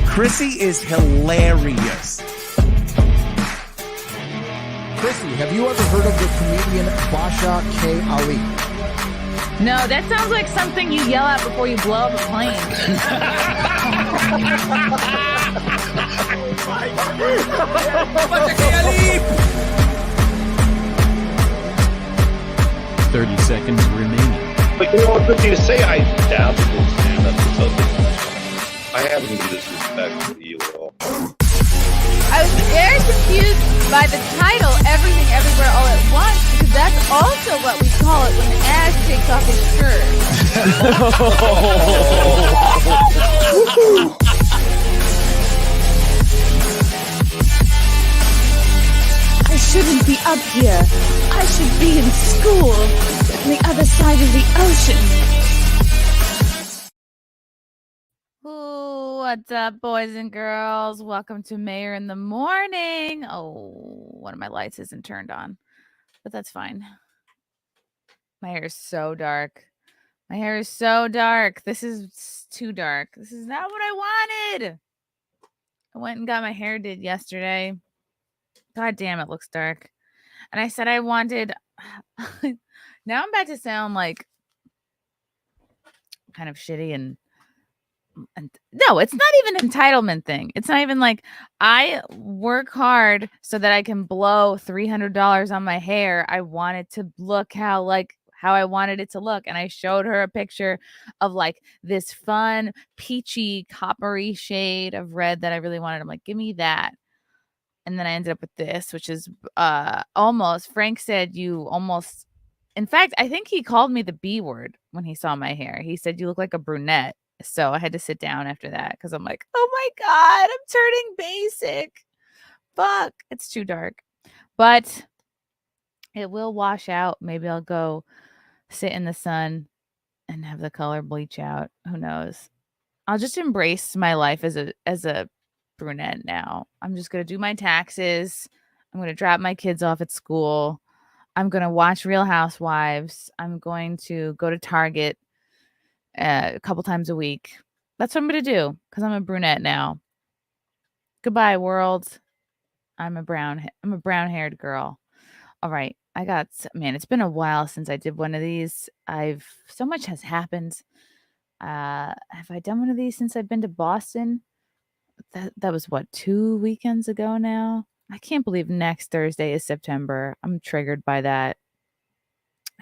Chrissie is hilarious. Chrissie, have you ever heard of the comedian Basha K. Ali? No, that sounds like something you yell at before you blow up a plane. 30 seconds remaining. But you know what, good thing to say, I dabbled in stand-up or something. I haven't been disrespectful to you at all. I was very confused by the title, Everything Everywhere All at Once, because that's also what we call it when Ash takes off his shirt. I shouldn't be up here. I should be in school on the other side of the ocean. What's up, boys and girls? Welcome to Mayr in the Morning. Oh, one of my lights isn't turned on, but that's fine. My hair is so dark. My hair is so dark. This is too dark. This is not what I wanted. I went and got my hair did yesterday. God damn, it looks dark. And I said I wanted... Now I'm about to sound like kind of shitty and no, it's not even an entitlement thing. It's not even like I work hard so that I can blow $300 on my hair. I want it to look how I wanted it to look. And I showed her a picture of like this fun, peachy, coppery shade of red that I really wanted. I'm like, give me that. And then I ended up with this, which is almost, Frank said you almost, in fact, I think he called me the B word when he saw my hair. He said, you look like a brunette. So I had to sit down after that because I'm like, oh my God, I'm turning basic. Fuck, it's too dark. But it will wash out. Maybe I'll go sit in the sun and have the color bleach out. Who knows? I'll just embrace my life as a brunette now. I'm just going to do my taxes. I'm going to drop my kids off at school. I'm going to watch Real Housewives. I'm going to go to Target a couple times a week. That's what I'm going to do because I'm a brunette now. Goodbye, world. I'm a brown-haired girl. All right. It's been a while since I did one of these. So much has happened. Have I done one of these since I've been to Boston? That was what, 2 weekends ago now? I can't believe next Thursday is September. I'm triggered by that.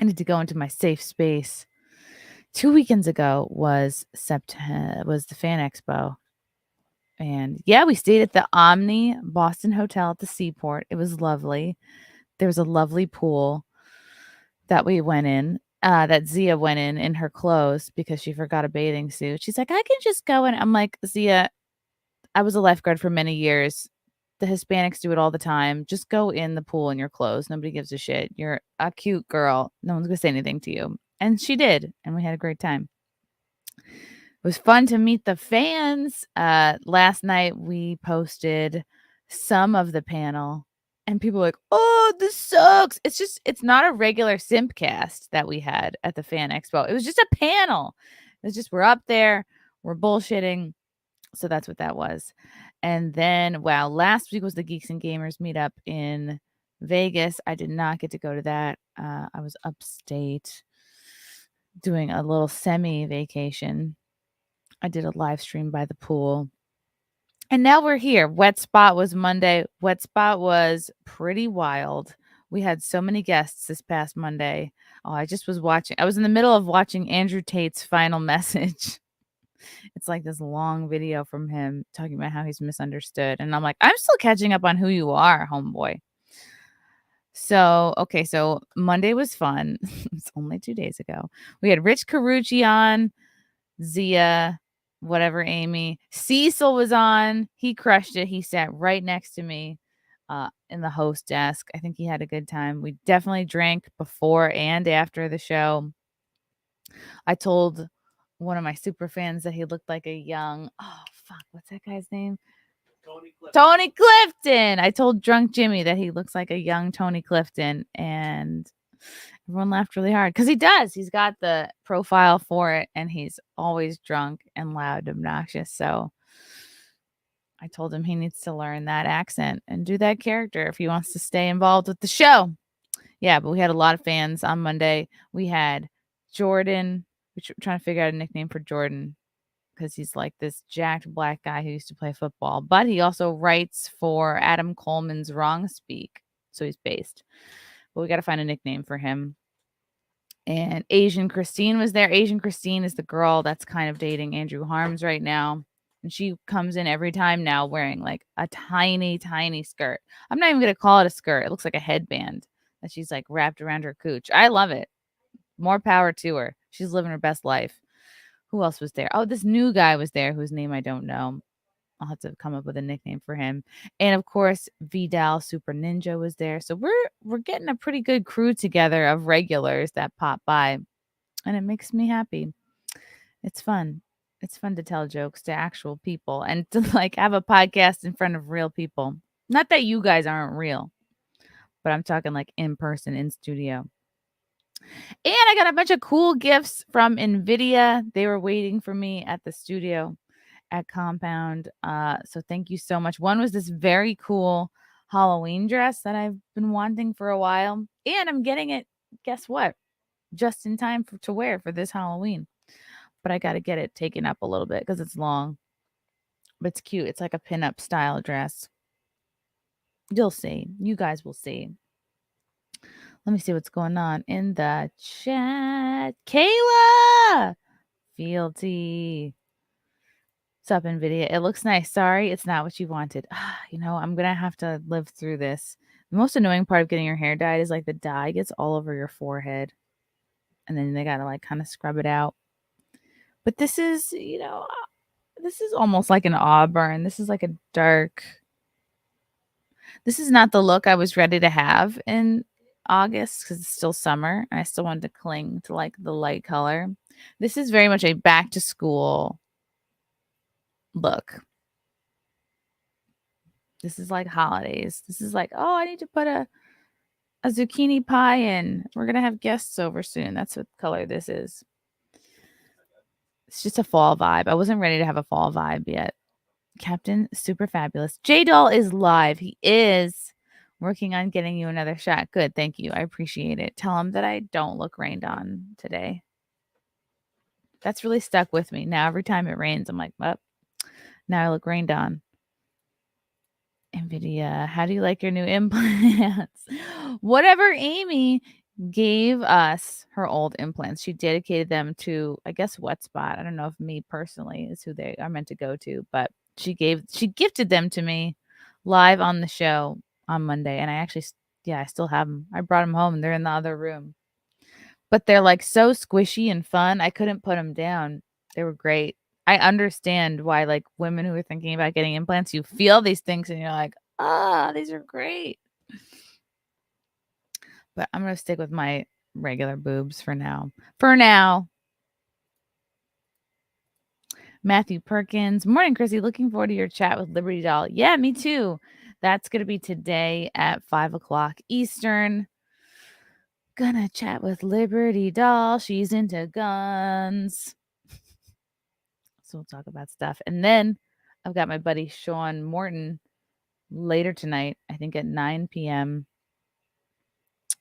I need to go into my safe space. 2 weekends ago was the Fan Expo. And yeah, we stayed at the Omni Boston Hotel at the Seaport. It was lovely. There was a lovely pool that we went in, that Zia went in her clothes because she forgot a bathing suit. She's like, I can just go in. I'm like, Zia, I was a lifeguard for many years. The Hispanics do it all the time. Just go in the pool in your clothes. Nobody gives a shit. You're a cute girl. No one's going to say anything to you. And she did. And we had a great time. It was fun to meet the fans. Last night we posted some of the panel. And people were like, oh, this sucks. It's not a regular Simpcast that we had at the Fan Expo. It was just a panel. It was just, we're up there. We're bullshitting. So that's what that was. And then, last week was the Geeks and Gamers meetup in Vegas. I did not get to go to that. I was upstate doing a little semi-vacation. I did a live stream by the pool. And now we're here. Wet Spot was Monday. Wet Spot was pretty wild. We had so many guests this past Monday. Oh, I was in the middle of watching Andrew Tate's final message. It's like this long video from him talking about how he's misunderstood. And I'm like, I'm still catching up on who you are, homeboy. So Monday was fun. It's only 2 days ago. We had Rich Carucci on, Zia, whatever, Amy. Cecil was on. He crushed it. He sat right next to me in the host desk. I think he had a good time. We definitely drank before and after the show. I told one of my super fans that he looked like a young, what's that guy's name? Tony Clifton. I told Drunk Jimmy that he looks like a young Tony Clifton, and Everyone laughed really hard because he does. He's got the profile for it, and he's always drunk and loud and obnoxious. So I told him he needs to learn that accent and do that character if he wants to stay involved with the show. Yeah, but we had a lot of fans on Monday. We had Jordan. We're trying to figure out a nickname for Jordan because he's like this jacked black guy who used to play football, but he also writes for Adam Coleman's Wrong Speak. So he's based. But we got to find a nickname for him. And Asian Christine was there. Asian Christine is the girl that's kind of dating Andrew Harms right now. And she comes in every time now wearing like a tiny, tiny skirt. I'm not even going to call it a skirt. It looks like a headband that she's like wrapped around her cooch. I love it. More power to her. She's living her best life. Who else was there? Oh, this new guy was there whose name I don't know. I'll have to come up with a nickname for him. And of course, Vidal Super Ninja was there. So we're getting a pretty good crew together of regulars that pop by. And it makes me happy. It's fun. It's fun to tell jokes to actual people and to like have a podcast in front of real people. Not that you guys aren't real, but I'm talking like in person, in studio. And I got a bunch of cool gifts from NVIDIA. They were waiting for me at the studio at Compound. So thank you so much. One was this very cool Halloween dress that I've been wanting for a while. And I'm getting it, guess what? Just in time to wear for this Halloween. But I got to get it taken up a little bit because it's long. But it's cute. It's like a pinup style dress. You'll see. You guys will see. Let me see what's going on in the chat. Kayla! Fealty. What's up, NVIDIA? It looks nice. Sorry, it's not what you wanted. I'm going to have to live through this. The most annoying part of getting your hair dyed is like the dye gets all over your forehead. And then they got to like kind of scrub it out. But this is, this is almost like an auburn. This is like a dark. This is not the look I was ready to have in August because it's still summer. And I still wanted to cling to like the light color. This is very much a back to school look. This is like holidays. This is like, oh, I need to put a zucchini pie in. We're going to have guests over soon. That's what color this is. It's just a fall vibe. I wasn't ready to have a fall vibe yet. Captain Super Fabulous. J-Doll is live. He is working on getting you another shot. Good. Thank you. I appreciate it. Tell him that I don't look rained on today. That's really stuck with me. Now, every time it rains, I'm like, well, now I look rained on. NVIDIA, how do you like your new implants? Whatever Amy gave us her old implants, she dedicated them to, I guess, Wet Spot. I don't know if me personally is who they are meant to go to, but she gifted them to me live on the show on Monday. And I still have them. I brought them home. They're in the other room, but they're like so squishy and fun. I couldn't put them down. They were great. I understand why like women who are thinking about getting implants, you feel these things and you're like, these are great. But I'm going to stick with my regular boobs for now. Matthew Perkins. Morning, Chrissy. Looking forward to your chat with Liberty Doll. Yeah, me too. That's going to be today at 5:00 Eastern. Gonna chat with Liberty Doll. She's into guns. So we'll talk about stuff. And then I've got my buddy Sean Morton later tonight, I think at 9 p.m.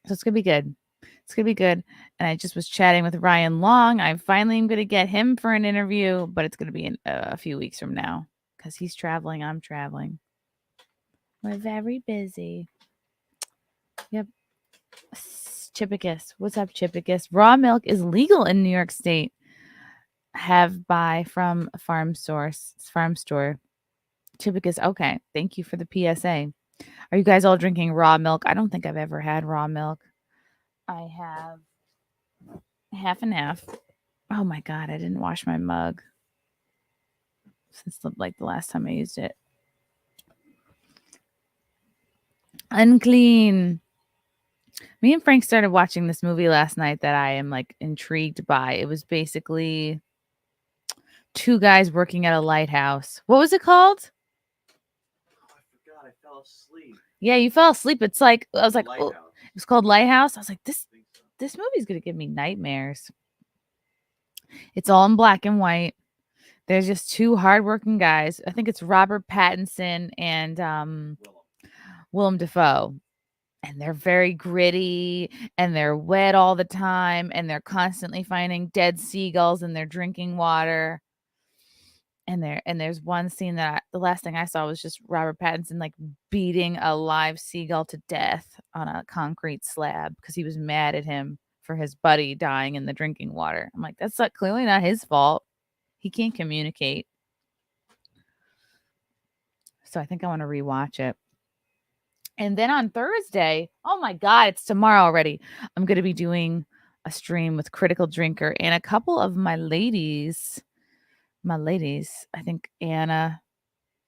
So it's going to be good. It's going to be good. And I just was chatting with Ryan Long. I finally am going to get him for an interview, but it's going to be in a few weeks from now because he's traveling. I'm traveling. We're very busy. Yep. Chipicus. What's up, Chipicus? Raw milk is legal in New York State. Buy from a farm store. Chipicus. Okay. Thank you for the PSA. Are you guys all drinking raw milk? I don't think I've ever had raw milk. I have half and half. Oh my God. I didn't wash my mug since the last time I used it. Unclean. Me and Frank started watching this movie last night that I am like intrigued by. It was basically two guys working at a lighthouse. What was it called? Oh, I forgot. I fell asleep. Yeah, you fell asleep. It's like, I was like, oh, it was called Lighthouse. I was like, this this movie's gonna give me nightmares. It's all in black and white. There's just two hardworking guys. I think it's Robert Pattinson and Willem Dafoe. And they're very gritty and they're wet all the time and they're constantly finding dead seagulls in their drinking water. And there's one scene that the last thing I saw was just Robert Pattinson like beating a live seagull to death on a concrete slab because he was mad at him for his buddy dying in the drinking water. I'm like, that's clearly not his fault. He can't communicate. So I think I want to rewatch it. And then on Thursday, oh my God, it's tomorrow already. I'm going to be doing a stream with Critical Drinker and a couple of my ladies. I think Anna,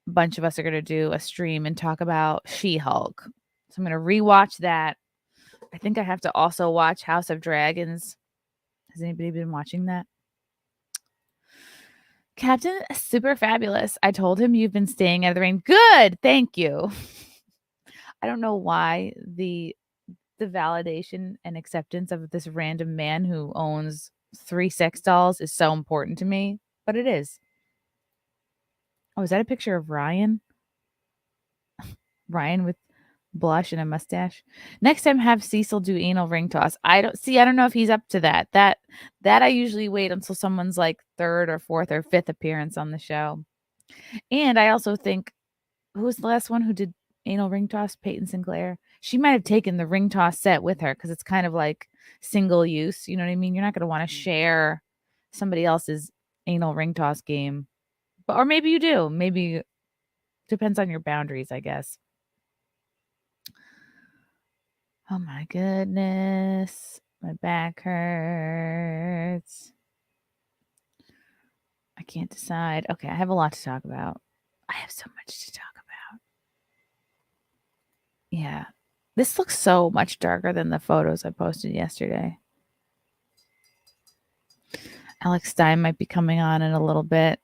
a bunch of us are going to do a stream and talk about She-Hulk. So I'm going to rewatch that. I think I have to also watch House of Dragons. Has anybody been watching that? Captain Super Fabulous. I told him you've been staying out of the rain. Good. Thank you. I don't know why the validation and acceptance of this random man who owns 3 sex dolls is so important to me, but it is. Oh, is that a picture of Ryan? Ryan with blush and a mustache. Next time, have Cecil do anal ring toss. I don't know if he's up to that. That I usually wait until someone's like 3rd or 4th or 5th appearance on the show. And I also think, who was the last one who did anal ring toss? Peyton Sinclair. She might have taken the ring toss set with her because it's kind of like single use. You know what I mean? You're not going to want to share somebody else's anal ring toss game. Or maybe you do. Maybe depends on your boundaries, I guess. Oh my goodness. My back hurts. I can't decide. Okay, I have a lot to talk about. I have so much to talk about. Yeah. This looks so much darker than the photos I posted yesterday. Alex Stein might be coming on in a little bit.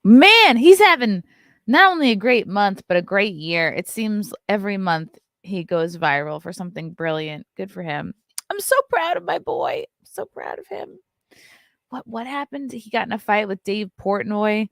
Man, he's having not only a great month, but a great year. It seems every month he goes viral for something brilliant. Good for him. I'm so proud of my boy. I'm so proud of him. What happened? He got in a fight with Dave Portnoy,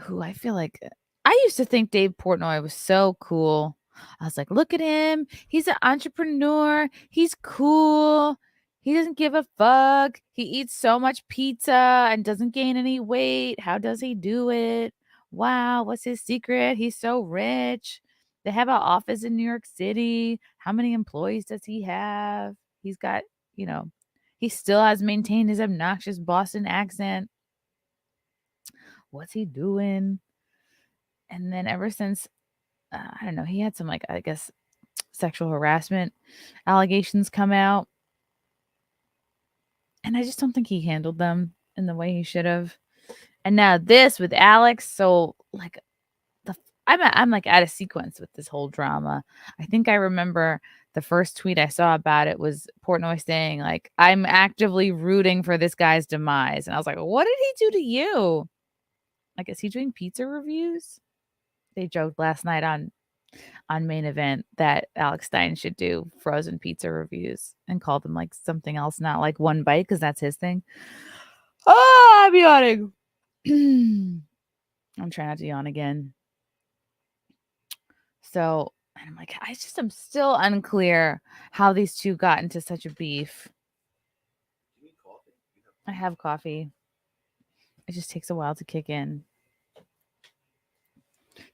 who I feel like I used to think Dave Portnoy was so cool. I was like, look at him. He's an entrepreneur. He's cool. He doesn't give a fuck. He eats so much pizza and doesn't gain any weight. How does he do it? Wow, what's his secret? He's so rich. They have an office in New York City. How many employees does he have? He's got, he still has maintained his obnoxious Boston accent. What's he doing? And then ever since, I don't know, he had some, I guess, sexual harassment allegations come out. And I just don't think he handled them in the way he should have. And now this with Alex. So I'm like out of sequence with this whole drama. I think I remember the first tweet I saw about it was Portnoy saying like, I'm actively rooting for this guy's demise. And I was like, what did he do to you? Like, is he doing pizza reviews? They joked last night on Main Event that Alex Stein should do frozen pizza reviews and call them like something else, not like One Bite, because that's his thing. Oh, I'm yawning. I'm trying not to yawn again. So I'm like, I'm still unclear how these two got into such a beef. I have coffee. It just takes a while to kick in.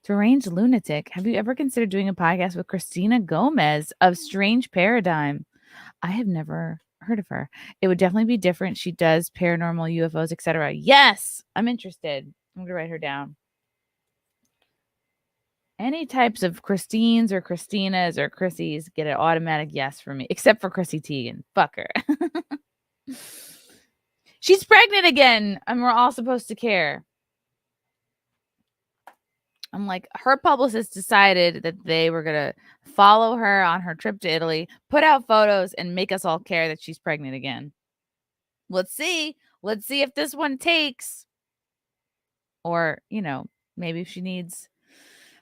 Deranged Lunatic. Have you ever considered doing a podcast with Christina Gomez of Strange Paradigm? I have never heard of her. It would definitely be different. She does paranormal, UFOs, etc. Yes, I'm interested. I'm going to write her down. Any types of Christines or Christinas or Chrissies get an automatic yes from me, except for Chrissy Teigen. Fuck her. She's pregnant again, and we're all supposed to care. I'm like, her publicist decided that they were going to follow her on her trip to Italy, put out photos, and make us all care that she's pregnant again. Let's see. Let's see if this one takes. Or, maybe if she needs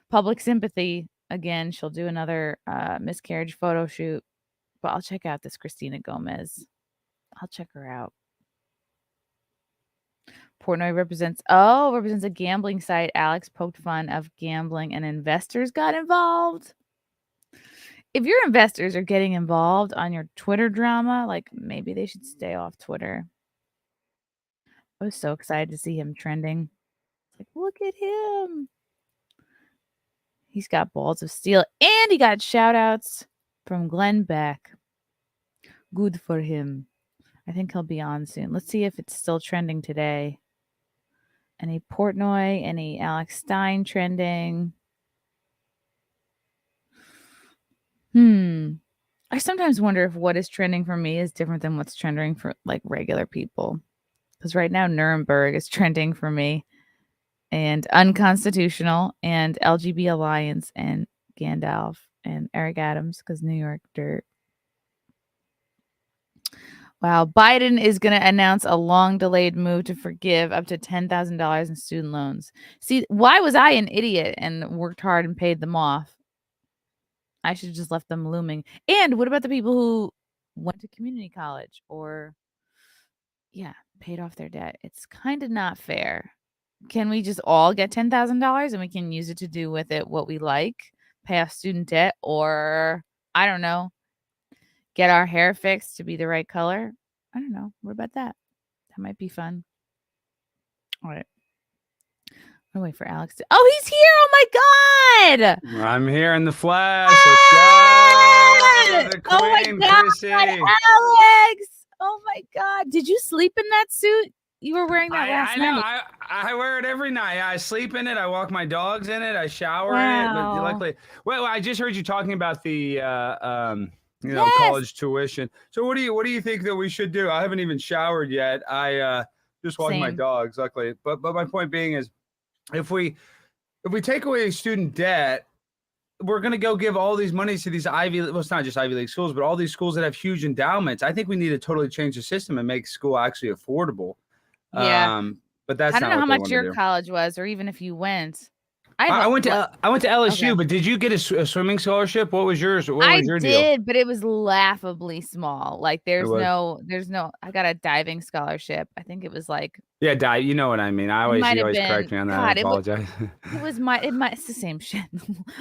public sympathy again, she'll do another miscarriage photo shoot. but I'll check out this Christina Gomez. I'll check her out. Portnoy represents a gambling site. Alex poked fun of gambling and investors got involved. If your investors are getting involved on your Twitter drama, like maybe they should stay off Twitter. I was so excited to see him trending. Like, look at him. He's got balls of steel and he got shout outs from Glenn Beck. Good for him. I think he'll be on soon. Let's see if it's still trending today. Any Portnoy, any Alex Stein trending? I sometimes wonder if what is trending for me is different than what's trending for like regular people. Because right now Nuremberg is trending for me, and unconstitutional, and LGB Alliance, and Gandalf, and Eric Adams because New York dirt. Wow, Biden is going to announce a long-delayed move to forgive up to $10,000 in student loans. See, why was I an idiot and worked hard and paid them off? I should have just left them looming. And what about the people who went to community college or, paid off their debt? It's kind of not fair. Can we just all get $10,000 and we can use it to do with it what we like? Pay off student debt, or, I don't know, get our hair fixed to be the right color. I don't know. What about that? That might be fun. All right. I'll wait for Alex. He's here. Oh my God. I'm here in the flesh. Let's go. The queen, my God, Chrissie. Alex. Oh my God. Did you sleep in that suit? You were wearing that last night. I wear it every night. I sleep in it. I walk my dogs in it. I shower in it. But luckily, well, I just heard you talking about the college tuition. So what do you think that we should do? I haven't even showered yet. I just walk my dogs, luckily. But my point being is, if we take away student debt, we're going to go give all these monies to these well, it's not just Ivy League schools, but all these schools that have huge endowments. I think we need to totally change the system and make school actually affordable. Yeah. But that's I don't know how much your college was, or even if you went. I went to LSU, okay. But did you get a swimming scholarship? What was yours? What was your deal? I did, but it was laughably small. Like there's no. I got a diving scholarship. I think it was like. Yeah, dive. You know what I mean. You always correct me on that. God, I apologize. It's the same shit.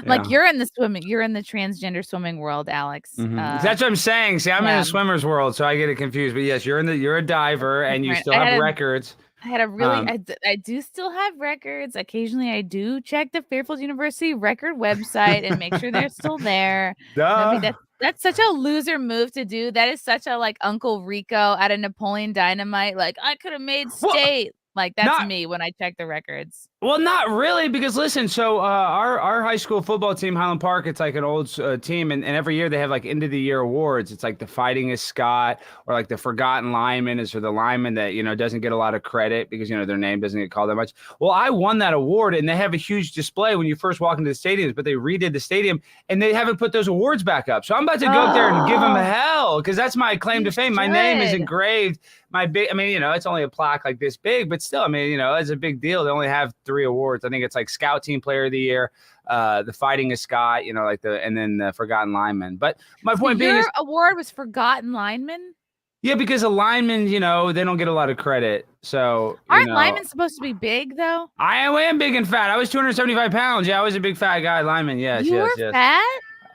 Like you're in the transgender swimming world, Alex. Mm-hmm. That's what I'm saying. See, I'm in the swimmer's world, so I get it confused. But yes, you're a diver, and you still have records. I had a really, I do still have records. Occasionally I do check the Fairfield University record website and make sure they're still there. I mean, that's such a loser move to do. That is such a like Uncle Rico out of Napoleon Dynamite. Like I could have made state. Like that's me when I check the records. Well, not really, because listen, so our high school football team, Highland Park, it's like an old team, and every year they have like end of the year awards. It's like the Fighting is Scott, or like the Forgotten Lineman is for the lineman that doesn't get a lot of credit because their name doesn't get called that much. Well, I won that award, and they have a huge display when you first walk into the stadiums, but they redid the stadium and they haven't put those awards back up. So I'm about to go up there and give them hell, because that's my claim to fame. My name is engraved. It's only a plaque like this big, but still, it's a big deal. They only have 3 awards. I think it's like Scout Team Player of the Year, the Fighting is Scott, and then the Forgotten Lineman. But my point being is, award was Forgotten Lineman. Yeah, because a lineman, they don't get a lot of credit. So aren't linemen supposed to be big though? I am big and fat. I was 275 pounds. Yeah, I was a big fat guy lineman. Yes, you were fat.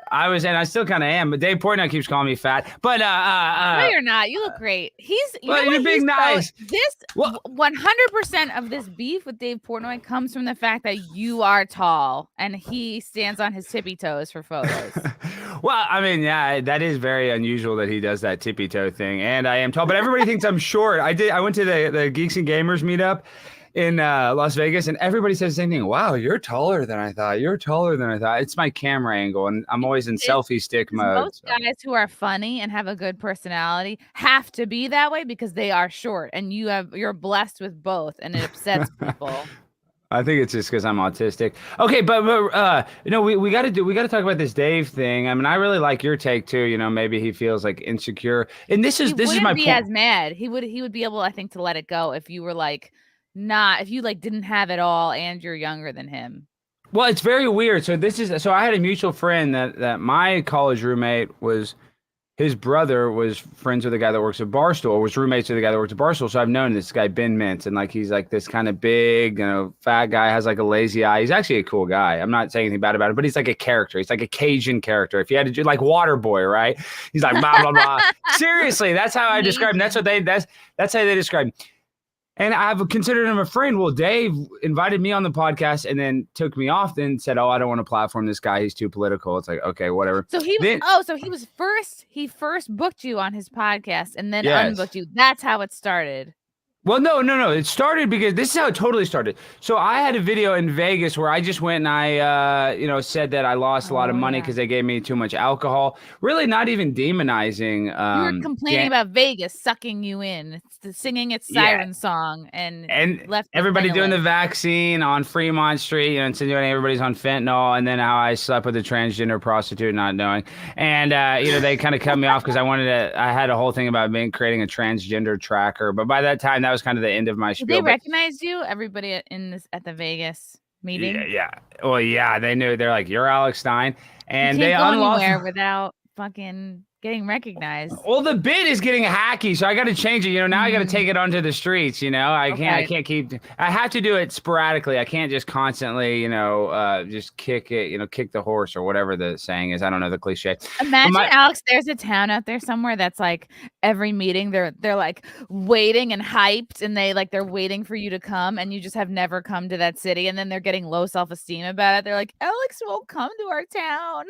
I was, and I still kind of am, but Dave Portnoy keeps calling me fat. But no, you're not. You look great. You're being nice. This 100% of this beef with Dave Portnoy comes from the fact that you are tall and he stands on his tippy toes for photos. Well, that is very unusual that he does that tippy toe thing, and I am tall, but everybody thinks I'm short. I went to the Geeks and Gamers meetup in Las Vegas, and everybody says the same thing. Wow, you're taller than I thought. You're taller than I thought. It's my camera angle, and I'm always in selfie stick mode. Most guys who are funny and have a good personality have to be that way because they are short, and you're blessed with both, and it upsets people. I think it's just because I'm autistic. Okay, but we got to talk about this Dave thing. I really like your take too. Maybe he feels like insecure, and this is my point. As mad. He would be able, I think, to let it go if you were like. If you didn't have it all and you're younger than him. Well, it's very weird. So I had a mutual friend that my college roommate was his brother was friends with the guy that works at Barstool, or was roommates with the guy that works at Barstool. So I've known this guy, Ben Mintz, and like he's like this kind of big, fat guy, has like a lazy eye. He's actually a cool guy. I'm not saying anything bad about him, but he's like a character. He's like a Cajun character. If you had to do like Waterboy, right? He's like blah blah blah. Seriously, that's how I describe him. That's how they describe him. And I've considered him a friend. Well, Dave invited me on the podcast and then took me off and said, "Oh, I don't want to platform this guy. He's too political." It's like, okay, whatever. So he first booked you on his podcast and then Yes. unbooked you. That's how it started. Well, no. It started because this is how it totally started. So I had a video in Vegas where I just went and I, said that I lost a lot of money because they gave me too much alcohol. Really not even demonizing. You were complaining about Vegas sucking you in. It's the singing its siren song and left everybody doing the penniless. vaccine on Fremont Street, insinuating everybody's on fentanyl, and then how I slept with a transgender prostitute not knowing. And, they kind of cut me off because I had a whole thing about creating a transgender tracker. But by that time, that was kind of the end of my spiel. Did they recognize you? Everybody at the Vegas meeting? Yeah. Well, yeah, they knew. They're like, "You're Alex Stein," and you they can't go unlocked anywhere without fucking getting recognized. Well, the bit is getting hacky, so I got to change it. Now I got to take it onto the streets. I can't keep. I have to do it sporadically. I can't just constantly, just kick it. Kick the horse or whatever the saying is. I don't know the cliche. Imagine, Alex, there's a town out there somewhere that's like every meeting they're like waiting and hyped, and they're waiting for you to come, and you just have never come to that city, and then they're getting low self-esteem about it. They're like, Alex won't come to our town.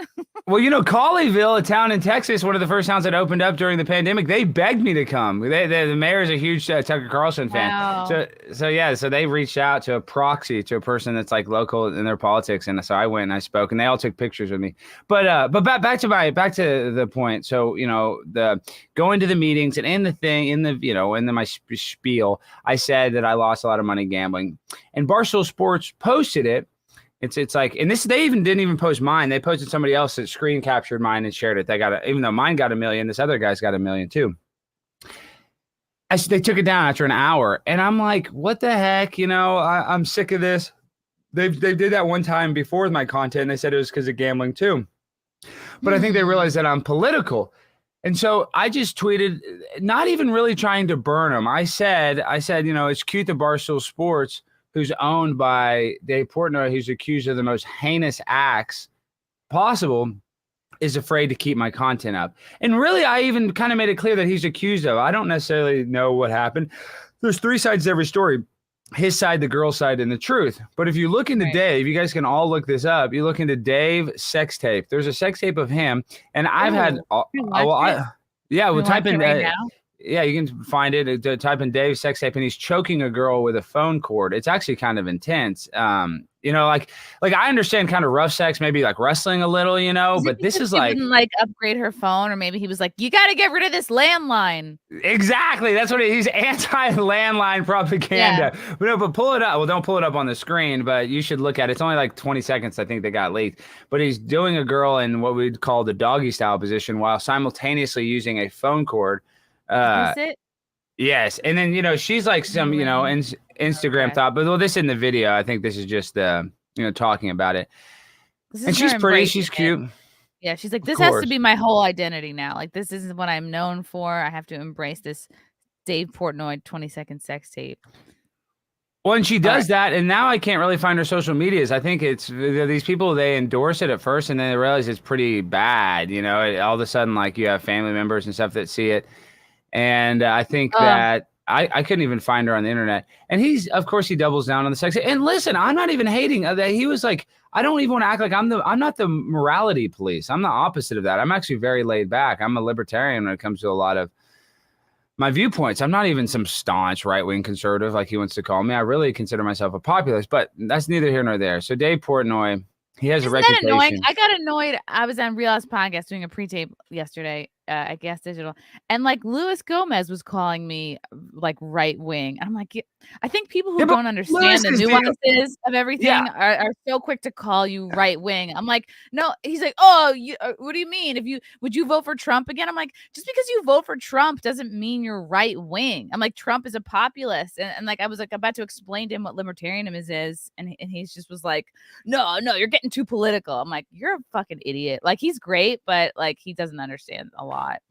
Well, Colleyville, a town in Texas, one of the first towns that opened up during the pandemic, they begged me to come. The mayor is a huge Tucker Carlson fan. Wow. So they reached out to a proxy, to a person that's like local in their politics, and so I went and I spoke, and they all took pictures with me. But back to the point. So the going to the meetings and in my spiel, I said that I lost a lot of money gambling, and Barstool Sports posted it. It's like, and they didn't even post mine. They posted somebody else that screen captured mine and shared it. They even though mine got 1 million, this other guy's got 1 million too. They took it down after an hour, and I'm like, what the heck? I'm sick of this. They did that one time before with my content, and they said it was because of gambling too. But I think they realized that I'm political. And so I just tweeted, not even really trying to burn them. I said, it's cute that Barstool Sports, who's owned by Dave Portnoy, who's accused of the most heinous acts possible, is afraid to keep my content up. And really, I even kind of made it clear that he's accused of. I don't necessarily know what happened. There's 3 sides to every story: his side, the girl side, and the truth. But if you look into Dave, you guys can all look this up. You look into Dave sex tape. There's a sex tape of him, and I've had. We'll type in. Yeah, you can find it. Type in Dave sex tape, and he's choking a girl with a phone cord. It's actually kind of intense. Like I understand kind of rough sex, maybe like wrestling a little, but this is like, wouldn't like upgrade her phone, or maybe he was like, you got to get rid of this landline. Exactly. That's what he's anti-landline propaganda. Yeah. But pull it up. Well, don't pull it up on the screen, but you should look at it. It's only like 20 seconds. I think they got leaked, but he's doing a girl in what we'd call the doggy style position while simultaneously using a phone cord. Yes, and then she's like some Instagram thought, but this in the video. I think this is just talking about it. And she's pretty, she's cute. Yeah, she's like, this has to be my whole identity now. Like, this is what I'm known for. I have to embrace this Dave Portnoy 20-second sex tape. Well, and she does that, and now I can't really find her social medias. I think it's these people, they endorse it at first, and then they realize it's pretty bad. All of a sudden, like, you have family members and stuff that see it. And I think that I couldn't even find her on the internet. And of course, he doubles down on the sex. And listen, I'm not even hating that. He was like, I don't even want to act like I'm not the morality police. I'm the opposite of that. I'm actually very laid back. I'm a libertarian when it comes to a lot of my viewpoints. I'm not even some staunch right-wing conservative like he wants to call me. I really consider myself a populist, but that's neither here nor there. So Dave Portnoy, he has a reputation. Annoying? I got annoyed. I was on Real House Podcast doing a pre-tape yesterday at Gas Digital, and like Luis Gomez was calling me like right wing. I'm like, I think people who don't understand the nuances of everything are so quick to call you right wing. I'm like, no. He's like, oh, what do you mean? Would you vote for Trump again? I'm like, just because you vote for Trump doesn't mean you're right wing. I'm like, Trump is a populist, and like I was like about to explain to him what libertarianism is, and he just was like, no, you're getting too political. I'm like, you're a fucking idiot. Like, he's great, but like he doesn't understand a lot lot.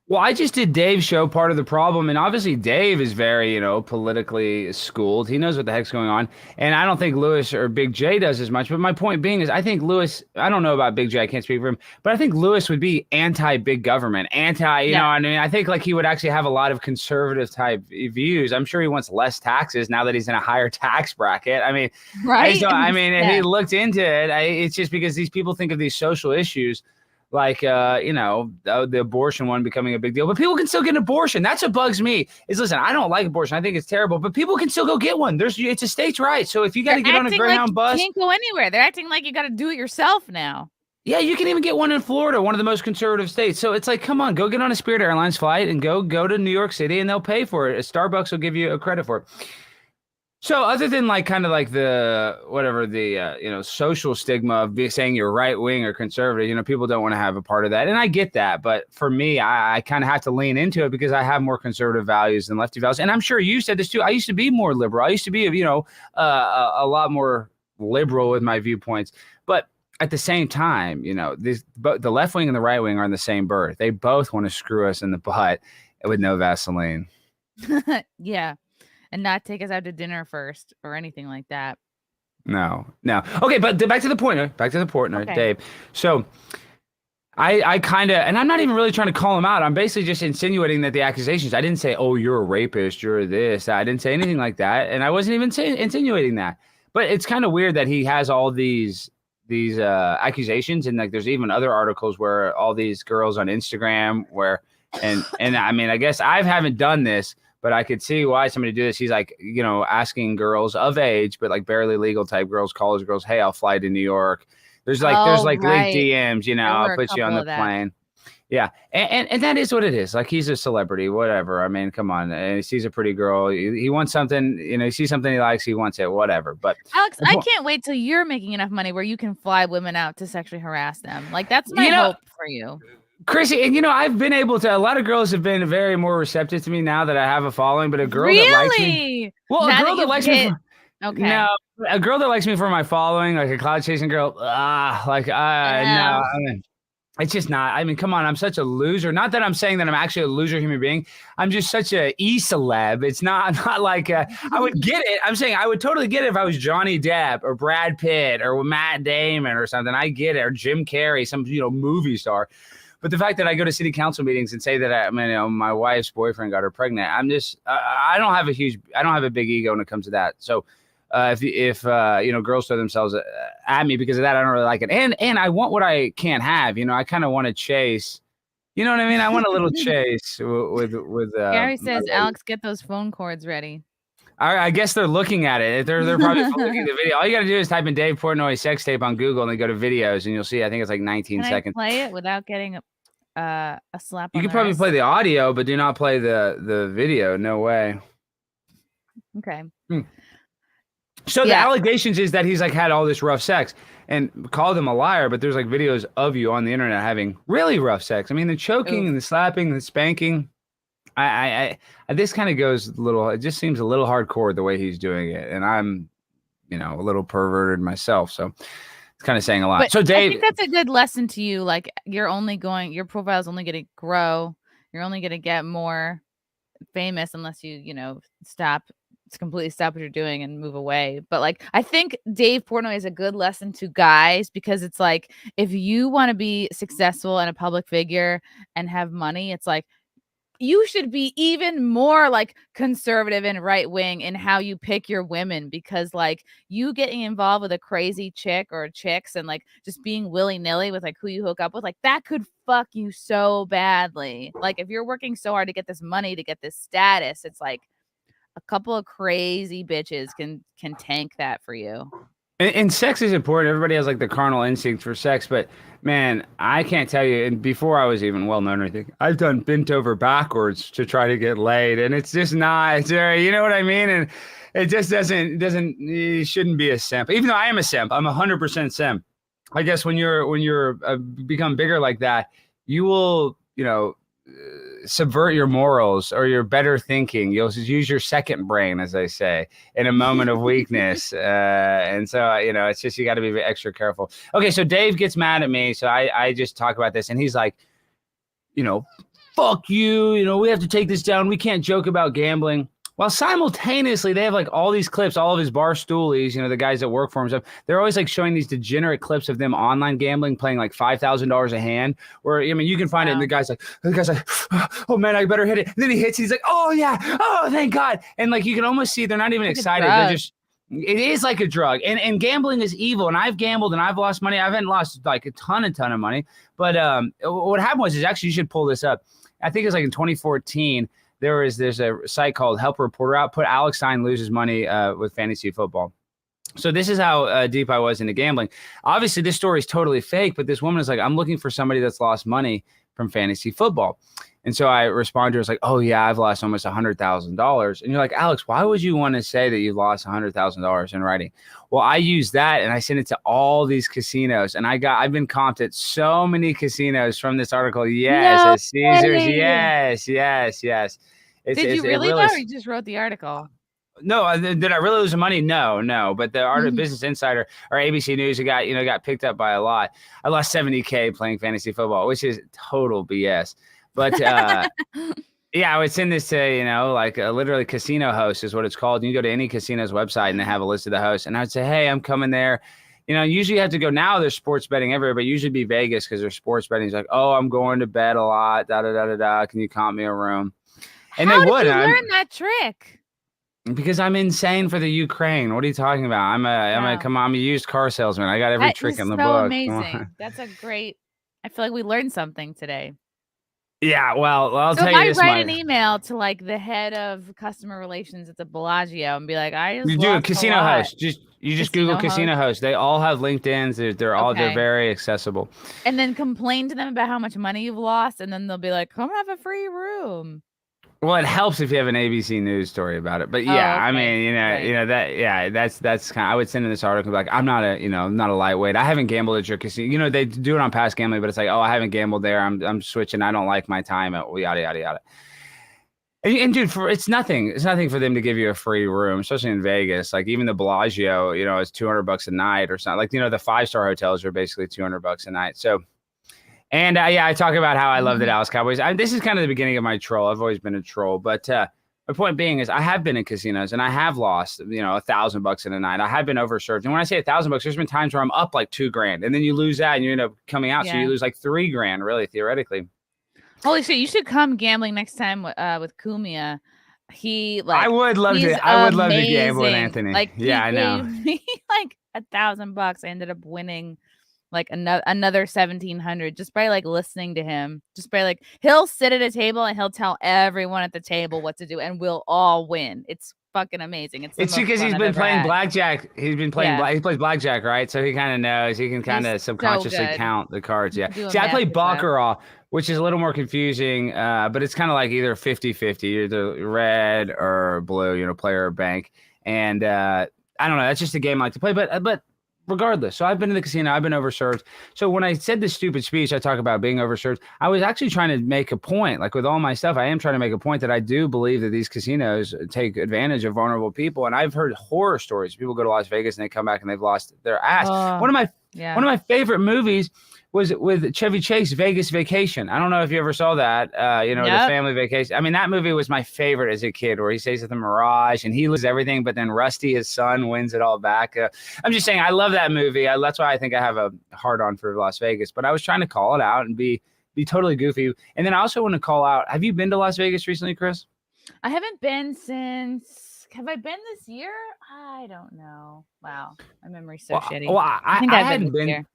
Well, I just did Dave's show, part of the problem, and obviously Dave is very, politically schooled. He knows what the heck's going on, and I don't think Louis or Big J does as much. But my point being is, I think Louis. I don't know about Big J. I can't speak for him, but I think Louis would be anti-big government, you know. I mean, I think like he would actually have a lot of conservative type views. I'm sure he wants less taxes now that he's in a higher tax bracket. I mean, right? If he looked into it, it's just because these people think of these social issues. Like, the abortion one becoming a big deal, but people can still get an abortion. That's what bugs me is, listen, I don't like abortion. I think it's terrible, but people can still go get one. It's a state's right. So if you got to get on a Greyhound bus, you can't go anywhere. They're acting like you got to do it yourself now. Yeah, you can even get one in Florida, one of the most conservative states. So it's like, come on, go get on a Spirit Airlines flight and go to New York City and they'll pay for it. Starbucks will give you a credit for it. So other than like kind of like the social stigma of saying you're right wing or conservative, people don't want to have a part of that. And I get that. But for me, I kind of have to lean into it because I have more conservative values than lefty values. And I'm sure you said this too. I used to be more liberal. I used to be, a lot more liberal with my viewpoints. But at the same time, the left wing and the right wing are in the same berth. They both want to screw us in the butt with no Vaseline. Yeah. And not take us out to dinner first or anything like that. No. Okay, but back to the point. Okay. Dave. So I kind of, and I'm not even really trying to call him out. I'm basically just insinuating that the accusations, I didn't say, oh, you're a rapist, you're this. I didn't say anything like that. And I wasn't even insinuating that. But it's kind of weird that he has all these accusations. And like, there's even other articles where all these girls on Instagram and I mean, I guess I haven't done this, but I could see why somebody do this. He's like, asking girls of age, but like barely legal type girls, college girls, hey, I'll fly to New York. There's like leaked DMs, I'll put you on the plane. Yeah. And that is what it is. Like, he's a celebrity, whatever. I mean, come on. And he sees a pretty girl. He wants something, he sees something he likes. He wants it, whatever. But Alex, I can't wait till you're making enough money where you can fly women out to sexually harass them. Like, that's my hope for you. Chrissy, and I've been able to. A lot of girls have been very more receptive to me now that I have a following. But a girl that likes me, a girl that likes me, a girl that likes me for my following, like a cloud chasing girl, no. I mean, it's just not. I mean, come on, I'm such a loser. Not that I'm saying that I'm actually a loser human being. I'm just such a celeb. It's not like I would get it. I'm saying I would totally get it if I was Johnny Depp or Brad Pitt or Matt Damon or something. I get it, or Jim Carrey, some movie star. But the fact that I go to city council meetings and say that my wife's boyfriend got her pregnant, I'm just I don't have a big ego when it comes to that. So if girls throw themselves at me because of that, I don't really like it. And I want what I can't have. I kind of want to chase. You know what I mean? I want a little chase with. Gary says, Alex, get those phone cords ready. I guess they're looking at it. They're probably looking at the video. All you got to do is type in Dave Portnoy sex tape on Google and then go to videos, and you'll see. I think it's like 19 seconds. Play it without getting a slap. You can probably play the audio, but do not play the video. No way. Okay. So the allegations is that he's like had all this rough sex and called him a liar, but there's like videos of you on the internet having really rough sex. I mean, the choking and the slapping, the spanking. I this kind of goes a little. It just seems a little hardcore the way he's doing it, and I'm, a little perverted myself, so it's kind of saying a lot. But so Dave, I think that's a good lesson to you. Like, your profile is only going to grow. You're only going to get more famous unless you completely stop what you're doing and move away. But like, I think Dave Portnoy is a good lesson to guys, because it's like, if you want to be successful and a public figure and have money, it's like, you should be even more like conservative and right wing in how you pick your women, because like, you getting involved with a crazy chick or chicks and like just being willy-nilly with like who you hook up with, like that could fuck you so badly. Like, if you're working so hard to get this money, to get this status, it's like a couple of crazy bitches can tank that for you. And sex is important. Everybody has like the carnal instinct for sex, but man, I can't tell you. And before I was even well known or anything, I've done bent over backwards to try to get laid, and it's just not. You know what I mean? And it just doesn't. You shouldn't be a simp. Even though I am a simp, I'm 100% simp. I guess when you're become bigger like that, you will subvert your morals or your better thinking. You'll use your second brain, as they say, in a moment of weakness. And so, it's just, you got to be extra careful. Okay. So Dave gets mad at me. So I just talk about this, and he's like, fuck you, we have to take this down. We can't joke about gambling. While simultaneously, they have like all ththese clips, all of his barstoolies, the guys that work for him, stuff. They're always like showing these degenerate clips of them online gambling, playing like $5,000 a hand. Where you can find it, and the guy's like, oh man, I better hit it. And then he hits, he's like, oh yeah, oh thank God. And like you can almost see they're not even excited. They're just, it is like a drug. And gambling is evil. And I've gambled and I've lost money. I haven't lost like a ton of money. But what happened was actually you should pull this up. I think it was like in 2014. There's a site called Help a Reporter Out. Put Alex Stein loses money with fantasy football. So this is how deep I was into gambling. Obviously, this story is totally fake, but this woman is like, I'm looking for somebody that's lost money from fantasy football. And so I respond to her, it's like, oh yeah, I've lost almost $100,000. And you're like, Alex, why would you want to say that you lost $100,000 in writing? Well, I use that and I send it to all these casinos, and I've been comped at so many casinos from this article. Yes, No at Caesars. way. Yes. Did you really know, or you just wrote the article? No, did I really lose the money? No. But the Art of Business Insider or ABC News, got picked up by a lot. I lost $70K playing fantasy football, which is total BS. But yeah, I would send this to, literally casino host is what it's called. You can go to any casino's website and they have a list of the hosts. And I would say, hey, I'm coming there. Usually you have to go. Now there's sports betting everywhere, but usually be Vegas because there's sports betting. It's like, oh, I'm going to bed a lot. Can you comp me a room? And How they would. Did you learn that trick? Because I'm insane for the Ukraine. What are you talking about? I'm a used car salesman. I got every trick in the book. Amazing. That's a great. I feel like we learned something today. Yeah, well, I'll so tell you if this. I write an email to like the head of customer relations at the Bellagio and be like, you do a casino host. You just Google casino host. They all have LinkedIn's. They're very accessible. And then complain to them about how much money you've lost, and then they'll be like, come have a free room. Well, it helps if you have an ABC News story about it. But yeah, I mean, that's kind of, I would send in this article like, I'm not a lightweight. I haven't gambled at your casino. They do it on past gambling, but it's like, oh, I haven't gambled there. I'm switching. I don't like my time at yada yada yada. And dude, it's nothing for them to give you a free room, especially in Vegas. Like even the Bellagio, it's $200 a night or something. Like the 5-star hotels are basically $200 a night. So. And I talk about how I love the Dallas Cowboys. This is kind of the beginning of my troll. I've always been a troll, but my point being is I have been in casinos and I have lost, $1,000 in a night. I have been overserved, and when I say $1,000, there's been times where I'm up like $2,000, and then you lose that and you end up coming out, so you lose like $3,000, really theoretically. Holy shit! You should come gambling next time with Kumia. I would love to. I would love to gamble with Anthony. Like, I know. Me like $1,000. I ended up winning like another 1,700 just by like listening to him. Just by like, he'll sit at a table and he'll tell everyone at the table what to do, and we'll all win. It's fucking amazing. It's because he's been playing blackjack. He's been playing he plays blackjack, right? So he kind of knows. He can kind of subconsciously count the cards. Yeah. See, I play baccarat, which is a little more confusing, but it's kind of like either 50-50, either red or blue, player or bank. And I don't know. That's just a game I like to play, but regardless. So I've been in the casino. I've been overserved. So when I said this stupid speech, I talk about being overserved. I was actually trying to make a point, like with all my stuff, I am trying to make a point that I do believe that these casinos take advantage of vulnerable people. And I've heard horror stories. People go to Las Vegas and they come back and they've lost their ass. One of my favorite movies was with Chevy Chase, Vegas Vacation. I don't know if you ever saw that, the family vacation. I mean, that movie was my favorite as a kid, where he stays at the Mirage and he loses everything, but then Rusty, his son, wins it all back. I'm just saying, I love that movie. That's why I think I have a hard on for Las Vegas, but I was trying to call it out and be totally goofy. And then I also want to call out, have you been to Las Vegas recently, Chris? I haven't been since, have I been this year? I don't know. Wow. My memory's so shitty. Well, I think I hadn't been.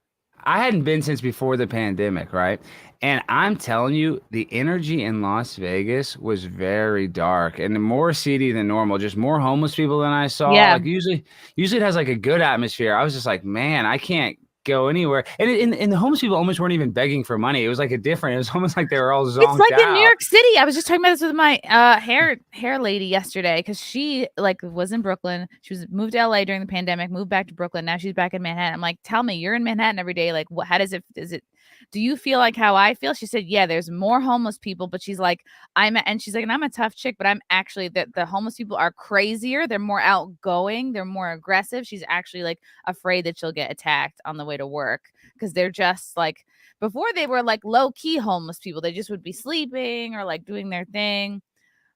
I hadn't been since before the pandemic, right? And I'm telling you, the energy in Las Vegas was very dark and more seedy than normal. Just more homeless people than I saw. Yeah. Like usually it has like a good atmosphere. I was just like, man, I can't go anywhere. And the homeless people almost weren't even begging for money. It was like it was almost like they were all zonked out. It's like in New York City. I was just talking about this with my hair lady yesterday, because she like was in Brooklyn. She was moved to LA during the pandemic, moved back to Brooklyn. Now she's back in Manhattan. I'm like, tell me, you're in Manhattan every day. Like, how does it do you feel like how I feel? She said, yeah, there's more homeless people, but she's like, and I'm a tough chick, but I'm actually the homeless people are crazier. They're more outgoing. They're more aggressive. She's actually like afraid that she'll get attacked on the way to work because they're just like, before they were like low key homeless people. They just would be sleeping or like doing their thing.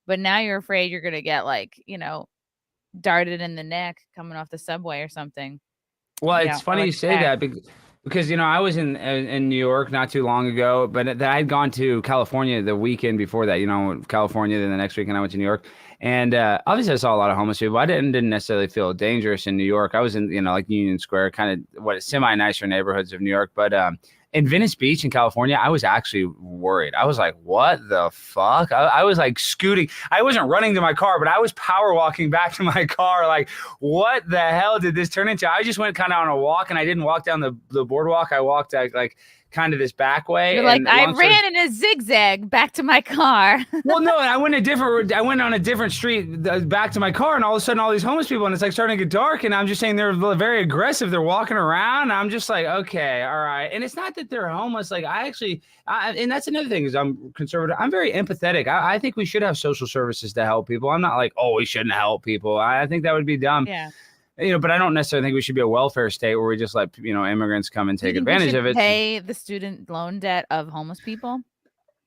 But now you're afraid you're going to get like, darted in the neck coming off the subway or something. Well, it's funny you say that because I was in New York not too long ago, but I had gone to California the weekend before that. California. Then the next weekend I went to New York, and obviously I saw a lot of homeless people. I didn't necessarily feel dangerous in New York. I was in like Union Square, kind of semi nicer neighborhoods of New York, but in Venice Beach in California, I was actually worried. I was like, what the fuck? I was like scooting. I wasn't running to my car, but I was power walking back to my car. Like, what the hell did this turn into? I just went kind of on a walk, and I didn't walk down the boardwalk. I walked like kind of this back way. You're like, I ran in a zigzag back to my car. Well, no, I went on a different street back to my car, and all of a sudden all these homeless people, and it's like starting to get dark, and I'm just saying they're very aggressive. They're walking around. And I'm just like, okay, all right. And it's not that they're homeless. Like and that's another thing is I'm conservative. I'm very empathetic. I think we should have social services to help people. I'm not like, oh, we shouldn't help people. I think that would be dumb. Yeah. But I don't necessarily think we should be a welfare state where we just let immigrants come and take advantage of it. Pay the student loan debt of homeless people.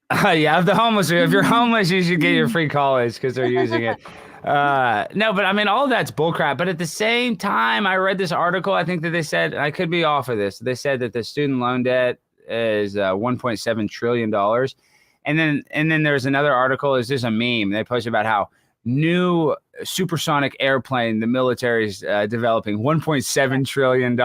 Yeah, if you're homeless, you should get your free college because they're using it. No, but I mean, all that's bullcrap. But at the same time, I read this article. I think that they said, I could be off of this. They said that the student loan debt is $1.7 trillion. And then there's another article. Is this a meme? They posted about how new supersonic airplane the military's developing, $1.7 trillion.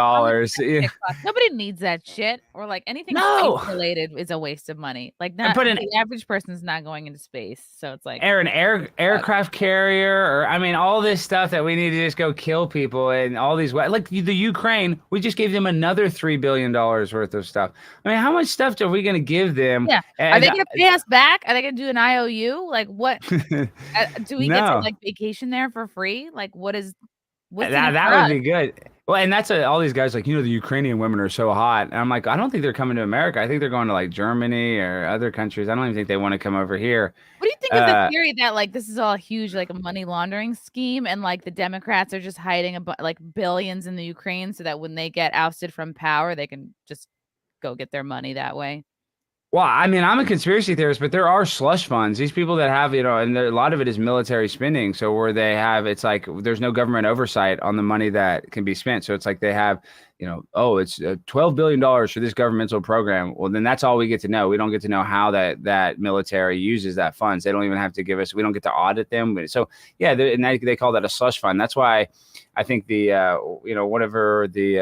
Nobody needs that shit, or like anything space related is a waste of money. Like the average person's not going into space, so it's like aircraft carrier, or I mean all this stuff that we need to just go kill people, and all these like the Ukraine, we just gave them another $3 billion worth of stuff. I mean, how much stuff are we going to give them? Yeah, are they going to pay us back? Are they going to do an IOU? Like what? Do we get to like vacation there for free? Like what's that would be good. Well, and that's all these guys like, the Ukrainian women are so hot. And I'm like, I don't think they're coming to America. I think they're going to like Germany or other countries. I don't even think they want to come over here. What do you think of the theory that like this is all a huge like a money laundering scheme, and like the Democrats are just hiding like billions in the Ukraine so that when they get ousted from power, they can just go get their money that way? Well, I mean, I'm a conspiracy theorist, but there are slush funds. These people that have, and a lot of it is military spending. So where they have, it's like there's no government oversight on the money that can be spent. So it's like they have, it's $12 billion for this governmental program. Well, then that's all we get to know. We don't get to know how that military uses that funds. They don't even have to give us. We don't get to audit them. So yeah, and they call that a slush fund. That's why I think the whatever the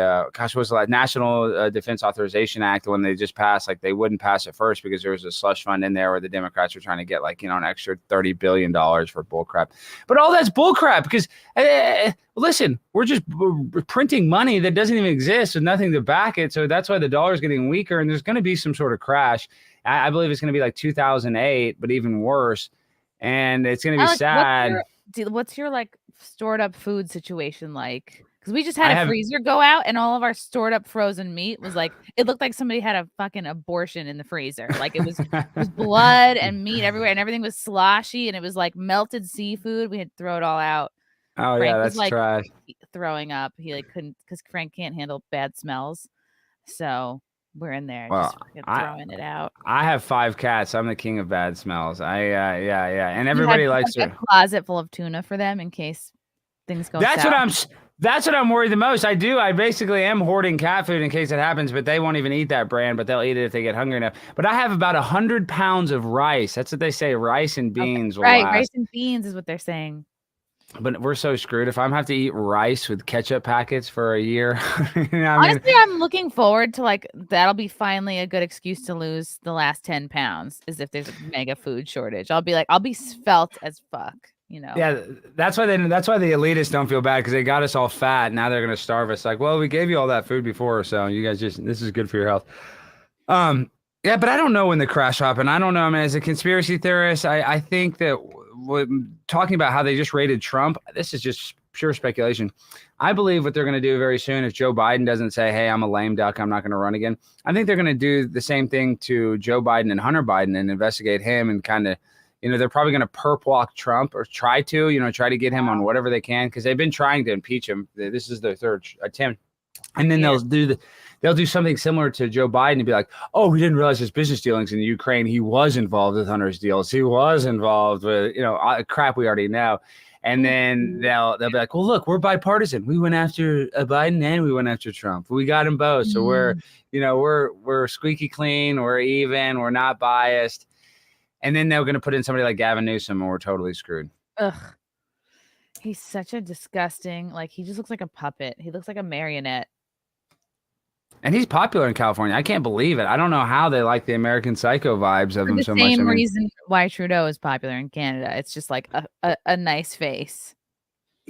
what's the National Defense Authorization Act, when they just passed, like they wouldn't pass it first because there was a slush fund in there where the Democrats were trying to get like an extra $30 billion for bullcrap. But all that's bullcrap because listen, we're just printing money that doesn't even exist with nothing to back it. So that's why the dollar is getting weaker, and there's going to be some sort of crash. I believe it's going to be like 2008, but even worse. And it's going to be sad. What's your like stored up food situation like? Because we just had a freezer go out, and all of our stored up frozen meat was like, it looked like somebody had a fucking abortion in the freezer. Like it was blood and meat everywhere, and everything was sloshy, and it was like melted seafood. We had to throw it all out. Oh, Frank yeah, that's was, like, trash. Throwing up. He like couldn't, because Frank can't handle bad smells. So we're in there just throwing it out. I have 5 cats. I'm the king of bad smells. Yeah. And everybody likes a closet full of tuna for them in case things go south. That's what I'm worried the most. I basically am hoarding cat food in case it happens, but they won't even eat that brand, but they'll eat it if they get hungry enough. But I have about 100 pounds of rice. That's what they say. Rice and beans will last. Rice and beans is what they're saying. But we're so screwed. If I'm have to eat rice with ketchup packets for a year, honestly, I'm looking forward to like that'll be finally a good excuse to lose the last 10 pounds. Is if there's a mega food shortage, I'll be svelte as fuck. Yeah, that's why the elitists don't feel bad because they got us all fat. Now they're gonna starve us. Like, well, we gave you all that food before, so you guys this is good for your health. Yeah, but I don't know when the crash happened. I don't know. I mean, as a conspiracy theorist, I think that talking about how they just raided Trump, this is just pure speculation. I believe what they're going to do very soon, if Joe Biden doesn't say, hey, I'm a lame duck, I'm not going to run again, I think they're going to do the same thing to Joe Biden and Hunter Biden and investigate him and kind of, they're probably going to perp walk Trump or try to get him on whatever they can, because they've been trying to impeach him. This is their third attempt. And then they'll do something similar to Joe Biden and be like, oh, we didn't realize his business dealings in Ukraine. He was involved with Hunter's deals. He was involved with, crap we already know. And then they'll be like, well, look, we're bipartisan. We went after Biden and we went after Trump. We got them both. So we're squeaky clean. We're even. We're not biased. And then they're going to put in somebody like Gavin Newsom and we're totally screwed. Ugh. He's such a disgusting, he just looks like a puppet. He looks like a marionette. And he's popular in California. I can't believe it. I don't know how they like the American Psycho vibes of him so much. The same reason why Trudeau is popular in Canada. It's just like a nice face.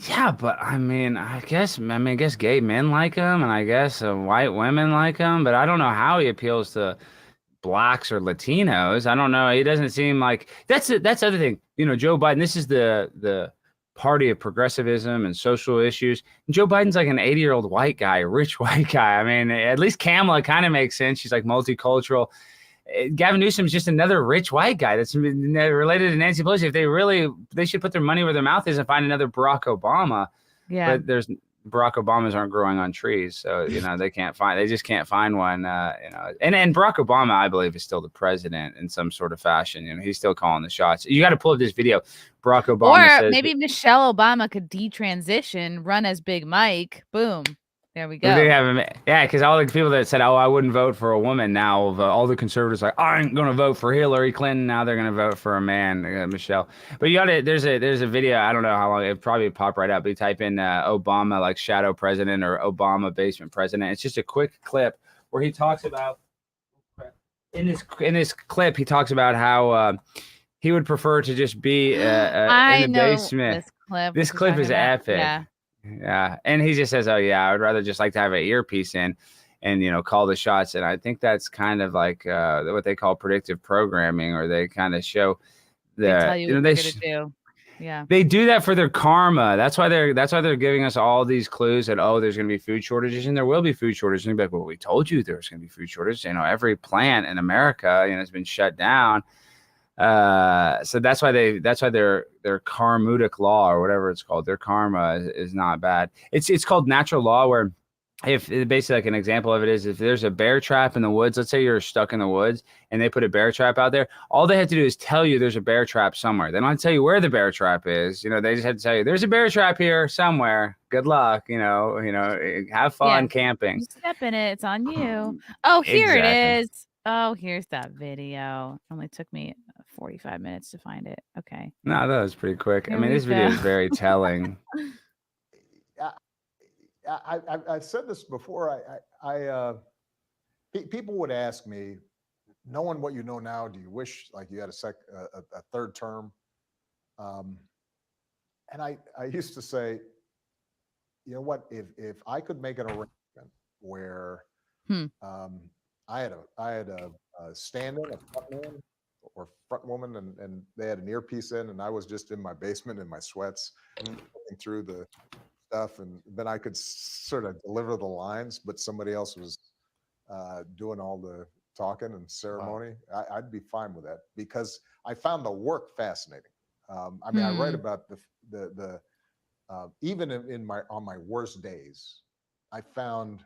Yeah, but I guess gay men like him, and I guess white women like him. But I don't know how he appeals to blacks or Latinos. I don't know. He doesn't seem like that's the other thing. Joe Biden. This is the party of progressivism and social issues. And Joe Biden's like an 80-year-old white guy, a rich white guy. At least Kamala kind of makes sense. She's like multicultural. Gavin Newsom's just another rich white guy that's related to Nancy Pelosi. They should put their money where their mouth is and find another Barack Obama. Yeah. But Barack Obamas aren't growing on trees. So, they just can't find one, and Barack Obama, I believe, is still the president in some sort of fashion. He's still calling the shots. You got to pull up this video. Barack Obama says, maybe Michelle Obama could detransition, run as Big Mike. Boom. There we go. Because all the people that said, oh, I wouldn't vote for a woman, now all the conservatives are like, I ain't going to vote for Hillary Clinton. Now they're going to vote for a man, Michelle. But there's a video. I don't know how long. It probably pop right up. But you type in Obama, like shadow president or Obama basement president. It's just a quick clip where he talks about, in this clip, he talks about how he would prefer to just be in the basement. This clip is epic. Yeah. And he just says, oh, yeah, I would rather just like to have an earpiece in and, call the shots. And I think that's kind of like what they call predictive programming, or they kind of show they tell you what they're going to do. Yeah. They do that for their karma. That's why they're giving us all these clues that, oh, there's going to be food shortages, and there will be food shortages. And they'll be like, well, we told you there's going to be food shortages. Every plant in America, has been shut down. So that's why their karmutic law, or whatever it's called, their karma is not bad. It's called natural law, where if basically, like, an example of it is, if there's a bear trap in the woods, let's say you're stuck in the woods and they put a bear trap out there, all they have to do is tell you there's a bear trap somewhere. They don't have to tell you where the bear trap is. They just have to tell you there's a bear trap here somewhere. Good luck. Have fun camping. You step in it. It's on you. Oh, here it is. Oh, here's that video. It only took me 45 minutes to find it. Okay. No, that was pretty quick. This video is very telling. I've said this before. People would ask me, knowing what you know now, do you wish like you had a third term? And I used to say, you know what, if I could make an arrangement where I had a stand-in, a front man or front woman, and they had an earpiece in, and I was just in my basement in my sweats, looking through the stuff, and then I could sort of deliver the lines, but somebody else was doing all the talking and ceremony. I'd be fine with that, because I found the work fascinating. I write about the even on my worst days, I found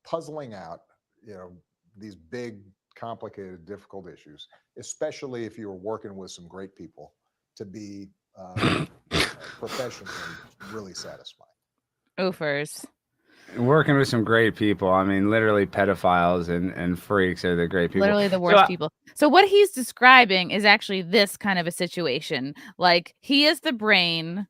puzzling out, these big, complicated, difficult issues, especially if you were working with some great people, to be professionally really satisfying. Oofers. Working with some great people. Literally pedophiles and freaks are the great people. Literally the worst people. So what he's describing is actually this kind of a situation. Like, he is the brain,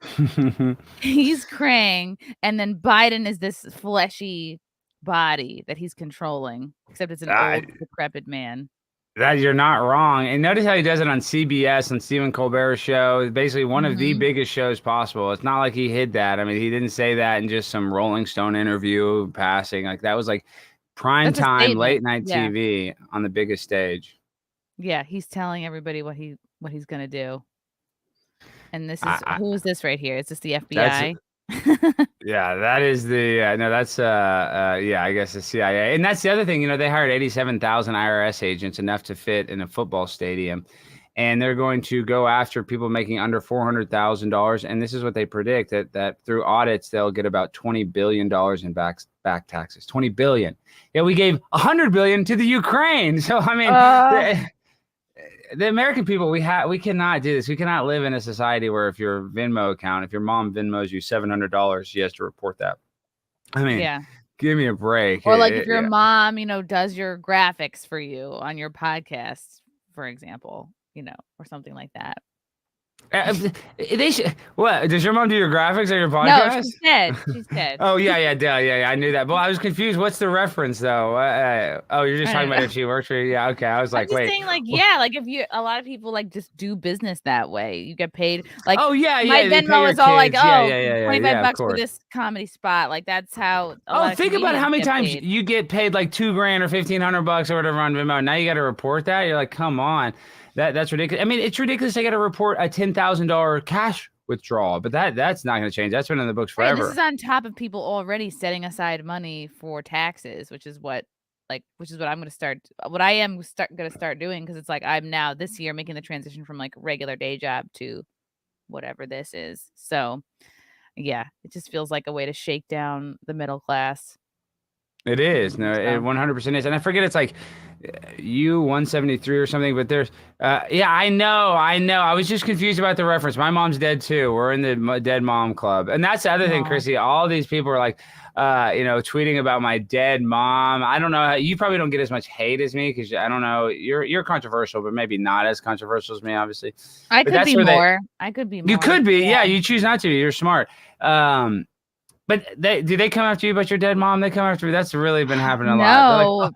he's Krang, and then Biden is this fleshy body that he's controlling, except it's an old, decrepit man. That you're not wrong. And notice how he does it on CBS, on Stephen Colbert's show. Basically one of the biggest shows possible. It's not like he hid that. He didn't say that in just some Rolling Stone interview passing. Like, that was like prime time, late night TV on the biggest stage. Yeah, he's telling everybody what he's gonna do. And this is who is this right here? Is this the FBI? Yeah, that is the no. That's yeah. I guess the CIA, and that's the other thing. They hired 87,000 IRS agents, enough to fit in a football stadium, and they're going to go after people making under $400,000. And this is what they predict, that through audits they'll get about $20 billion in back taxes. $20 billion. Yeah, we gave $100 billion to the Ukraine. So I mean. The American people, we cannot do this. We cannot live in a society where if your Venmo account, if your mom Venmos you $700, she has to report that. I mean, give me a break. Or like if your mom, does your graphics for you on your podcast, for example, or something like that. They should. What, does your mom do your graphics on your podcast? No, she's dead. She's dead. Oh yeah, I knew that. Well, I was confused. What's the reference though? Oh, you're just talking about if she works for you. Yeah, okay. I was like, wait. Saying, like, if a lot of people like just do business that way. You get paid. Like, oh yeah, my Venmo is all like, $25 for this comedy spot. Like that's how. Think about how many times you get paid like $2,000 or $1,500 or whatever on Venmo. Now you got to report that. You're like, come on. That's ridiculous. I mean, it's ridiculous. They got to report a $10,000 cash withdrawal, but that's not going to change. That's been in the books forever. This is on top of people already setting aside money for taxes, which is what I'm going to start. What I am going to start doing, because it's like I'm now this year making the transition from like regular day job to whatever this is. So, yeah, it just feels like a way to shake down the middle class. It is. No, it 100% is. And I forget, it's like U173 or something, but there's, I know. I was just confused about the reference. My mom's dead too. We're in the Dead Mom Club. And that's the other thing, Chrissy. All these people are like, tweeting about my dead mom. I don't know. You probably don't get as much hate as me because I don't know. You're controversial, but maybe not as controversial as me, obviously. I could be more. You could be. Yeah, you choose not to. You're smart. But do they come after you about your dead mom? They come after me. That's really been happening a lot. No, like,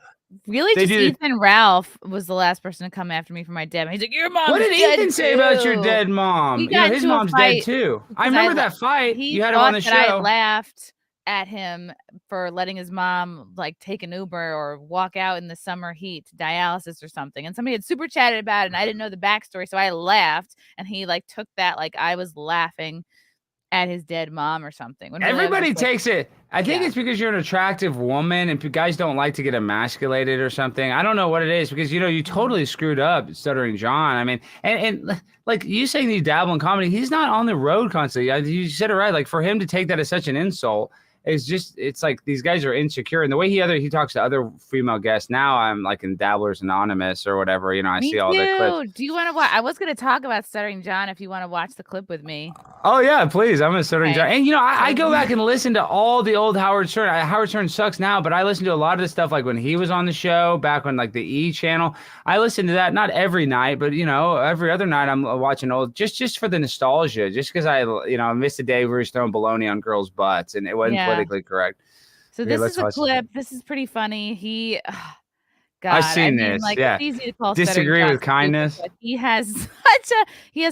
really, just Ethan Ralph was the last person to come after me for my dead mom. He's like, your mom. What did Ethan say about your dead mom? His mom's dead too. I remember that fight. You had him on the show. I laughed at him for letting his mom like take an Uber or walk out in the summer heat to dialysis or something. And somebody had super chatted about it, and I didn't know the backstory, so I laughed, and he like took that like I was laughing at his dead mom or something. When everybody takes it. I think it's because you're an attractive woman and guys don't like to get emasculated or something. I don't know what it is, because you totally screwed up Stuttering John. I mean, and like you saying you dabble in comedy, he's not on the road constantly. You said it right. Like for him to take that as such an insult, it's like these guys are insecure. And the way he talks to other female guests now, I'm like in Dabblers Anonymous or whatever. I see all the clips. Do you want to watch? I was going to talk about Stuttering John if you want to watch the clip with me. Oh yeah, please. I'm a Stuttering John. And I go back and listen to all the old Howard Stern. Howard Stern sucks now, but I listen to a lot of the stuff like when he was on the show back when like the E channel. I listen to that not every night, but every other night I'm watching old just for the nostalgia, just because I missed a day where he's throwing baloney on girls' butts and it wasn't politically correct. So this is a clip. This is pretty funny. God, I've seen this. Like, yeah. It's easy to call Disagree with kindness. Stupid, he has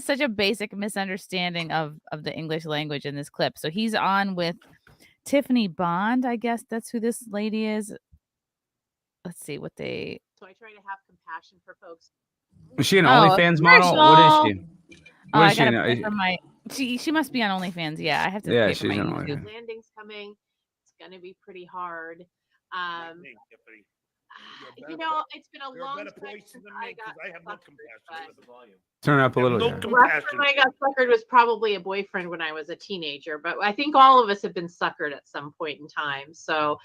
such a basic misunderstanding of the English language in this clip. So he's on with Tiffany Bond. I guess that's who this lady is. Let's see what they. So I try to have compassion for folks. Is she an OnlyFans model? What is she? She must be on OnlyFans. Yeah, I have to. Yeah, she's on OnlyFans. Landing's coming. It's going to be pretty hard. It's been a long time since I got suckered. Turn up a little. Last time I got suckered was probably a boyfriend when I was a teenager, but I think all of us have been suckered at some point in time. So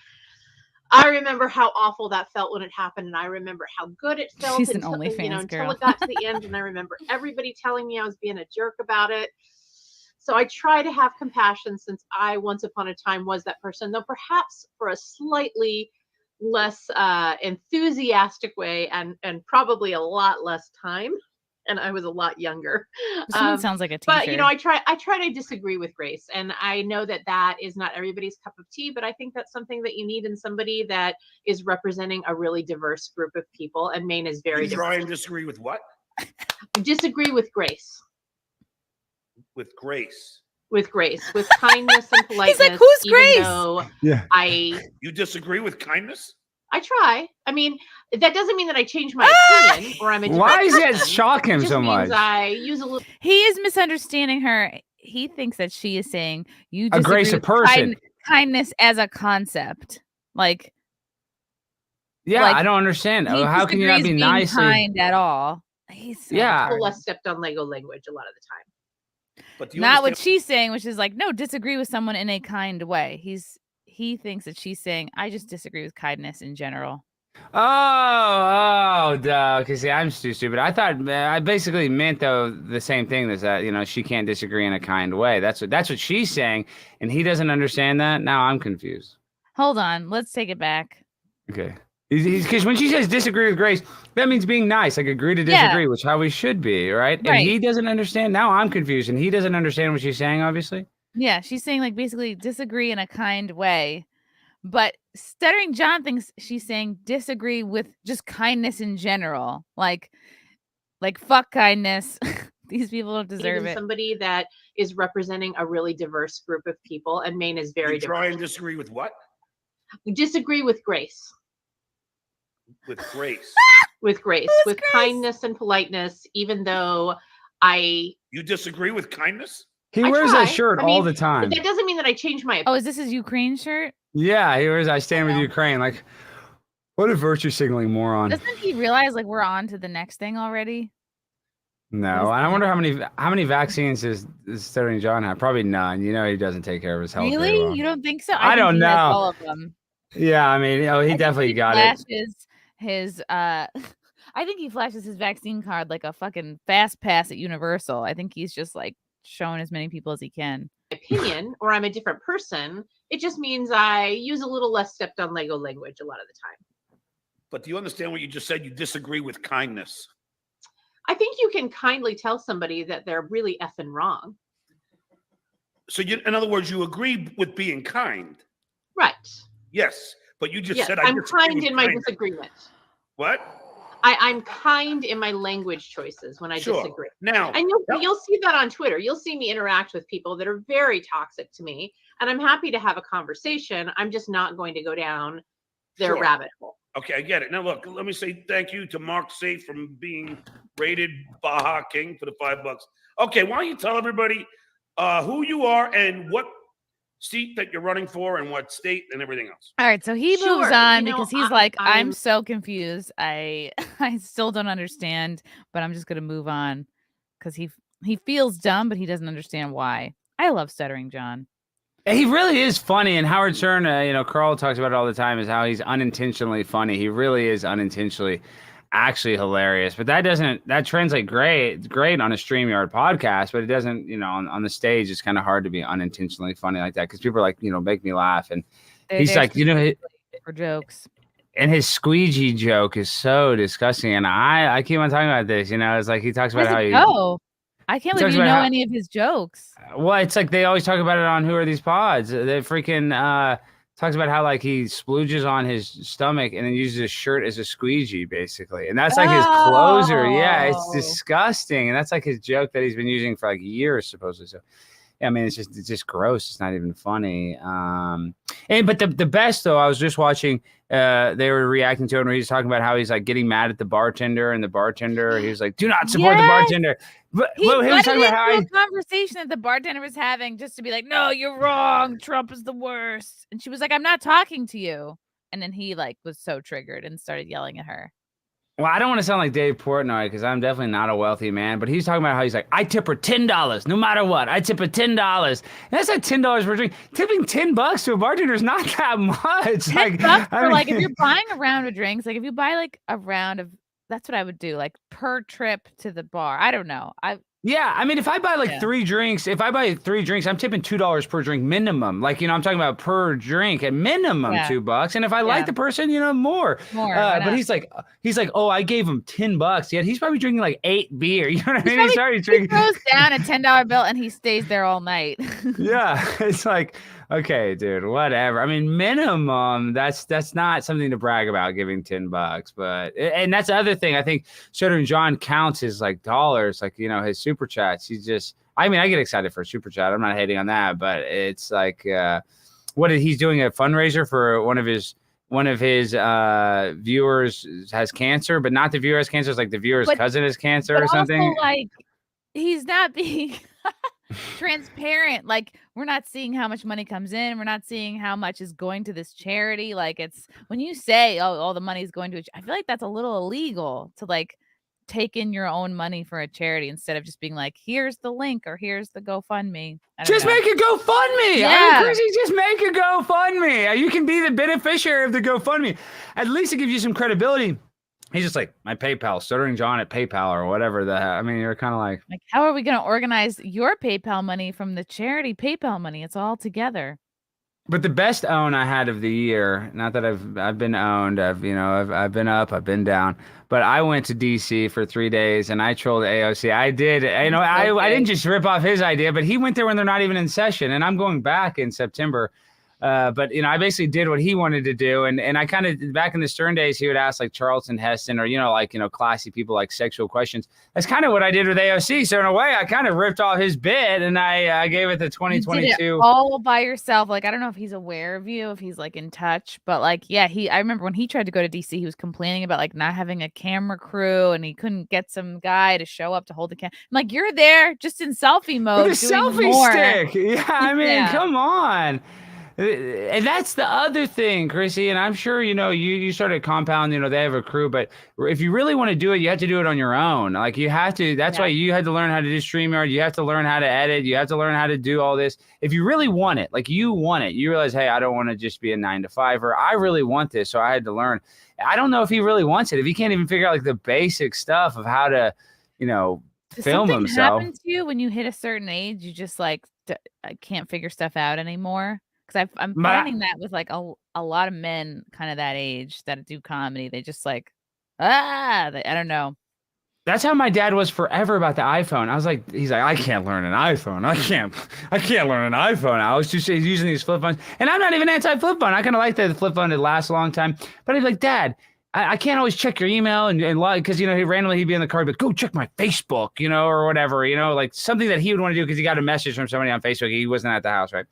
I remember how awful that felt when it happened, and I remember how good it felt until it got to the end, and I remember everybody telling me I was being a jerk about it. So I try to have compassion, since I once upon a time was that person, though perhaps for a slightly less enthusiastic way and probably a lot less time, and I was a lot younger. Sounds like a teacher. But I try to disagree with Grace, and I know that is not everybody's cup of tea, but I think that's something that you need in somebody that is representing a really diverse group of people, and Maine is very diverse. Try and disagree with what? Disagree with Grace. With Grace. With kindness and politeness. He's like, who's Grace? You disagree with kindness? I try. I mean, that doesn't mean that I change my opinion or I'm a Why does that shock him so much? I use a little. He is misunderstanding her. he thinks that she is saying you A disagree grace a with person. kindness as a concept. Like, Yeah, like, I don't understand. he How can you not disagrees be being nice? kind at all. He's so Yeah. The retarded. less stepped on Lego language a lot of the time. But do you Not what understand- she's saying, which is like, no, disagree with someone in a kind way. He thinks that she's saying, I just disagree with kindness in general. Duh. Okay, see, I'm too stupid. I thought I basically meant though the same thing. Is that she can't disagree in a kind way. That's what she's saying, and he doesn't understand that. Now I'm confused. Hold on, let's take it back. Okay, because when she says disagree with grace, that means being nice, like agree to disagree, which is how we should be, right? And he doesn't understand. Now I'm confused, and he doesn't understand what she's saying. Obviously. Yeah, she's saying like basically disagree in a kind way. But Stuttering John thinks she's saying disagree with just kindness in general. Like fuck kindness. These people don't deserve Even it. somebody that is representing a really diverse group of people, and Maine is very You try diverse. and disagree with what? We disagree with grace. With grace. With grace, Who's with Grace? kindness and politeness, even though You disagree with kindness? He I wears try. that shirt I all mean, the time. that doesn't mean that I change my Oh, is this his Ukraine shirt? Yeah, he wears I stand with Ukraine. Like, what a virtue signaling moron. Doesn't he realize like we're on to the next thing already? No, I wonder how many vaccines does Stuttering John have? Probably none. He doesn't take care of his health. very Really? well. You don't think so? I think don't he has know. all of them. Yeah, I mean, he I think definitely he got it. flashes his I think he flashes his vaccine card like a fucking fast pass at Universal. I think he's just like showing as many people as he can. opinion or I'm a different person. It just means I use a little less stepped on Lego language a lot of the time. But do you understand what you just said? You disagree with kindness. I think you can kindly tell somebody that they're really effing wrong. So in other words, you agree with being kind. Right. Yes. But you just Yes, said I'm disagree kind with in my kindness. disagreement. What? I'm kind in my language choices when I Sure. disagree. Now, And you'll see that on Twitter. You'll see me interact with people that are very toxic to me, and I'm happy to have a conversation. I'm just not going to go down their Sure. rabbit hole. okay, I get it. Now look, let me say thank you to Mark Safe from being rated Baja King for the $5. Okay, why don't you tell everybody who you are and what seat that you're running for and what state and everything else. All right, so he moves Sure, on you know, because he's I'm- like, I'm I'm- so confused. I I still don't understand, but I'm just gonna move on because he feels dumb, but he doesn't understand why. I love Stuttering John. He really is funny, and Howard Stern, Carl talks about it all the time, is how he's unintentionally funny. He really is unintentionally actually hilarious, but that translates great on a StreamYard podcast, but it doesn't, on the stage, it's kind of hard to be unintentionally funny like that because people are like, make me laugh, and he's They're like, for jokes. and his squeegee joke is so disgusting, and I keep on talking about this, it's like he talks about how he I can't He believe talks you know about how- any of his jokes. Well, it's like they always talk about it on Who Are These Pods. They freaking talks about how like he splooges on his stomach and then uses his shirt as a squeegee, basically. And that's like his closer. Yeah, it's Oh. disgusting. And that's like his joke that he's been using for like years, supposedly. So I mean, it's just gross. It's not even funny. But the best though, I was just watching. They were reacting to it, and he's talking about how he's like getting mad at the bartender, and the bartender, he was like, "Do not support the Yes! bartender." But He well, he was talking about how a conversation that the bartender was having just to be like, "No, you're wrong. Trump is the worst." And she was like, "I'm not talking to you." And then he like was so triggered and started yelling at her. Well, I don't want to sound like Dave Portnoy because I'm definitely not a wealthy man, but he's talking about how he's like, I tip her $10 no matter what. I tip her $10. And that's like $10 per drink. Tipping $10 to a bartender is not that much. $10 for like if you're buying a round of drinks, like if you buy like a round of, that's what I would do, like per trip to the bar. I don't know. Yeah, I mean, if I buy like 3 drinks, I'm tipping $2 per drink minimum. Like, I'm talking about per drink at minimum $2. And if I like the person, more. But he's like, oh, I gave him $10. Yet he's probably drinking like 8 beer. You know what I mean? He's already He drinking. throws down a $10 bill and he stays there all night. Yeah, it's like, okay, dude, whatever. I mean, minimum, that's not something to brag about, giving $10. But and that's the other thing. I think Stuttering John counts his like dollars, like his super chats. He's just, I mean, I get excited for a super chat. I'm not hating on that, but it's like, he's doing a fundraiser for one of his viewers has cancer, but not the viewer has cancer. It's like the viewer's cousin has cancer or something. Also, like, he's not being. transparent. Like, we're not seeing how much money comes in. We're not seeing how much is going to this charity. Like, it's when you say, oh, all the money is going to, I feel like that's a little illegal to like take in your own money for a charity instead of just being like, here's the link or here's the GoFundMe. Just make a GoFundMe. Yeah. I mean, Chrissy, just make a GoFundMe. You can be the beneficiary of the GoFundMe. At least it gives you some credibility. He's just like, my PayPal, Stuttering John at PayPal or whatever. I mean, you're kind of like, how are we going to organize your PayPal money from the charity PayPal money? It's all together. But the best own I had of the year, not that I've been owned, I've been up, I've been down, but I went to DC for 3 days and I trolled AOC. I did, I didn't just rip off his idea, but he went there when they're not even in session, and I'm going back in September. But I basically did what he wanted to do, and I kind of, back in the Stern days, he would ask like Charlton Heston or classy people like sexual questions. That's kind of what I did with AOC. So in a way, I kind of ripped off his bid, and I gave it the 2022. You did it all by yourself. Like, I don't know if he's aware of you, if he's like in touch, but like, yeah, I remember when he tried to go to DC, he was complaining about like not having a camera crew, and he couldn't get some guy to show up to hold the camera. I'm like, you're there just in selfie mode, with a selfie stick. Yeah, I mean, come on. And that's the other thing, Chrissy, and I'm sure, you started Compound, they have a crew, but if you really want to do it, you have to do it on your own. Like, you have to, that's why you had to learn how to do StreamYard. You have to learn how to edit. You have to learn how to do all this. If you really want it, like you want it, you realize, hey, I don't want to just be a 9-to-5er. I really want this. So I had to learn. I don't know if he really wants it. If he can't even figure out like the basic stuff of how to, film himself. Happen to you when you hit a certain age, you just like can't figure stuff out anymore? Because I'm finding that with like a lot of men kind of that age that do comedy, they just like, I don't know. That's how my dad was forever about the iPhone. I was like, he's like, I can't learn an iPhone. I can't learn an iPhone. I was just using these flip phones, and I'm not even anti-flip phone. I kind of like that the flip phone, it lasts a long time. But he's like, Dad, I can't always check your email and because he'd be in the car, but go check my Facebook, or whatever, like something that he would want to do because he got a message from somebody on Facebook. He wasn't at the house, right?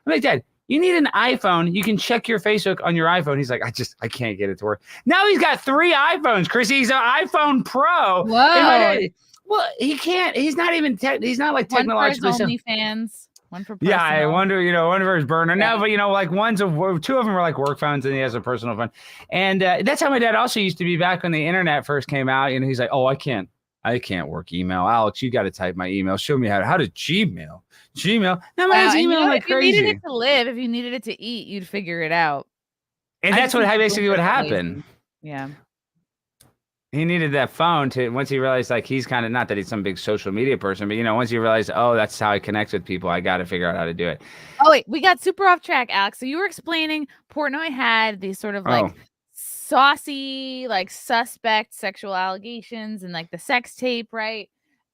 I'm like, Dad, you need an iPhone. You can check your Facebook on your iPhone. He's like, I can't get it to work. Now he's got 3 iPhones, Chrissy. He's an iPhone Pro. Whoa. Well, he can't. He's not even. He's not like technologically. One for his OnlyFans. One for personal. Yeah, I wonder. One for his burner. Yeah. No, but like 2 of them are like work phones, and he has a personal phone. And that's how my dad also used to be back when the internet first came out. He's like, oh, I can't work email. Alex, you got to type my email. Show me how to Gmail. Now my dad's emailing like crazy. If you needed it to live, if you needed it to eat, you'd figure it out. And that's basically what happened. Yeah. He needed that phone once he realized like he's kind of, not that he's some big social media person, but once he realized, oh, that's how I connect with people, I got to figure out how to do it. Oh, wait, we got super off track, Alex. So you were explaining Portnoy had these sort of like saucy, like suspect sexual allegations and like the sex tape, right?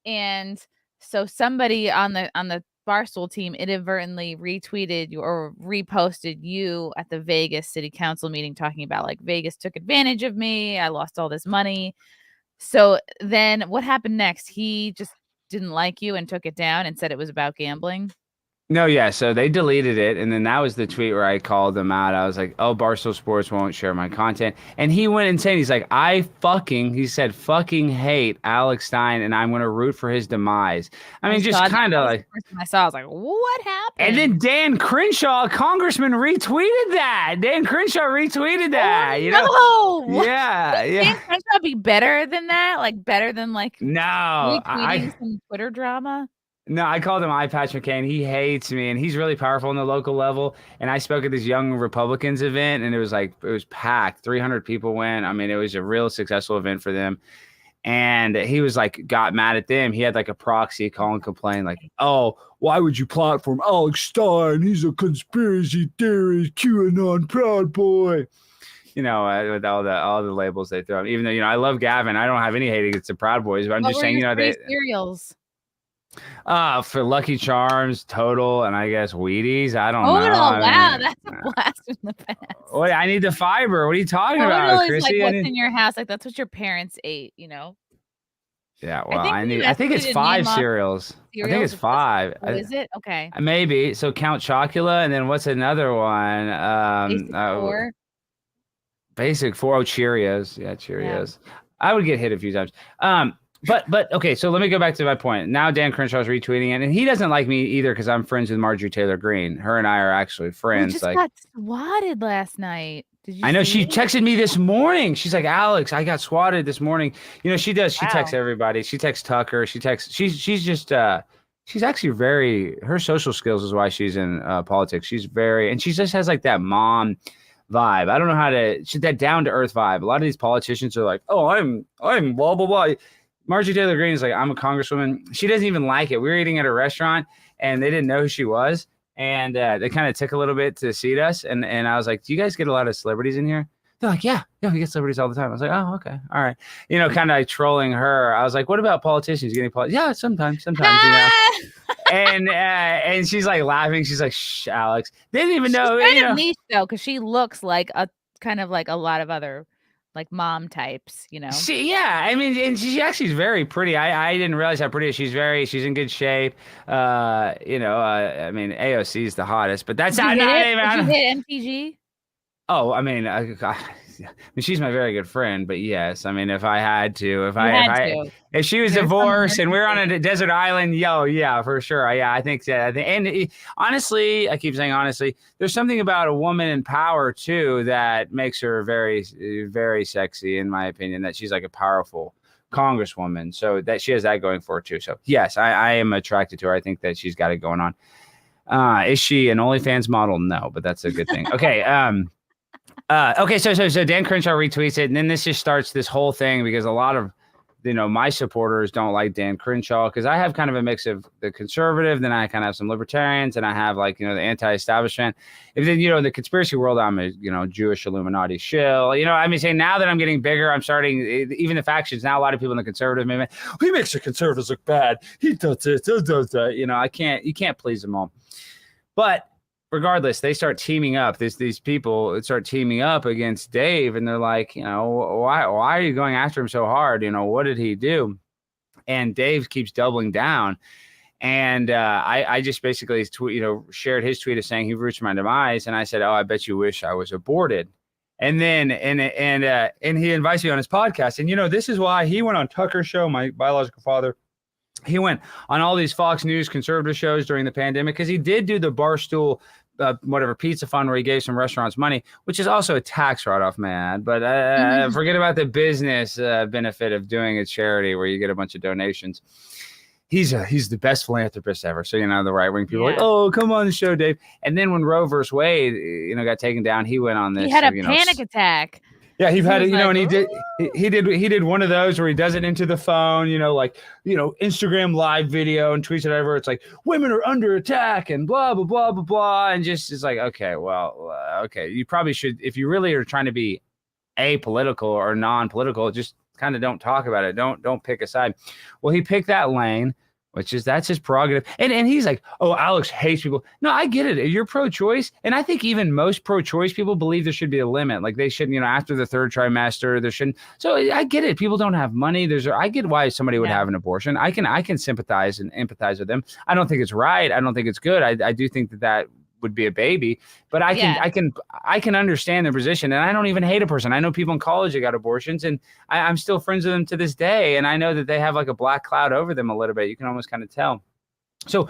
And so somebody on the Barstool team inadvertently retweeted you or reposted you at the Vegas City Council meeting talking about like Vegas took advantage of me. I lost all this money. So then what happened next? He just didn't like you and took it down and said it was about gambling. No, yeah. So they deleted it. And then that was the tweet where I called them out. I was like, oh, Barstool Sports won't share my content. And he went insane. He's like, he said, fucking hate Alex Stein, and I'm going to root for his demise. I mean, just kind of like. I saw, I was like, what happened? And then Dan Crenshaw, congressman, retweeted that. Dan Crenshaw retweeted that. Yeah. Dan Crenshaw be better than that? Like, better than like retweeting some Twitter drama? No, I called him Eye Patch McCain. He hates me, and he's really powerful on the local level. And I spoke at this Young Republicans event, and it was packed. 300 people went. I mean, it was a real successful event for them. And he was like, got mad at them. He had like a proxy call and complain, like, oh, why would you platform Alex Stein? He's a conspiracy theorist, QAnon Proud Boy. With all the labels they throw. Even though, I love Gavin. I don't have any hate against the Proud Boys, but I'm just saying, they cereals. For Lucky Charms, Total, and I guess Wheaties. I don't know. Wow, that's a blast from the past. Wait, I need the fiber. What are you talking about, Chrissy? Like what's in your house? Like that's what your parents ate, Yeah, well, I think it's 5 cereals. I think it's 5. Oh, is it? Okay. Maybe. So Count Chocula, and then what's another one? Basic 4. Oh, Cheerios. Yeah, Cheerios. Yeah. I would get hit a few times. But okay, so let me go back to my point. Now Dan Crenshaw's retweeting it, and he doesn't like me either because I'm friends with Marjorie Taylor Greene. Her and I are actually We friends. just Like got swatted last night. Did you I know see she it? texted me this morning. She's like, Alex, I got swatted this morning. You know, she does. She texts Wow. everybody. She texts Tucker. She's just she's actually very, her social skills is why she's in politics. She's very, and she just has like that mom vibe. I don't know how to, she's that down to earth vibe. A lot of these politicians are like, oh, I'm blah, blah, blah. Marjorie Taylor Greene is like, I'm a congresswoman. She doesn't even like it. We were eating at a restaurant and they didn't know who she was. And they kind of took a little bit to seat us. And I was like, do you guys get a lot of celebrities in here? They're like, yeah, we get celebrities all the time. I was like, oh, okay. All right. You know, kind of like trolling her. I was like, what about politicians? You get any yeah, sometimes, you know. And she's like laughing. She's like, shh, Alex. They didn't even know. She's kind you know. of niche though, because she looks like a kind of like a lot of other like mom types, you know. Yeah, I mean, and she actually is very pretty. I didn't realize how pretty she's in good shape. You know, I mean, AOC is the hottest, but that's not Did even. you hit MTG? Oh, I mean, she's my very good friend, but yes, I mean, if I had to, if she was divorced and we're on a desert island, yeah, for sure. I think that, and honestly, I keep saying honestly, there's something about a woman in power too that makes her very, very sexy, in my opinion. That she's like a powerful congresswoman, so that she has that going for her too. So yes, I am attracted to her. I think that she's got it going on. Is she an OnlyFans model? No, but that's a good thing. Okay. Okay, so Dan Crenshaw retweets it, and then this just starts this whole thing because a lot of, you know, my supporters don't like Dan Crenshaw because I have kind of a mix of the conservative, then I kind of have some libertarians, and I have like, you know, the anti-establishment. If then, you know, in the conspiracy world, I'm a, you know, Jewish Illuminati shill. You know, I mean, saying now that I'm getting bigger, I'm starting even the factions now. A lot of people in the conservative movement, he makes the conservatives look bad. He does it, does that. You know, you can't please them all, but. Regardless, they start teaming up. These people start teaming up against Dave, and they're like, you know, why are you going after him so hard? You know, what did he do? And Dave keeps doubling down. And I just basically shared his tweet of saying he roots for my demise, and I said, oh, I bet you wish I was aborted. And then and he invites me on his podcast, and you know, this is why he went on Tucker's show, my biological father. He went on all these Fox News conservative shows during the pandemic because he did do the Barstool pizza fund where he gave some restaurants money, which is also a tax write-off, man. But forget about the business benefit of doing a charity where you get a bunch of donations. He's the best philanthropist ever. So, you know, the right-wing people are like, oh, come on the show, Dave. And then when Roe versus Wade, you know, got taken down, he went on this. He had a panic attack. Yeah, he had it, you know, and he did one of those where he does it into the phone, you know, like, you know, Instagram live video and tweets it over. It's like women are under attack and blah, blah, blah, blah, blah. And just it's like, okay, well, okay, you probably should, if you really are trying to be apolitical or non-political, just kind of don't talk about it. Don't pick a side. Well, he picked that lane, that's his prerogative. And he's like, oh, Alex hates people. No, I get it. You're pro-choice. And I think even most pro-choice people believe there should be a limit. Like they shouldn't, you know, after the third trimester, there shouldn't. So I get it. People don't have money. I get why somebody would have an abortion. I can sympathize and empathize with them. I don't think it's right. I don't think it's good. I do think that would be a baby, but I can understand their position, and I don't even hate a person. I know people in college that got abortions, and I'm still friends with them to this day, and I know that they have like a black cloud over them a little bit. You can almost kind of tell. So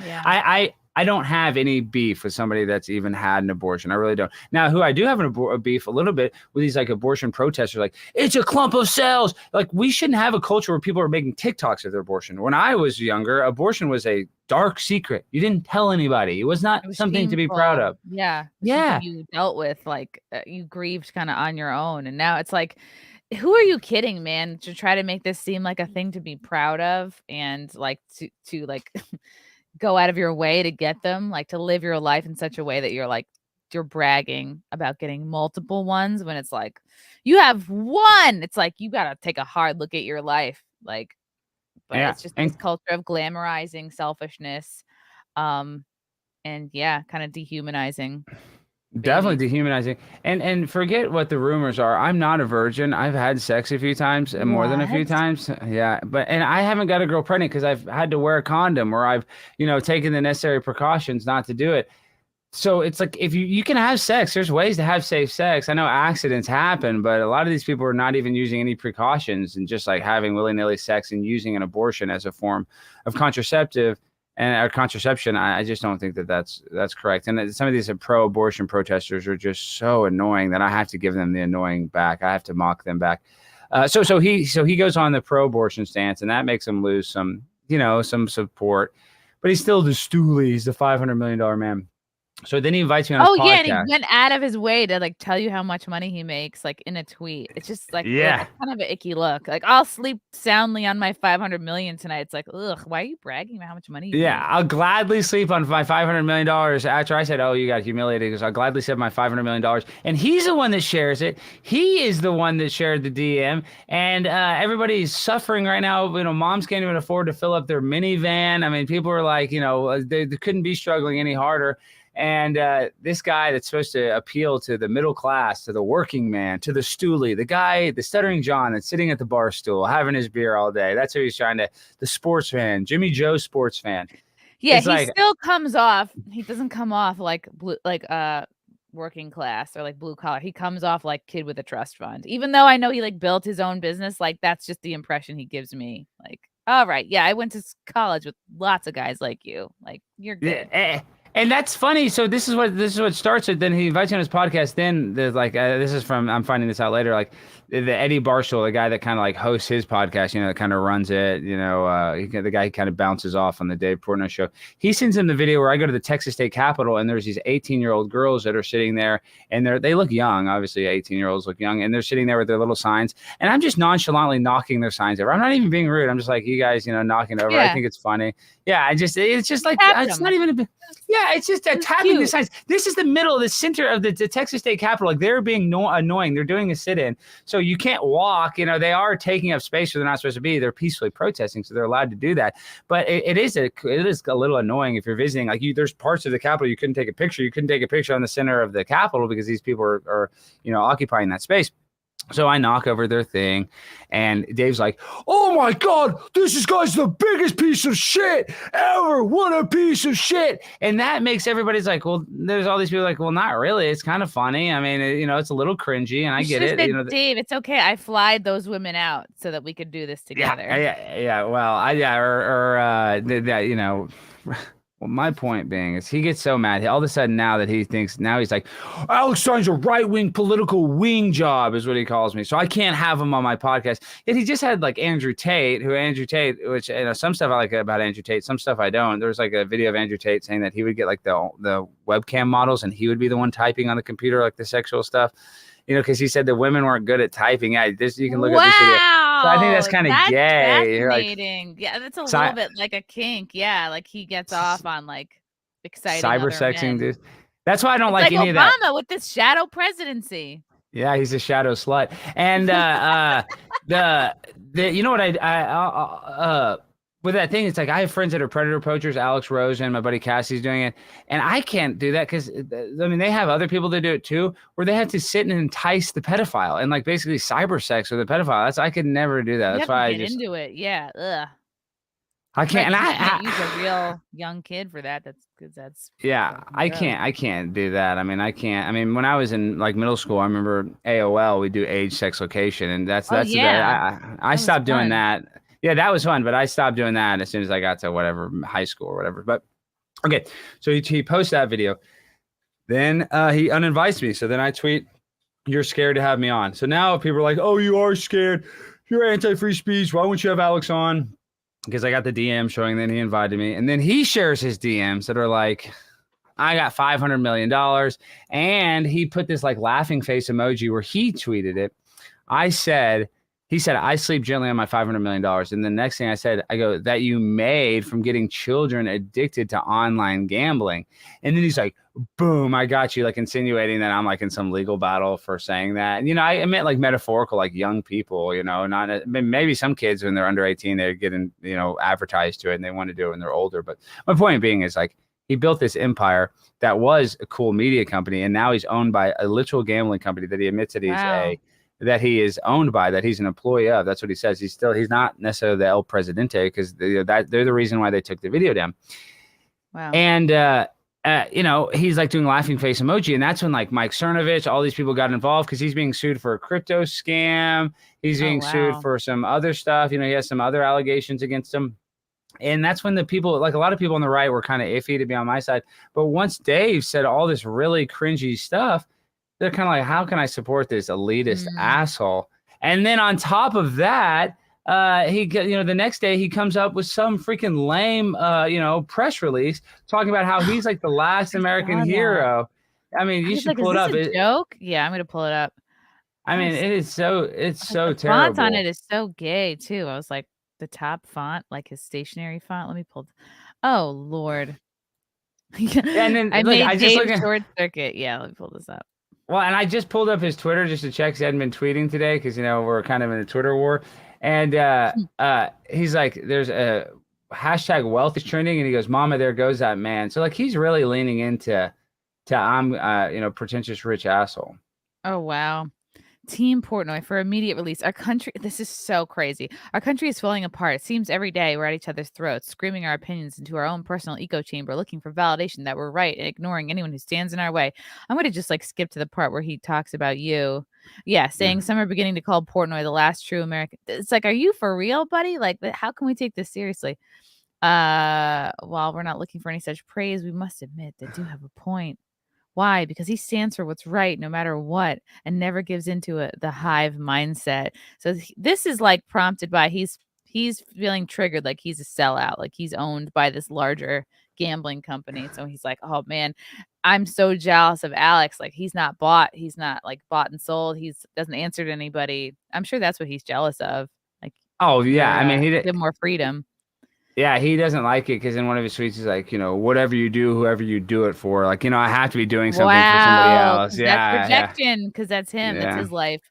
I don't have any beef with somebody that's even had an abortion. I really don't. Now, who I do have a beef a little bit with these like abortion protesters, like it's a clump of cells. Like we shouldn't have a culture where people are making TikToks of their abortion. When I was younger, abortion was a dark secret. You didn't tell anybody. It was not something to be proud of. Yeah. You dealt with like you grieved kind of on your own, and now it's like, who are you kidding, man? To try to make this seem like a thing to be proud of, and like to like. Go out of your way to get them, like to live your life in such a way that you're bragging about getting multiple ones when it's like you have one. It's like you gotta take a hard look at your life, like. But it's just this culture of glamorizing selfishness, and kind of dehumanizing. Definitely dehumanizing, and forget what the rumors are. I'm not a virgin. I've had sex a few times, and more than a few times. Yeah, and I haven't got a girl pregnant because I've had to wear a condom, or I've, you know, taken the necessary precautions not to do it. So it's like, if you can have sex, there's ways to have safe sex. I know accidents happen, but a lot of these people are not even using any precautions and just like having willy-nilly sex and using an abortion as a form of contraception. I just don't think that that's correct. And some of these pro-abortion protesters are just so annoying that I have to give them the annoying back. I have to mock them back. So he goes on the pro-abortion stance, and that makes him lose some support. But he's still the Stooley. He's the $500 million man. So then he invites me on his podcast. Yeah, and he went out of his way to like tell you how much money he makes, like in a tweet. It's just like, yeah, kind of an icky look. Like, I'll sleep soundly on my 500 million tonight. It's like, ugh, why are you bragging about how much money you make? I'll gladly sleep on my $500 million after I said, oh, you got humiliated, because I'll gladly sleep on my $500 million. And he's the one that shares it. He is the one that shared the DM. And everybody's suffering right now. Moms can't even afford to fill up their minivan. I mean, people are like, they couldn't be struggling any harder. And this guy that's supposed to appeal to the middle class, to the working man, to the Stooley, the stuttering John that's sitting at the bar stool having his beer all day. That's who he's trying to, the sports fan, Jimmy Joe sports fan. Yeah, still comes off. He doesn't come off like working class or like blue collar. He comes off like kid with a trust fund. Even though I know he like built his own business, like that's just the impression he gives me. Like, all right, yeah, I went to college with lots of guys like you. Like, you're good. Yeah. And that's funny. So this is what starts it. Then he invites you on his podcast. Then there's like, this is from, I'm finding this out later, like the Eddie Barstool, the guy that kind of like hosts his podcast, that kind of runs it, the guy kind of bounces off on the Dave Portnoy show. He sends him the video where I go to the Texas State Capitol, and there's these 18-year-old girls that are sitting there, and they look young. Obviously 18-year-olds look young, and they're sitting there with their little signs, and I'm just nonchalantly knocking their signs over. I'm not even being rude. I'm just like, you guys, knocking over. Yeah. I think it's funny. Yeah. It's just like, it's not even a bit. Yeah. It's just tapping the signs. This is the center of the Texas State Capitol. Like, they're being annoying. They're doing a sit-in. So you can't walk, they are taking up space where they're not supposed to be. They're peacefully protesting, so they're allowed to do that. But it is a little annoying if you're visiting. Like, there's parts of the Capitol you couldn't take a picture. You couldn't take a picture on the center of the Capitol because these people are occupying that space. So I knock over their thing, and Dave's like, oh my God, this guy's the biggest piece of shit ever. What a piece of shit. And that makes everybody's like, well, there's all these people like, well, not really. It's kind of funny. I mean, it's a little cringy, and I get it. Dave, it's okay. I flied those women out so that we could do this together. Yeah. Well, Well, my point being is he gets so mad. All of a sudden now he's like, Alex Stein's a right-wing political wing job is what he calls me. So I can't have him on my podcast. Yet he just had like Andrew Tate, which some stuff I like about Andrew Tate, some stuff I don't. There was like a video of Andrew Tate saying that he would get like the webcam models, and he would be the one typing on the computer, like the sexual stuff. Because he said the women weren't good at typing. Yeah, you can look at this video. So I think that's kind of gay. Fascinating. Yeah, that's a little bit like a kink. Yeah, like he gets off on like exciting cyber sexing dudes. That's why I don't like any Obama of that. Obama with this shadow presidency. Yeah, he's a shadow slut. And with that thing, it's like I have friends that are predator poachers. Alex Rose and my buddy Cassie's doing it, and I can't do that because they have other people that do it too, where they have to sit and entice the pedophile and like basically cyber sex with the pedophile. I could never do that. That's why I just into it. Yeah, ugh. I can't. Right, and I use a real young kid for that. That's I can't do that. I mean, I can't. I mean, when I was in like middle school, I remember AOL. We do age, sex, location, and that's I stopped doing that. Yeah, that was fun, but I stopped doing that as soon as I got to whatever high school or whatever. But okay, so he posts that video. Then he uninvites me. So then I tweet, "You're scared to have me on." So now people are like, "Oh, you are scared. You're anti-free speech. Why won't you have Alex on?" Because I got the DM showing that he invited me. And then he shares his DMs that are like, I got $500 million. And he put this like laughing face emoji where he tweeted it. He said, I sleep gently on my $500 million. And the next thing I go, that you made from getting children addicted to online gambling. And then he's like, boom, I got you, like insinuating that I'm like in some legal battle for saying that. And, I meant like metaphorical, like young people, not maybe some kids when they're under 18, they're getting, advertised to it and they want to do it when they're older. But my point being is like, he built this empire that was a cool media company. And now he's owned by a literal gambling company that he admits that that he is owned by, that he's an employee of. That's what he says. He's not necessarily the El Presidente because they're the reason why they took the video down. Wow. And he's like doing laughing face emoji. And that's when like Mike Cernovich, all these people got involved because he's being sued for a crypto scam. He's being sued for some other stuff. He has some other allegations against him. And that's when the people, like a lot of people on the right were kind of iffy to be on my side. But once Dave said all this really cringy stuff, they're kind of like, how can I support this elitist asshole? And then on top of that, the next day he comes up with some freaking lame, press release talking about how he's like the last American hero. I mean, you should pull it up. Is this a joke? Yeah, I'm gonna pull it up. I mean, it's so terrible. The font on it is so gay too. I was like, the top font, like his stationary font. Let me pull. Oh Lord. And then I made Dave short circuit. Yeah, let me pull this up. Well, and I just pulled up his Twitter just to check. He hadn't been tweeting today because we're kind of in a Twitter war. And he's like, there's a hashtag wealth is trending, and he goes, "Mama, there goes that man." So like he's really leaning into I'm pretentious rich asshole. Oh wow. Team Portnoy for immediate release. Our country, this is so crazy. Our country is falling apart. It seems every day we're at each other's throats, screaming our opinions into our own personal echo chamber, looking for validation that we're right and ignoring anyone who stands in our way. I'm going to just like skip to the part where he talks about you. Yeah, saying some are beginning to call Portnoy the last true American. It's like, are you for real, buddy? Like, how can we take this seriously? While we're not looking for any such praise, we must admit they do have a point. Why? Because he stands for what's right no matter what and never gives into the hive mindset. So this is like prompted by he's feeling triggered, like he's a sellout, like he's owned by this larger gambling company. So he's like, oh man, I'm so jealous of Alex. Like he's not bought and sold. He's doesn't answer to anybody. I'm sure that's what he's jealous of. Like, oh yeah, I mean, he give more freedom. Yeah, he doesn't like it because in one of his tweets, he's like, whatever you do, whoever you do it for, like, I have to be doing something for somebody else. Yeah, that's projection because that's him. Yeah. That's his life.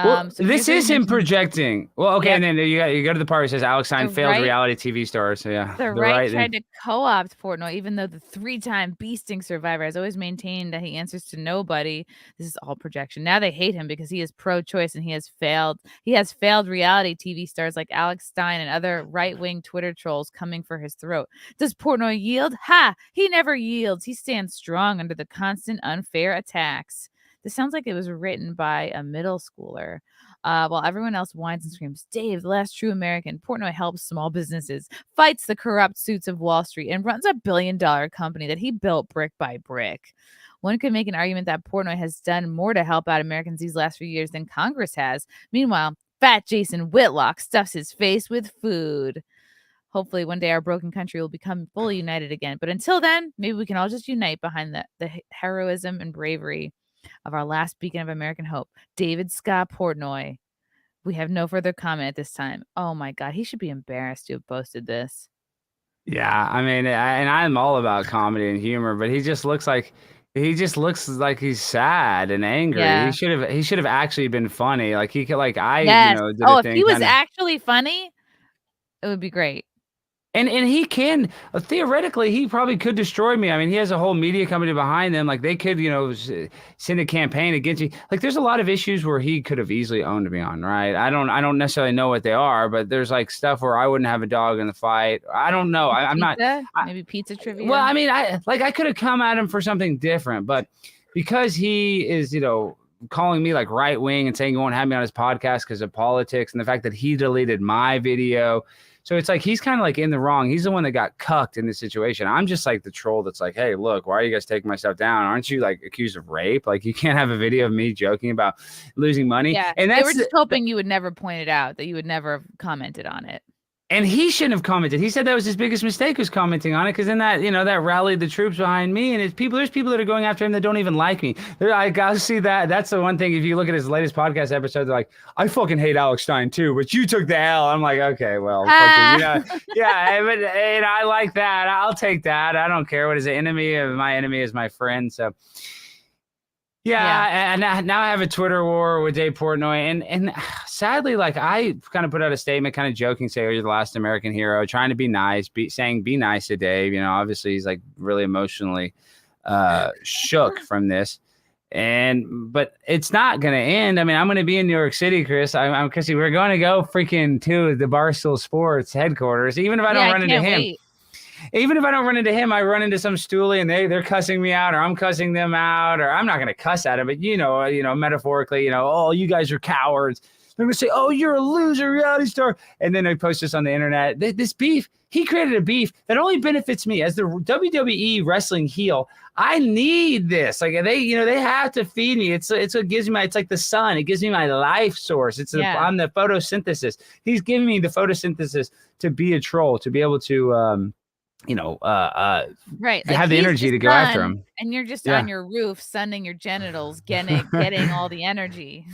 So this is him projecting. Well, okay, and then you go to the part where it says Alex Stein failed reality TV star. So yeah, the right tried to co-opt Portnoy, even though the 3-time beasting survivor has always maintained that he answers to nobody. This is all projection. Now they hate him because he is pro-choice and he has failed. He has failed reality TV stars like Alex Stein and other right-wing Twitter trolls coming for his throat. Does Portnoy yield? Ha! He never yields. He stands strong under the constant unfair attacks. This sounds like it was written by a middle schooler. While everyone else whines and screams, Dave, the last true American, Portnoy helps small businesses, fights the corrupt suits of Wall Street, and runs a billion-dollar company that he built brick by brick. One could make an argument that Portnoy has done more to help out Americans these last few years than Congress has. Meanwhile, fat Jason Whitlock stuffs his face with food. Hopefully one day our broken country will become fully united again. But until then, maybe we can all just unite behind the heroism and bravery of our last beacon of American hope, David Scott Portnoy. We have no further comment at this time. Oh my God, he should be embarrassed to have posted this. Yeah, I mean, and I'm all about comedy and humor, but he just looks like he's sad and angry. Yeah. He should have actually been funny. Like he could, like did if he was actually funny, it would be great. And he can theoretically, he probably could destroy me. I mean, he has a whole media company behind them. Like they could, send a campaign against me. Like there's a lot of issues where he could have easily owned me on, right? I don't necessarily know what they are, but there's like stuff where I wouldn't have a dog in the fight. I don't know. I'm not. Maybe pizza trivia. Well, I mean, I could have come at him for something different, but because he is, calling me like right wing and saying he won't have me on his podcast because of politics and the fact that he deleted my video. So it's like he's kind of like in the wrong. He's the one that got cucked in this situation. I'm just like the troll that's like, hey, look, why are you guys taking my stuff down? Aren't you like accused of rape? Like you can't have a video of me joking about losing money. Yeah, and they were just hoping you would never point it out, that you would never have commented on it. And he shouldn't have commented. He said that was his biggest mistake, was commenting on it, because then that, that rallied the troops behind me. And there's people that are going after him that don't even like me. I got to see that. That's the one thing. If you look at his latest podcast episode, they're like, I fucking hate Alex Stein too, but you took the L. I'm like, okay, well, yeah, but I like that. I'll take that. I don't care what is the enemy of my enemy is my friend. So. Yeah, and now I have a Twitter war with Dave Portnoy, and sadly, like I kind of put out a statement, kind of joking, say, "Oh, you're the last American hero," trying to be nice, saying be nice to Dave. Obviously he's like really emotionally shook from this, but it's not gonna end. I mean, I'm gonna be in New York City, Chris. I'm Chrissy. We're going to go freaking to the Barstool Sports headquarters, even if I don't run into him. Wait. even if I don't run into him, I run into some stoolie and they're cussing me out, or I'm cussing them out, or I'm not going to cuss at him, but metaphorically, oh, you guys are cowards. They're going to say, oh, you're a loser, reality star. And then they post this on the internet. This beef, he created a beef that only benefits me as the WWE wrestling heel. I need this. Like they have to feed me. It's what gives me it's like the sun. It gives me my life source. I'm the photosynthesis. He's giving me the photosynthesis to be a troll, to be able to, right, have the energy to go after him. And you're just on your roof sunning your genitals, getting all the energy.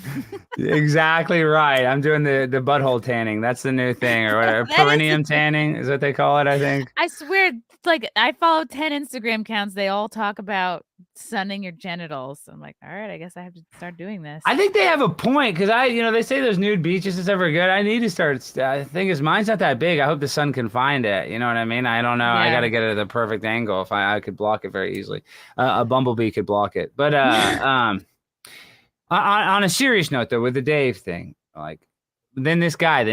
Exactly right. I'm doing the butthole tanning. That's the new thing, or whatever. Perineum tanning is what they call it, I think. I swear, like, I follow 10 Instagram accounts. They all talk about sunning your genitals. I'm like, all right, I guess I have to start doing this. I think they have a point, because they say those nude beaches is ever good. I need to start. The thing is, mine's not that big. I hope the sun can find it. You know what I mean? I don't know. I got to get it at the perfect angle. If I could block it very easily. A bumblebee could block it. But on a serious note, though, with the Dave thing, like, then he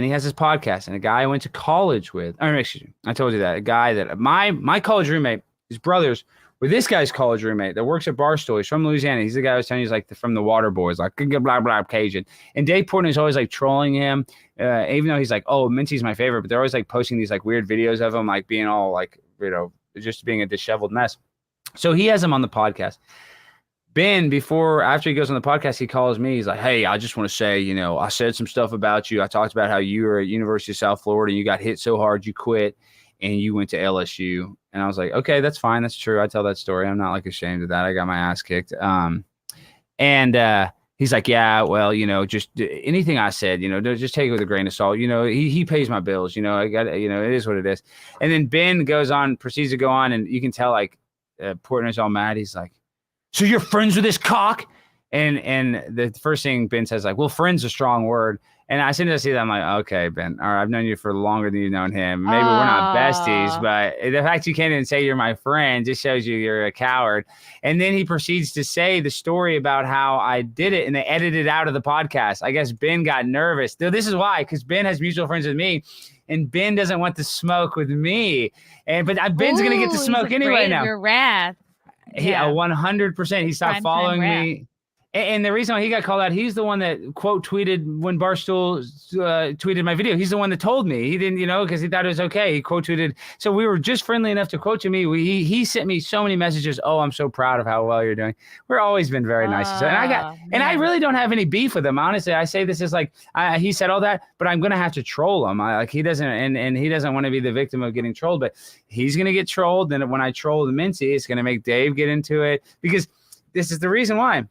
has his podcast, and a guy I went to college with, excuse me, I told you that, a guy that my college roommate, his brothers were this guy's college roommate that works at Barstool. He's from Louisiana. He's the guy I was telling you, he's like from the Water Boys, like blah, blah, Cajun. And Dave Portnoy's always like trolling him, even though he's like, oh, Mincy's my favorite, but they're always like posting these like weird videos of him, like being all like, just being a disheveled mess. So he has him on the podcast. Ben, after he goes on the podcast, he calls me. He's like, hey, I just want to say, I said some stuff about you. I talked about how you were at University of South Florida and you got hit so hard you quit and you went to LSU. And I was like, okay, that's fine. That's true. I tell that story. I'm not like ashamed of that. I got my ass kicked. He's like, yeah, well, just anything I said, just take it with a grain of salt. He pays my bills. I got, it is what it is. And then Ben proceeds to go on, and you can tell like Portnoy's all mad. He's like, so you're friends with this cock? And the first thing Ben says, like, well, friend's a strong word. And as soon as I see that, I'm like, okay, Ben, all right, I've known you for longer than you've known him. Maybe we're not besties, but the fact you can't even say you're my friend just shows you're a coward. And then he proceeds to say the story about how I did it, and they edited it out of the podcast. I guess Ben got nervous. This is why, because Ben has mutual friends with me, and Ben doesn't want to smoke with me. But Ben's going to get to smoke anyway now. Your wrath. Yeah, 100%. He stopped following me. And the reason why he got called out, he's the one that quote tweeted when Barstool tweeted my video. He's the one that told me. He didn't, because he thought it was okay. He quote tweeted. So we were just friendly enough to quote to me. He sent me so many messages. Oh, I'm so proud of how well you're doing. We're always been very nice. And I really don't have any beef with him. Honestly, I say this is like, he said all that, but I'm going to have to troll him. He doesn't, and he doesn't want to be the victim of getting trolled, but he's going to get trolled. And when I troll the Mincy, it's going to make Dave get into it, because this is the reason why.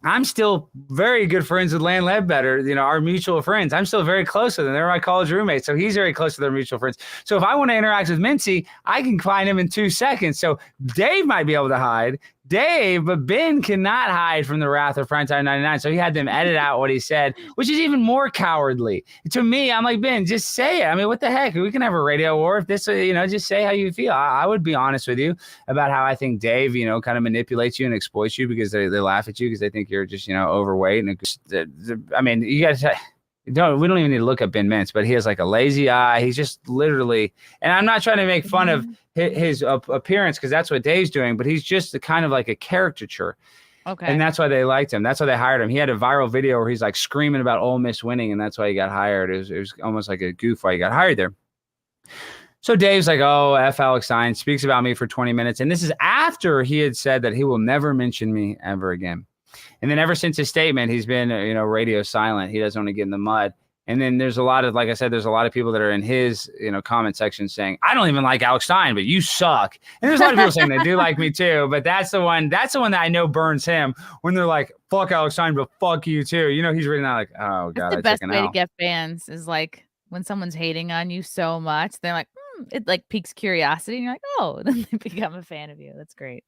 I'm still very good friends with Lan Ledbetter, our mutual friends. I'm still very close with them. They're my college roommates. So he's very close to their mutual friends. So if I want to interact with Mincy, I can find him in 2 seconds. So Dave might be able to hide. But Ben cannot hide from the wrath of Primetime 99. So he had them edit out what he said, which is even more cowardly. To me, I'm like, Ben, just say it. I mean, what the heck? We can have a radio war if this, just say how you feel. I would be honest with you about how I think Dave, kind of manipulates you and exploits you because they laugh at you because they think you're just, overweight. And I mean, you guys... we don't even need to look at Ben Mintz, but he has like a lazy eye. He's just literally, and I'm not trying to make fun of his appearance because that's what Dave's doing, but he's just the kind of like a caricature. Okay. And that's why they liked him. That's why they hired him. He had a viral video where he's like screaming about Ole Miss winning, and that's why he got hired. It was almost like a goof why he got hired there. So Dave's like, oh, F. Alex Stein, speaks about me for 20 minutes. And this is after he had said that he will never mention me ever again. And then ever since his statement, he's been, radio silent. He doesn't want to get in the mud. And then there's a lot of, like I said, there's a lot of people that are in his, comment section saying, I don't even like Alex Stein, but you suck. And there's a lot of people saying they do like me too, but that's the one that I know burns him when they're like, fuck Alex Stein, but fuck you too. He's reading out like, oh God. That's the best way to get fans is like when someone's hating on you so much, they're like, it like piques curiosity. And you're like, oh, then they become a fan of you. That's great.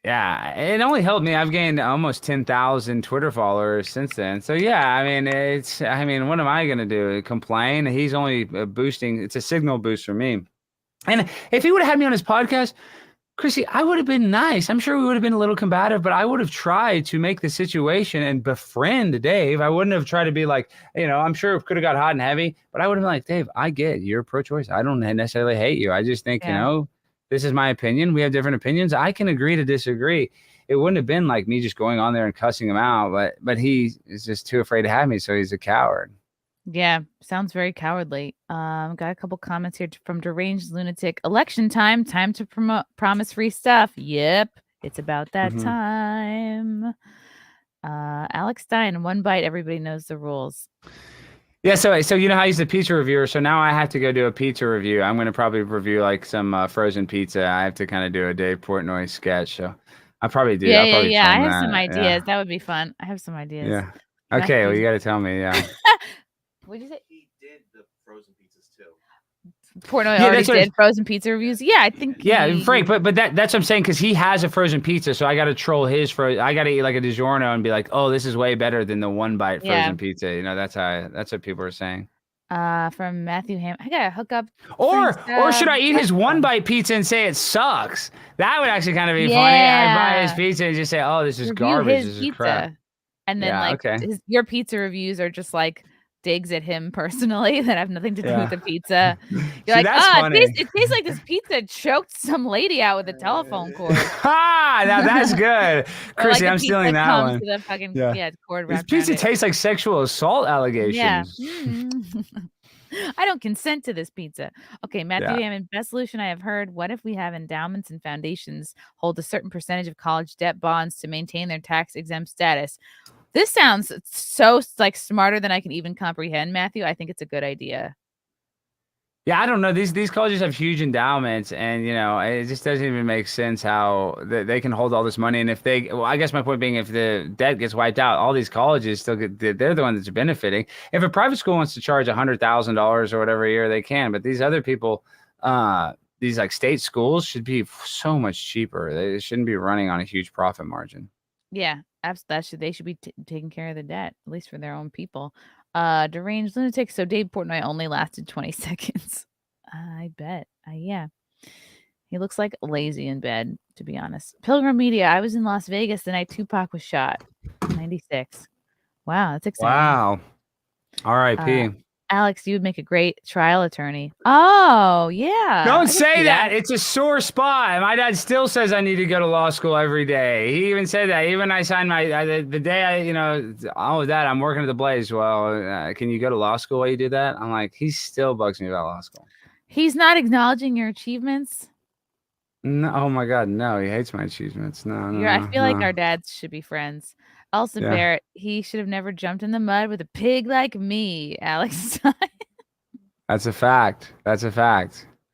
Yeah, it only helped me. I've gained almost 10,000 Twitter followers since then. So yeah, what am I going to do? Complain? He's only boosting. It's a signal boost for me. And if he would have had me on his podcast, Chrissy, I would have been nice. I'm sure we would have been a little combative, but I would have tried to make the situation and befriend Dave. I wouldn't have tried to be like, I'm sure it could have got hot and heavy, but I would have been like, Dave, I get you're pro-choice. I don't necessarily hate you. I just think, This is my opinion. We have different opinions. I can agree to disagree. It wouldn't have been like me just going on there and cussing him out, but he is just too afraid to have me, so he's a coward. Yeah, sounds very cowardly. Got a couple comments here from Deranged Lunatic. Election time to promise free stuff. Yep, it's about that time. Alex Stein, one bite, everybody knows the rules. Yeah, so you know how he's a pizza reviewer, so now I have to go do a pizza review. I'm going to probably review like some frozen pizza. I have to kind of do a Dave Portnoy sketch, so I'll probably do. Yeah, I'll probably I film have that. some ideas. Yeah. That would be fun. I have some ideas. Yeah. Okay, well, you got to tell me. Yeah. What'd you say? He did the frozen pizzas too. Portnoy Yeah, already that's what- did frozen pizza reviews. Yeah, I think. Yeah, Frank, but that's what I'm saying, because he has a frozen pizza, so I got to troll his I got to eat like a DiGiorno and be like, oh, this is way better than the one bite frozen pizza. You know, that's what people are saying. From Matthew Ham, I gotta hook up. Or should I eat his one bite pizza and say it sucks? That would actually kind of be funny. I buy his pizza and just say, oh, this is Review garbage. his This is pizza. crap. And then your pizza reviews are just like digs at him personally that have nothing to do with the pizza. You're like, it tastes like this pizza choked some lady out with a telephone cord. Now that's good. Chrissy, like I'm stealing that one. To the fucking, cord This wrapped pizza around it. tastes like sexual assault allegations. Yeah. I don't consent to this pizza. Okay, Matthew Hammond, best solution I have heard. What if we have endowments and foundations hold a certain percentage of college debt bonds to maintain their tax exempt status? This sounds so like smarter than I can even comprehend, Matthew. I think it's a good idea. Yeah, I don't know. These colleges have huge endowments, and it just doesn't even make sense how they can hold all this money. And if I guess my point being, if the debt gets wiped out, all these colleges still they're the one that's benefiting. If a private school wants to charge $100,000 or whatever a year, they can. But these other people, these like state schools should be so much cheaper. They shouldn't be running on a huge profit margin. Yeah, absolutely. They should be taking care of the debt, at least for their own people. Deranged Lunatic. So Dave Portnoy only lasted 20 seconds. I bet. Yeah. He looks like lazy in bed, to be honest. Pilgrim Media. I was in Las Vegas the night Tupac was shot. 96. Wow, that's exciting. Wow. R.I.P. Alex, you would make a great trial attorney. Oh, yeah. Don't say that. It's a sore spot. My dad still says I need to go to law school every day. He even said that. Even I signed the day all of that, I'm working at the Blaze. Well, can you go to law school while you do that? I'm like, he still bugs me about law school. He's not acknowledging your achievements. No, oh my God, no. He hates my achievements. No. I feel like our dads should be friends. Elsa Barrett, he should have never jumped in the mud with a pig like me, Alex Stein. That's a fact.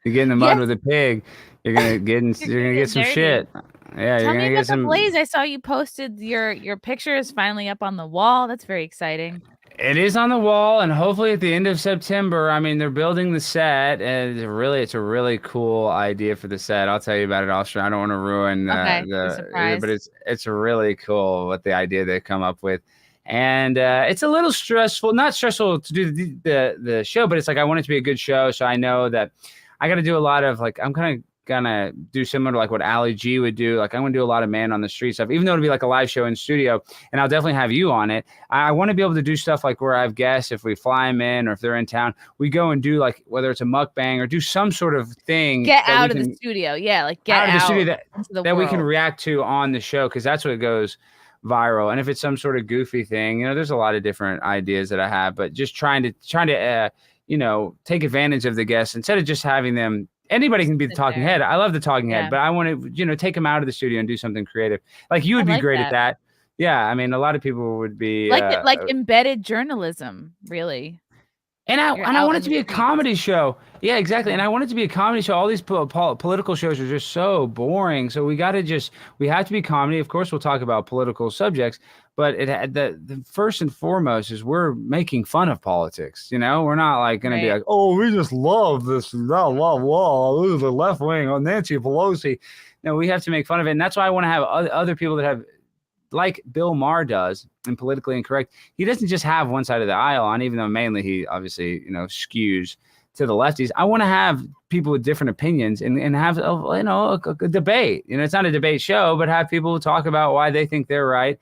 You get in the mud with a pig, you're gonna get some shit. Yeah, Tell you're me gonna about get some. the Blaze. I saw you posted your picture is finally up on the wall. That's very exciting. It is on the wall, and hopefully at the end of September. I mean, they're building the set, and it's a really cool idea for the set. I'll tell you about it, Austin. I don't want to ruin the surprise, but it's really cool what the idea they've come up with, and it's a little stressful. Not stressful to do the show, but it's like I want it to be a good show, so I know that I got to do a lot of like I'm kind of gonna do similar to like what Ali G would do. Like I'm gonna do a lot of man on the street stuff, even though it'll be like a live show in studio, and I'll definitely have you on it. I want to be able to do stuff like where I have guests, if we fly them in or if they're in town, we go and do like whether it's a mukbang or do some sort of thing. Get out of the studio, like get out of the studio that we can react to on the show, because that's what goes viral. And if it's some sort of goofy thing, there's a lot of different ideas that I have, but just trying to take advantage of the guests instead of just having them. Anybody can be the talking head. I love the talking head, but I want to, take them out of the studio and do something creative. Like you would be great at that. Yeah, I mean, a lot of people would be like embedded journalism, really. And I want it to be a comedy show. Yeah, exactly. And I want it to be a comedy show. All these political shows are just so boring. So we have to be comedy. Of course, we'll talk about political subjects, but the first and foremost is we're making fun of politics. We're not like going to be like, oh, we just love this, the left wing, Nancy Pelosi. No, we have to make fun of it. And that's why I want to have other people that have, like Bill Maher does in Politically Incorrect. He doesn't just have one side of the aisle on, even though mainly he obviously, skews to the lefties. I want to have people with different opinions and have, a debate. It's not a debate show, but have people talk about why they think they're right.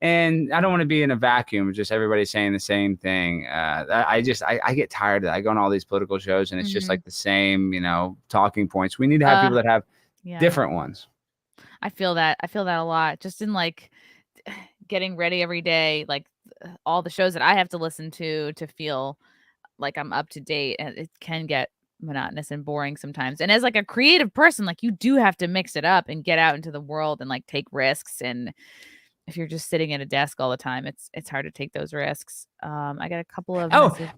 And I don't want to be in a vacuum, just everybody saying the same thing. I get tired of that. I go on all these political shows and it's just like the same, talking points. We need to have people that have different ones. I feel that a lot, just in like getting ready every day, like all the shows that I have to listen to feel like I'm up to date, and it can get monotonous and boring sometimes. And as like a creative person, like you do have to mix it up and get out into the world and like take risks. And if you're just sitting at a desk all the time, it's hard to take those risks. I got a couple of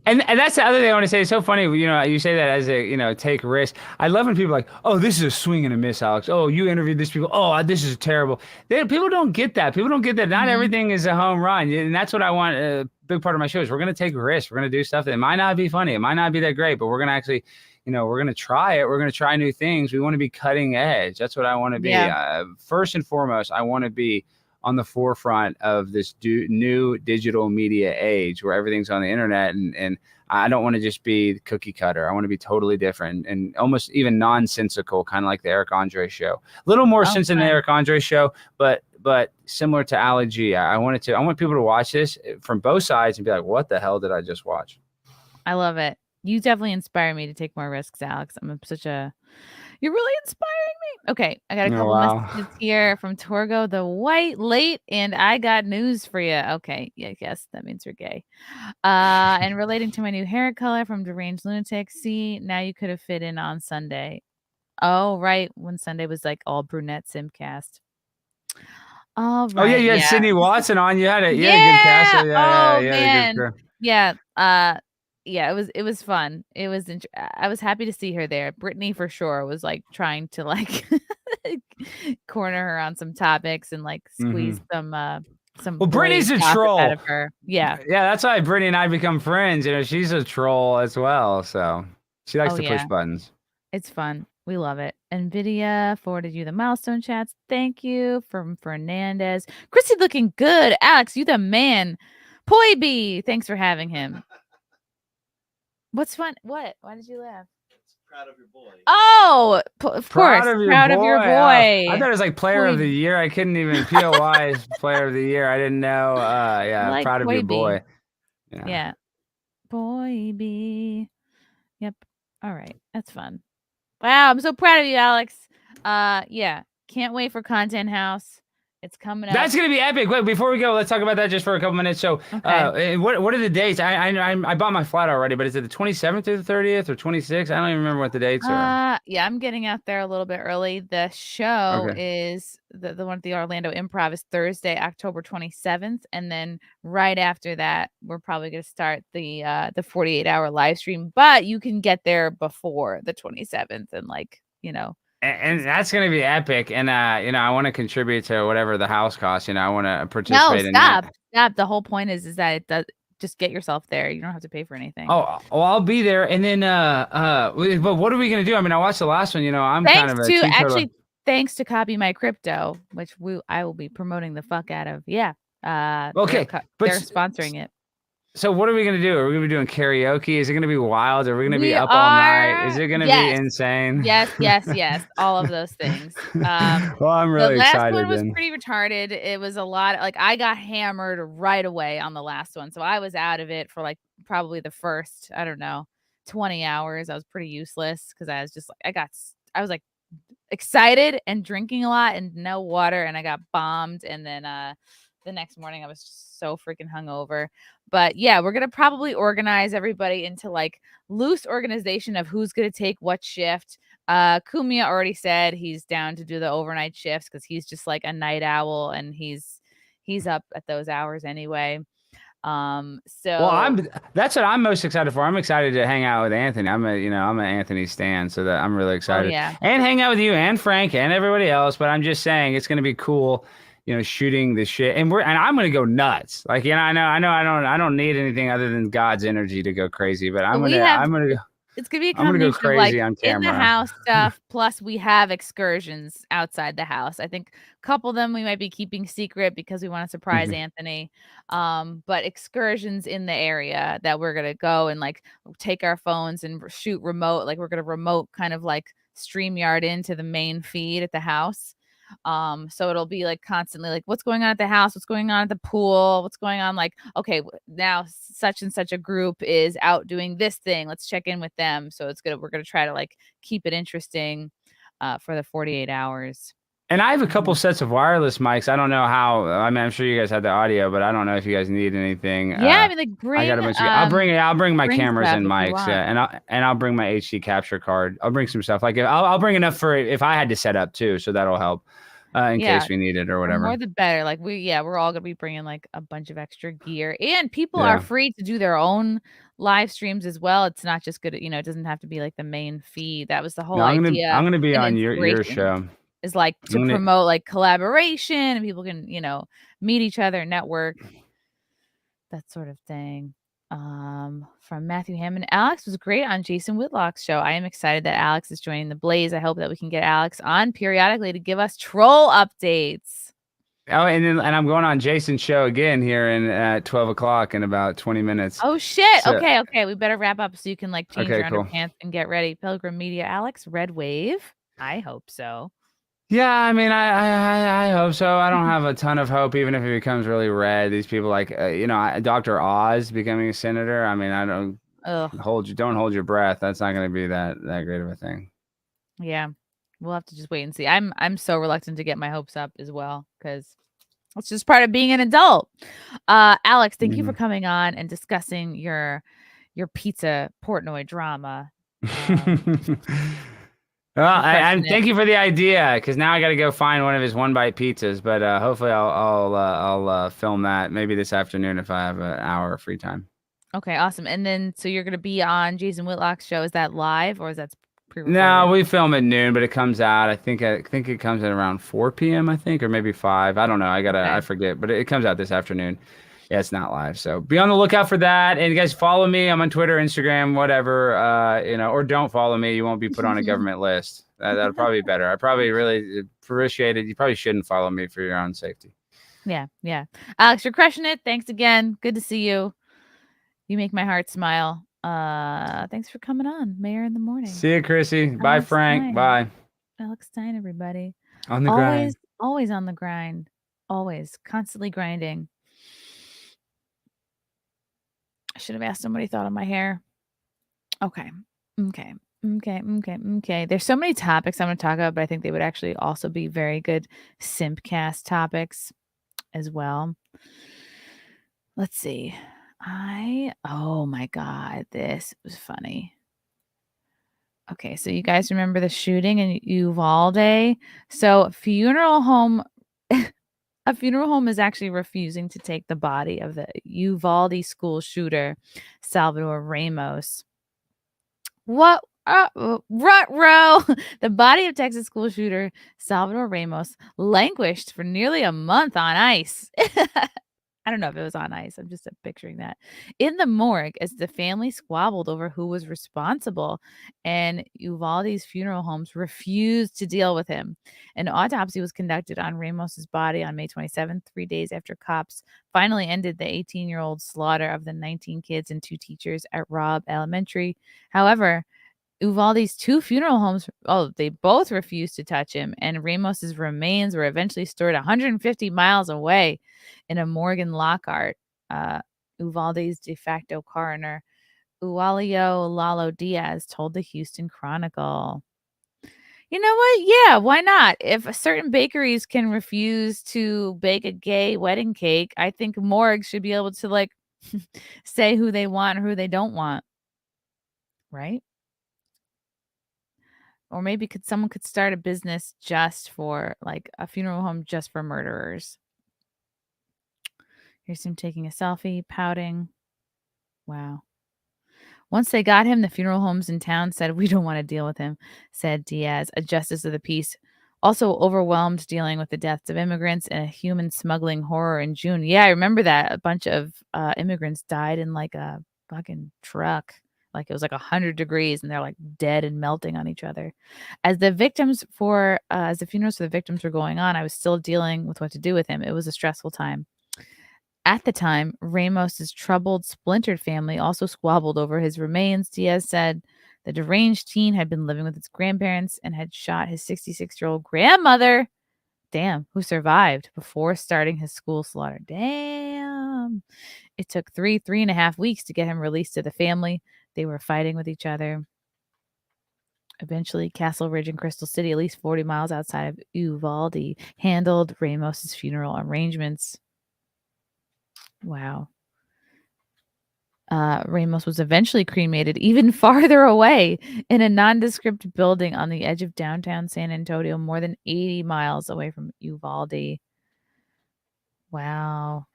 and that's the other thing I want to say. It's so funny, you say that as a take risk. I love when people are like, oh, this is a swing and a miss, Alex. Oh, you interviewed this people. Oh, this is terrible. People don't get that. People don't get that. Not everything is a home run, and that's what I want. A big part of my show is we're going to take risks. We're going to do stuff that might not be funny. It might not be that great, but we're going to actually. We're going to try it. We're going to try new things. We want to be cutting edge. That's what I want to be. First and foremost, I want to be on the forefront of this new digital media age where everything's on the internet. And I don't want to just be cookie cutter. I want to be totally different and almost even nonsensical, kind of like the Eric Andre show. A little more sense than the Eric Andre show, but similar to Ali G. I want people to watch this from both sides and be like, what the hell did I just watch? I love it. You definitely inspire me to take more risks, Alex. You're really inspiring me. Okay, I got a couple messages here from Torgo the White Late, and I got news for you. Okay, yeah, I guess that means you're gay. And relating to my new hair color from Deranged Lunatic. See, now you could have fit in on Sunday. Oh, right, when Sunday was like all brunette Simcast. All right. Oh yeah, you had Sydney Watson on. You had a good cast. Yeah, it was fun. It was I was happy to see her there. Brittany for sure was like trying to like corner her on some topics and like squeeze some. Well, Brittany's a troll. Out of her. Yeah, that's why Brittany and I become friends. She's a troll as well, so she likes to push buttons. It's fun. We love it. NVIDIA forwarded you the milestone chats. Thank you from Fernandez. Chrissy looking good. Alex, you the man. Poi B, thanks for having him. What's fun? What? Why did you laugh? Proud of your boy. Oh, of course. Proud of your boy. I thought it was like player of the year. I couldn't even. POY is player of the year. I didn't know. Like proud of your boy. Yeah. Boy B. Yep. All right. That's fun. Wow. I'm so proud of you, Alex. Can't wait for Content House. It's coming up. That's gonna be epic. Wait, before we go, let's talk about that just for a couple minutes. So, what are the dates? I bought my flat already, but is it the 27th through the 30th or 26th? I don't even remember what the dates are. Yeah, I'm getting out there a little bit early. The show is the one at the Orlando Improv is Thursday, October 27th, and then right after that, we're probably gonna start the 48-hour live stream. But you can get there before the 27th, and And that's going to be epic. And, I want to contribute to whatever the house costs. I want to participate in that. Stop. The whole point is that it does just get yourself there. You don't have to pay for anything. Oh, well, I'll be there. And then, but what are we going to do? I mean, I watched the last one, Thanks to Copy My Crypto, which I will be promoting the fuck out of. Yeah. Okay. They're sponsoring it. So what are we going to do? Are we going to be doing karaoke? Is it going to be wild? Are we going to be up all night? Is it going to be insane? Yes. All of those things. Well, I'm really excited. The last one was pretty retarded. It was a lot. I got hammered right away on the last one. So I was out of it for probably the first, 20 hours. I was pretty useless because I was just I was excited and drinking a lot and no water. And I got bombed. And then, the next morning I was just so freaking hungover. But yeah, we're going to probably organize everybody into loose organization of who's going to take what shift. Kumia already said he's down to do the overnight shifts because he's just like a night owl and he's up at those hours anyway. That's what I'm most excited for. I'm excited to hang out with Anthony. I'm an Anthony stan, so that I'm really excited. And hang out with you and Frank and everybody else. But I'm just saying it's going to be cool. Shooting the shit, and I'm gonna go nuts. I don't need anything other than God's energy to go crazy. But I'm gonna go. It's gonna be a combination of crazy on camera. In the house stuff. Plus, we have excursions outside the house. I think a couple of them we might be keeping secret because we want to surprise Anthony. But excursions in the area that we're gonna go and take our phones and shoot remote. We're gonna remote kind of StreamYard into the main feed at the house. So it'll be like constantly like, what's going on at the house? What's going on at the pool? What's going on? Like, okay, now such and such a group is out doing this thing. Let's check in with them. So it's good. We're going to try to like keep it interesting for the 48 hours. And I have a couple sets of wireless mics. I don't know how. I mean, I'm sure you guys had the audio, but I don't know if you guys need anything. Yeah, I mean, like bring. I got a bunch of. I'll bring my bring cameras stuff and if you mics, yeah, and I'll bring my HD capture card. I'll bring some stuff. Like I'll bring enough for if I had to set up too, so that'll help in case we need it or The whatever. more the better. Like we're all gonna be bringing like a bunch of extra gear, and people are free to do their own live streams as well. It's not just good. It doesn't have to be like the main feed. That was the whole idea. I'm gonna be and on your inspiration show. Is like to promote like collaboration and people can, meet each other, network, that sort of thing. From Matthew Hammond, Alex was great on Jason Whitlock's show. I am excited that Alex is joining the Blaze. I hope that we can get Alex on periodically to give us troll updates. Oh, and I'm going on Jason's show again here at 12 o'clock in about 20 minutes. Oh shit. So, okay. We better wrap up so you can like change your cool. underpants and get ready. Pilgrim Media, Alex, Red Wave. I hope so. Yeah, I mean, I hope so. I don't have a ton of hope, even if it becomes really red. These people like, Dr. Oz becoming a senator. I mean, I don't hold your breath. That's not going to be that great of a thing. Yeah, we'll have to just wait and see. I'm so reluctant to get my hopes up as well because it's just part of being an adult. Alex, thank you for coming on and discussing your pizza Portnoy drama. Well, thank you for the idea because now I got to go find one of his one bite pizzas. But hopefully I'll film that maybe this afternoon if I have an hour of free time. Okay, awesome. And then so you're gonna be on Jason Whitlock's show. Is that live or is that pre-recorded? No, we film at noon, but it comes out. I think it comes at around 4 p.m. I think, or maybe 5. I don't know. I forget, but it comes out this afternoon. Yeah, it's not live. So be on the lookout for that. And you guys follow me. I'm on Twitter, Instagram, whatever, or don't follow me. You won't be put on a government list. That'll probably be better. I probably really appreciate it. You probably shouldn't follow me for your own safety. Yeah. Alex, you're crushing it. Thanks again. Good to see you. You make my heart smile. Thanks for coming on, Mayor in the Morning. See you, Chrissy. Bye, Frank. Stein. Bye. Alex Stein, everybody. On the grind. Always on the grind. Always. Constantly grinding. I should have asked him what he thought of my hair. Okay. There's so many topics I'm going to talk about, but I think they would actually also be very good Simpcast topics as well. Let's see. Oh my God, this was funny. Okay, so you guys remember the shooting in Uvalde? So a funeral home is actually refusing to take the body of the Uvalde school shooter, Salvador Ramos. What? Ruh-roh. The body of Texas school shooter Salvador Ramos languished for nearly a month on ice. I don't know if it was on ice. I'm just picturing that. In the morgue, as the family squabbled over who was responsible, and Uvalde's funeral homes refused to deal with him. An autopsy was conducted on Ramos's body on May 27th, 3 days after cops finally ended the 18-year-old slaughter of the 19 kids and 2 teachers at Robb Elementary. However, Uvalde's 2 funeral homes, they both refused to touch him, and Ramos's remains were eventually stored 150 miles away in a morgue in Lockhart. Uvalde's de facto coroner, Eulio Lalo Diaz, told the Houston Chronicle. You know what? Yeah, why not? If certain bakeries can refuse to bake a gay wedding cake, I think morgues should be able to say who they want or who they don't want. Right? Or maybe someone could start a business just for a funeral home just for murderers. Here's him taking a selfie, pouting. Wow. Once they got him, the funeral homes in town said, "We don't want to deal with him," said Diaz, a justice of the peace, also overwhelmed dealing with the deaths of immigrants and a human smuggling horror in June. Yeah, I remember that. A bunch of immigrants died in a fucking truck. It was 100 degrees and they're dead and melting on each other. As the funerals for the victims were going on, I was still dealing with what to do with him. It was a stressful time. At the time, Ramos's troubled, splintered family also squabbled over his remains. Diaz said the deranged teen had been living with his grandparents and had shot his 66-year-old grandmother. damn, who survived before starting his school slaughter. Damn. It took 3.5 weeks to get him released to the family. They were fighting with each other. Eventually, Castle Ridge and Crystal City, at least 40 miles outside of Uvalde, handled Ramos's funeral arrangements. Wow. Ramos was eventually cremated even farther away in a nondescript building on the edge of downtown San Antonio, more than 80 miles away from Uvalde. Wow.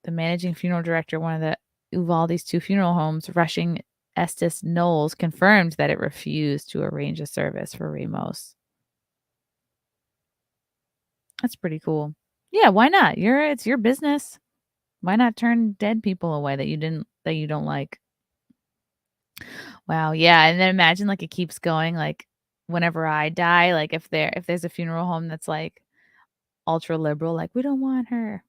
The managing funeral director, one of the Uvalde's 2 funeral homes, Rushing Estes Knowles, confirmed that it refused to arrange a service for Ramos. That's pretty cool. Yeah, why not? It's your business. Why not turn dead people away that you don't like? Wow, yeah. And then imagine like it keeps going, like whenever I die, like if there's a funeral home that's like ultra liberal, like we don't want her.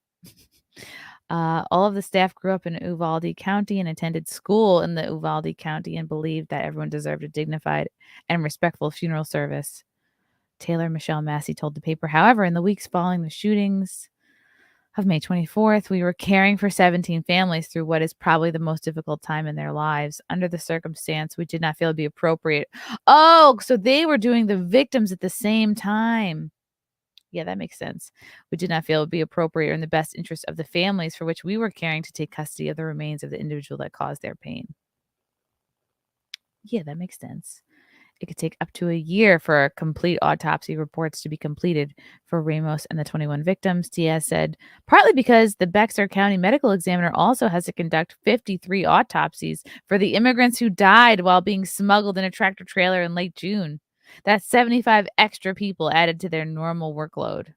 All of the staff grew up in Uvalde County and attended school in the Uvalde County and believed that everyone deserved a dignified and respectful funeral service. Taylor Michelle Massey told the paper, however, in the weeks following the shootings of May 24th, we were caring for 17 families through what is probably the most difficult time in their lives. Under the circumstance, we did not feel it'd be appropriate. Oh, so they were doing the victims at the same time. Yeah, that makes sense. We did not feel it would be appropriate or in the best interest of the families for which we were caring to take custody of the remains of the individual that caused their pain. Yeah, that makes sense. It could take up to a year for complete autopsy reports to be completed for Ramos and the 21 victims, Diaz said, partly because the Bexar County Medical Examiner also has to conduct 53 autopsies for the immigrants who died while being smuggled in a tractor trailer in late June. That's 75 extra people added to their normal workload.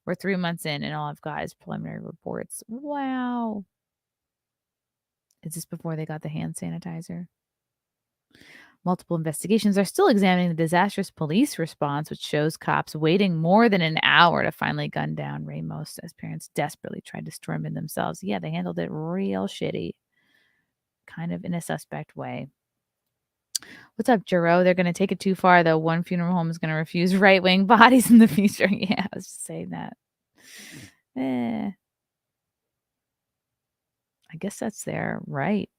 We're 3 months in, and all I've got is preliminary reports. Wow. Is this before they got the hand sanitizer? Multiple investigations are still examining the disastrous police response, which shows cops waiting more than an hour to finally gun down Ramos as parents desperately tried to storm in themselves. Yeah, they handled it real shitty, kind of in a suspect way. What's up, Jero? They're going to take it too far, though. One funeral home is going to refuse right-wing bodies in the future. Yeah, I was just saying that. I guess that's their right.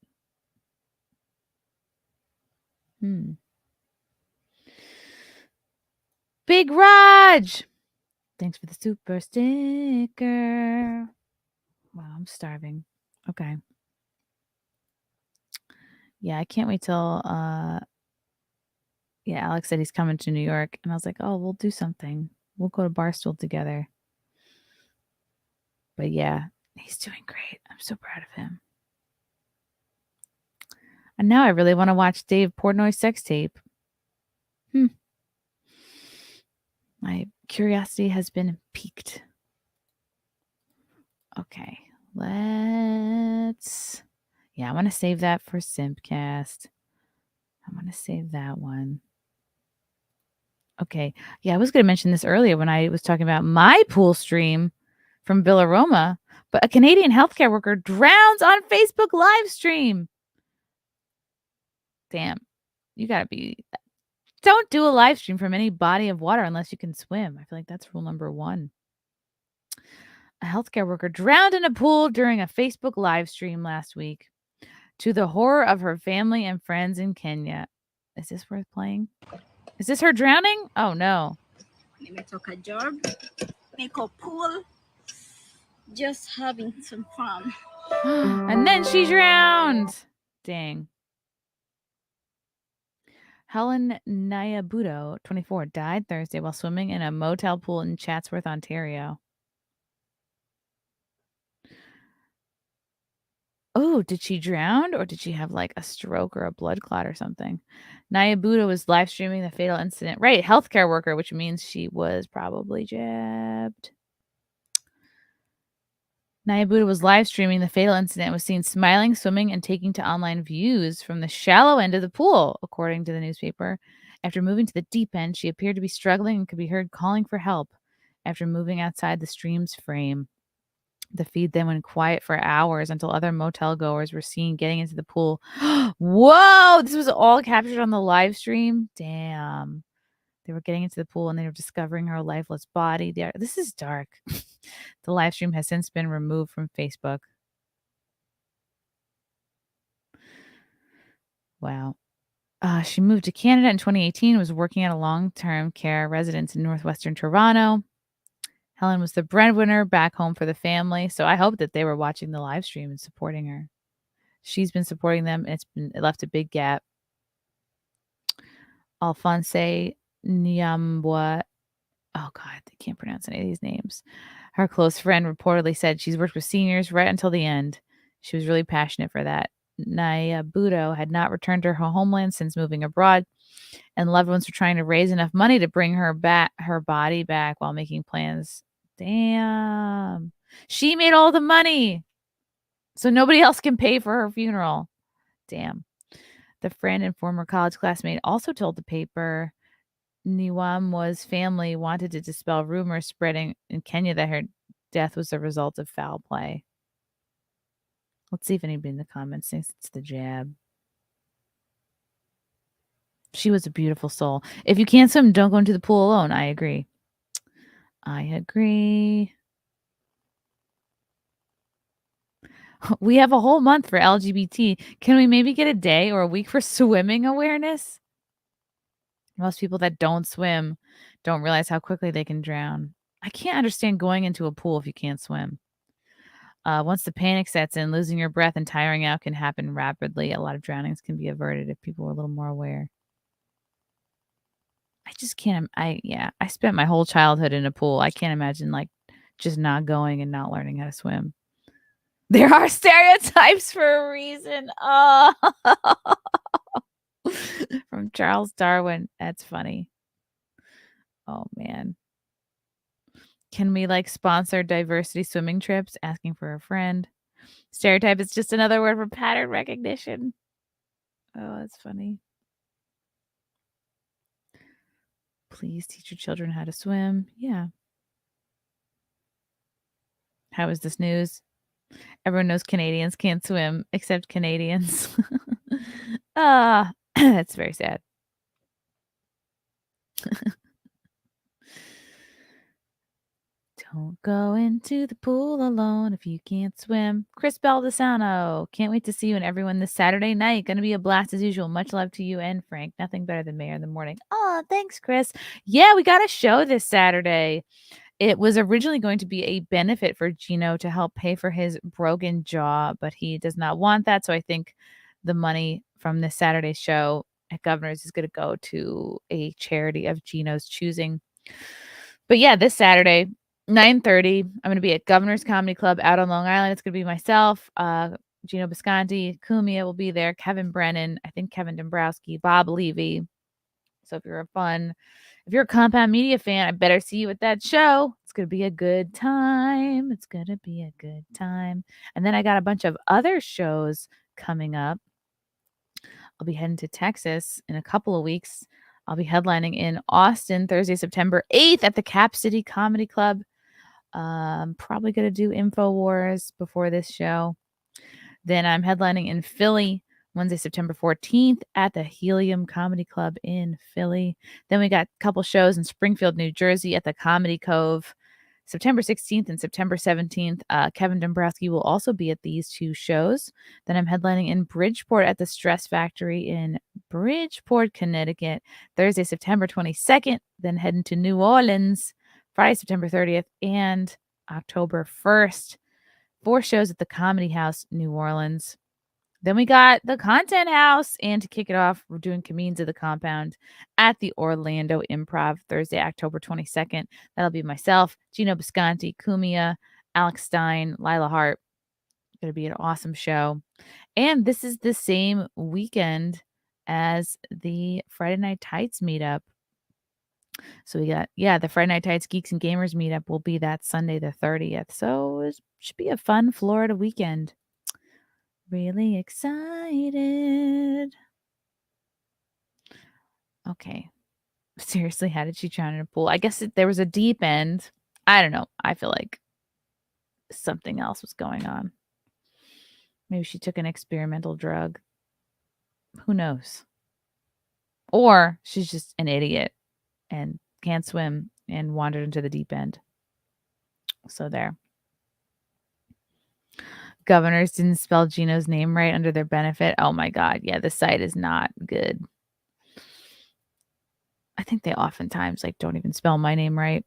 Big Raj! Thanks for the super sticker. Wow, I'm starving. Okay. Yeah, I can't wait till Alex said he's coming to New York, and I was like, oh, we'll do something. We'll go to Barstool together. But yeah, he's doing great. I'm so proud of him. And now I really want to watch Dave Portnoy's sex tape. My curiosity has been piqued. Okay, I want to save that for Simpcast. I want to save that one. Okay. Yeah, I was going to mention this earlier when I was talking about my pool stream from Villaroma, but a Canadian healthcare worker drowns on Facebook live stream. Damn. You got to don't do a live stream from any body of water unless you can swim. I feel like that's rule number 1. A healthcare worker drowned in a pool during a Facebook live stream last week, to the horror of her family and friends in Kenya. Is this worth playing? Is this her drowning? Oh, no. Nimetoka job, niko pool, just having some fun. And then she drowned. Dang. Helen Nyabudo, 24, died Thursday while swimming in a motel pool in Chatsworth, Ontario. Oh, did she drown or did she have like a stroke or a blood clot or something? Nyabudo was live streaming the fatal incident. Right, healthcare worker, which means she was probably jabbed. Nyabudo was live streaming the fatal incident and was seen smiling, swimming, and taking to online views from the shallow end of the pool, according to the newspaper. After moving to the deep end, she appeared to be struggling and could be heard calling for help after moving outside the stream's frame. The feed then went quiet for hours until other motel goers were seen getting into the pool. Whoa! This was all captured on the live stream? Damn. They were getting into the pool and they were discovering her lifeless body. This is dark. The live stream has since been removed from Facebook. Wow. She moved to Canada in 2018, was working at a long-term care residence in northwestern Toronto. Helen was the breadwinner back home for the family. So I hope that they were watching the live stream and supporting her. She's been supporting them. And it left a big gap. Alphonse Nyambwa. Oh, God, I can't pronounce any of these names. Her close friend reportedly said she's worked with seniors right until the end. She was really passionate for that. Naya Budo had not returned to her homeland since moving abroad, and loved ones were trying to raise enough money to bring her body back while making plans. Damn. She made all the money, so nobody else can pay for her funeral. Damn. The friend and former college classmate also told the paper Niwamwa's family wanted to dispel rumors spreading in Kenya that her death was the result of foul play. Let's see if anybody in the comments thinks it's the jab. She was a beautiful soul. If you can't swim, don't go into the pool alone. I agree. I agree. We have a whole month for LGBT. Can we maybe get a day or a week for swimming awareness? Most people that don't swim don't realize how quickly they can drown. I can't understand going into a pool if you can't swim. Once the panic sets in, losing your breath and tiring out can happen rapidly. A lot of drownings can be averted if people were a little more aware. I just can't. I spent my whole childhood in a pool. I can't imagine just not going and not learning how to swim. There are stereotypes for a reason. Oh, from Charles Darwin. That's funny. Oh man. Can we sponsor diversity swimming trips? Asking for a friend. Stereotype is just another word for pattern recognition. Oh, that's funny. Please teach your children how to swim. Yeah. How is this news? Everyone knows Canadians can't swim except Canadians. That's very sad. Don't go into the pool alone if you can't swim. Chris Baldessano. Can't wait to see you and everyone this Saturday night. Going to be a blast as usual. Much love to you and Frank. Nothing better than Mayor in the morning. Oh, thanks, Chris. Yeah, we got a show this Saturday. It was originally going to be a benefit for Gino to help pay for his broken jaw, but he does not want that. So I think the money from this Saturday show at Governor's is going to go to a charity of Gino's choosing. But yeah, this Saturday, 9:30, I'm going to be at Governor's Comedy Club out on Long Island. It's going to be myself, Gino Bisconti, Kumia will be there, Kevin Brennan, I think Kevin Dombrowski, Bob Levy. So if you're a Compound Media fan, I better see you at that show. It's going to be a good time. It's going to be a good time. And then I got a bunch of other shows coming up. I'll be heading to Texas in a couple of weeks. I'll be headlining in Austin Thursday, September 8th at the Cap City Comedy Club. Probably going to do InfoWars before this show. Then I'm headlining in Philly Wednesday, September 14th at the Helium Comedy Club in Philly. Then we got a couple shows in Springfield, New Jersey at the Comedy Cove. September 16th and September 17th, Kevin Dombrowski will also be at these two shows. Then I'm headlining in Bridgeport at the Stress Factory in Bridgeport, Connecticut, Thursday, September 22nd. Then heading to New Orleans, Friday, September 30th and October 1st. 4 shows at the Comedy House, New Orleans. Then we got the Content House, and to kick it off, we're doing Comedians of the Compound at the Orlando Improv Thursday, October 22nd. That'll be myself, Gino Bisconti, Kumia, Alex Stein, Lila Hart. Going to be an awesome show. And this is the same weekend as the Friday Night Tights meetup. So we got, the Friday Night Tights Geeks and Gamers meetup will be that Sunday the 30th. So it should be a fun Florida weekend. Really excited. Okay. Seriously, how did she drown in a pool? I guess there was a deep end. I don't know. I feel like something else was going on. Maybe she took an experimental drug. Who knows? Or she's just an idiot and can't swim and wandered into the deep end. So there. Governors didn't spell Gino's name right under their benefit. Oh my God. Yeah, the site is not good. I think they oftentimes like don't even spell my name right.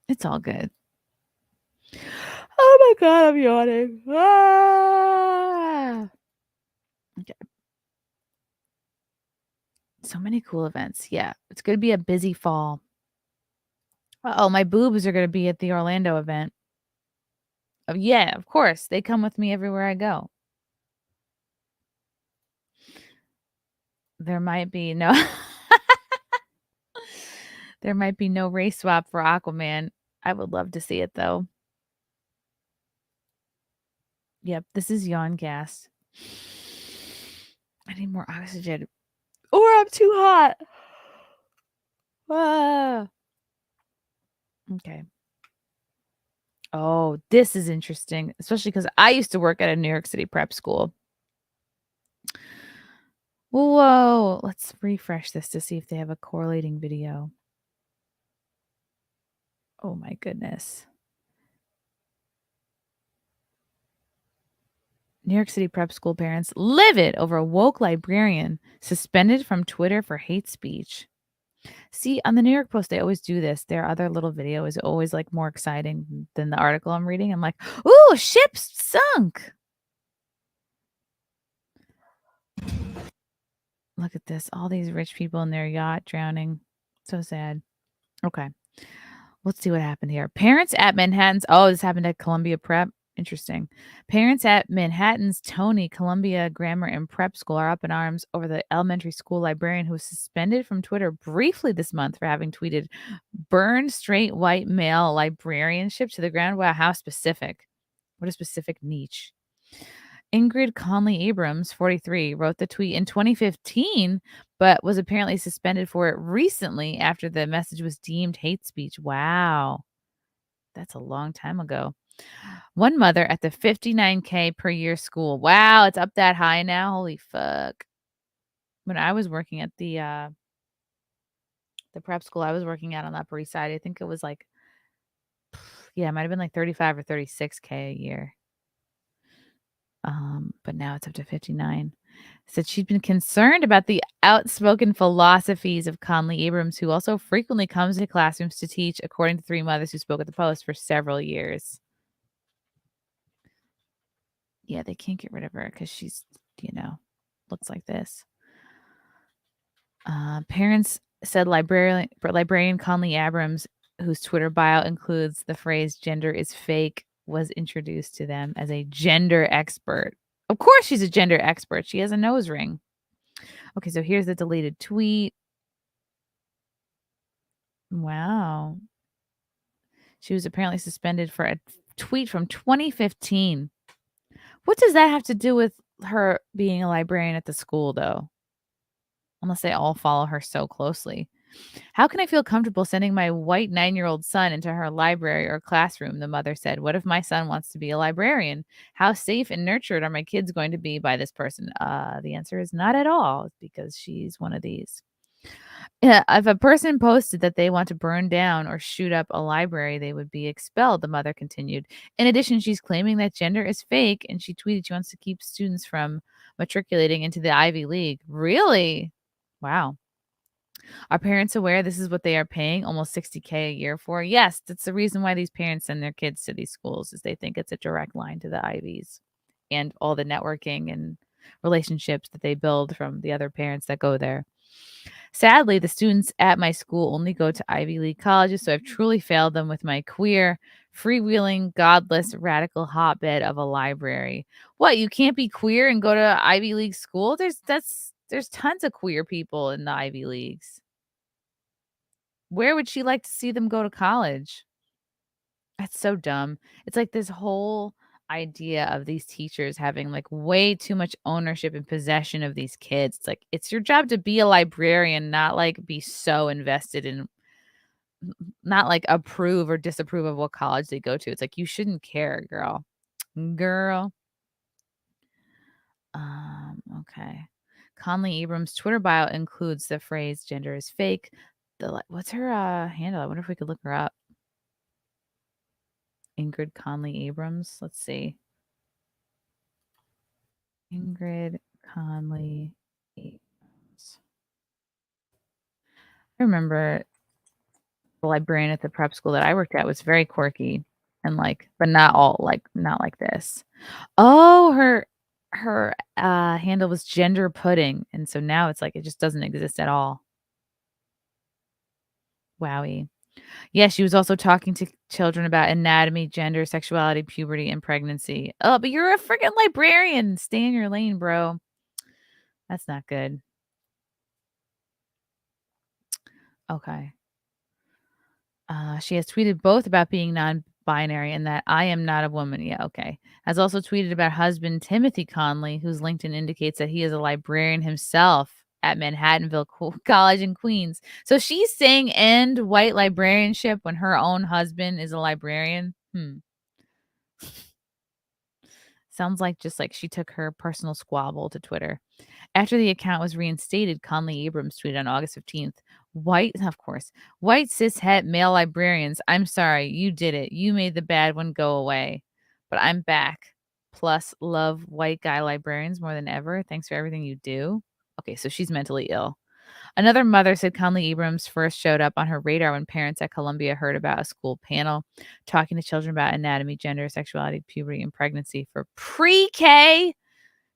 It's all good. Oh my God, I'm yawning. Ah! Okay. So many cool events. Yeah, it's going to be a busy fall. Oh, my boobs are going to be at the Orlando event. Oh, yeah, of course. They come with me everywhere I go. There might be no there might be no race swap for Aquaman. I would love to see it though. Yep, this is yawn gas. I need more oxygen. Or I'm too hot. Ah. Okay. Oh, this is interesting, especially because I used to work at a New York City prep school. Whoa, let's refresh this to see if they have a correlating video. Oh my goodness. New York City prep school parents livid over a woke librarian suspended from Twitter for hate speech. See, on the New York Post, they always do this. Their other little video is always like more exciting than the article I'm reading. I'm like, ooh, ship sunk. Look at this. All these rich people in their yacht drowning. So sad. Okay. Let's see what happened here. Parents at Manhattan's. Oh, this happened at Columbia Prep. Interesting. Parents at Manhattan's Tony Columbia Grammar and Prep School are up in arms over the elementary school librarian who was suspended from Twitter briefly this month for having tweeted, "Burn straight white male librarianship to the ground." Wow, how specific. What a specific niche. Ingrid Conley Abrams, 43, wrote the tweet in 2015, but was apparently suspended for it recently after the message was deemed hate speech. Wow. That's a long time ago. One mother at the $59K per year school. Wow, it's up that high now. Holy fuck. When I was working at the prep school I was working at on the Upper East Side, I think it was like, yeah, it might have been like 35 or 36K a year. But now it's up to 59. Said she'd been concerned about the outspoken philosophies of Conley Abrams, who also frequently comes to classrooms to teach, according to 3 mothers who spoke at the Post for several years. Yeah, they can't get rid of her because she's, looks like this. Parents said librarian Conley Abrams, whose Twitter bio includes the phrase "gender is fake," was introduced to them as a gender expert. Of course she's a gender expert. She has a nose ring. Okay, so here's the deleted tweet. Wow. She was apparently suspended for a tweet from 2015. What does that have to do with her being a librarian at the school, though? Unless they all follow her so closely. How can I feel comfortable sending my white 9-year-old son into her library or classroom? The mother said. What if my son wants to be a librarian? How safe and nurtured are my kids going to be by this person? The answer is not at all, because she's one of these. Yeah, if a person posted that they want to burn down or shoot up a library, they would be expelled, the mother continued. In addition, she's claiming that gender is fake, and she tweeted she wants to keep students from matriculating into the Ivy League. Really? Wow. Are parents aware this is what they are paying almost $60K a year for? Yes, that's the reason why these parents send their kids to these schools, is they think it's a direct line to the Ivies and all the networking and relationships that they build from the other parents that go there. Sadly, the students at my school only go to Ivy League colleges, so I've truly failed them with my queer, freewheeling, godless, radical hotbed of a library. What, you can't be queer and go to Ivy League school? There's tons of queer people in the Ivy Leagues. Where would she like to see them go to college? That's so dumb. It's like this whole idea of these teachers having like way too much ownership and possession of these kids. It's like, it's your job to be a librarian, not like be so invested in, not like approve or disapprove of what college they go to. It's like, you shouldn't care, girl. Okay. Conley Abrams' Twitter bio includes the phrase "gender is fake." What's her handle? I wonder if we could look her up. Ingrid Conley Abrams. Let's see. Ingrid Conley Abrams. I remember the librarian at the prep school that I worked at was very quirky and but not like this. Oh, her handle was gender pudding, and so now it's it just doesn't exist at all. Wowie. Yeah, she was also talking to children about anatomy, gender, sexuality, puberty, and pregnancy. Oh, but you're a freaking librarian. Stay in your lane, bro. That's not good. Okay. She has tweeted both about being non-binary and that I am not a woman. Yeah, okay. Has also tweeted about husband Timothy Conley, whose LinkedIn indicates that he is a librarian himself at Manhattanville College in Queens. So she's saying end white librarianship when her own husband is a librarian. Sounds just like she took her personal squabble to Twitter. After the account was reinstated, Conley Abrams tweeted on August 15th, white cishet male librarians, I'm sorry, you did it. You made the bad one go away. But I'm back. Plus, love white guy librarians more than ever. Thanks for everything you do. Okay, so she's mentally ill. Another mother said Conley Abrams first showed up on her radar when parents at Columbia heard about a school panel talking to children about anatomy, gender, sexuality, puberty, and pregnancy for pre-K,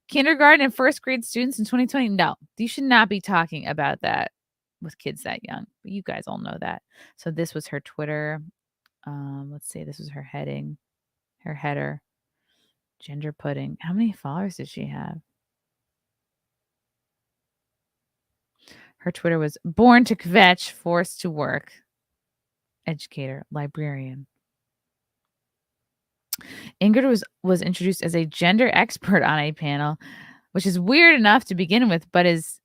kindergarten, and first grade students in 2020. No, you should not be talking about that with kids that young. But you guys all know that. So this was her Twitter. Let's see. This was her header. Gender pudding. How many followers did she have? Her Twitter was born to kvetch, forced to work. Educator, librarian. Ingrid was introduced as a gender expert on a panel, which is weird enough to begin with, but is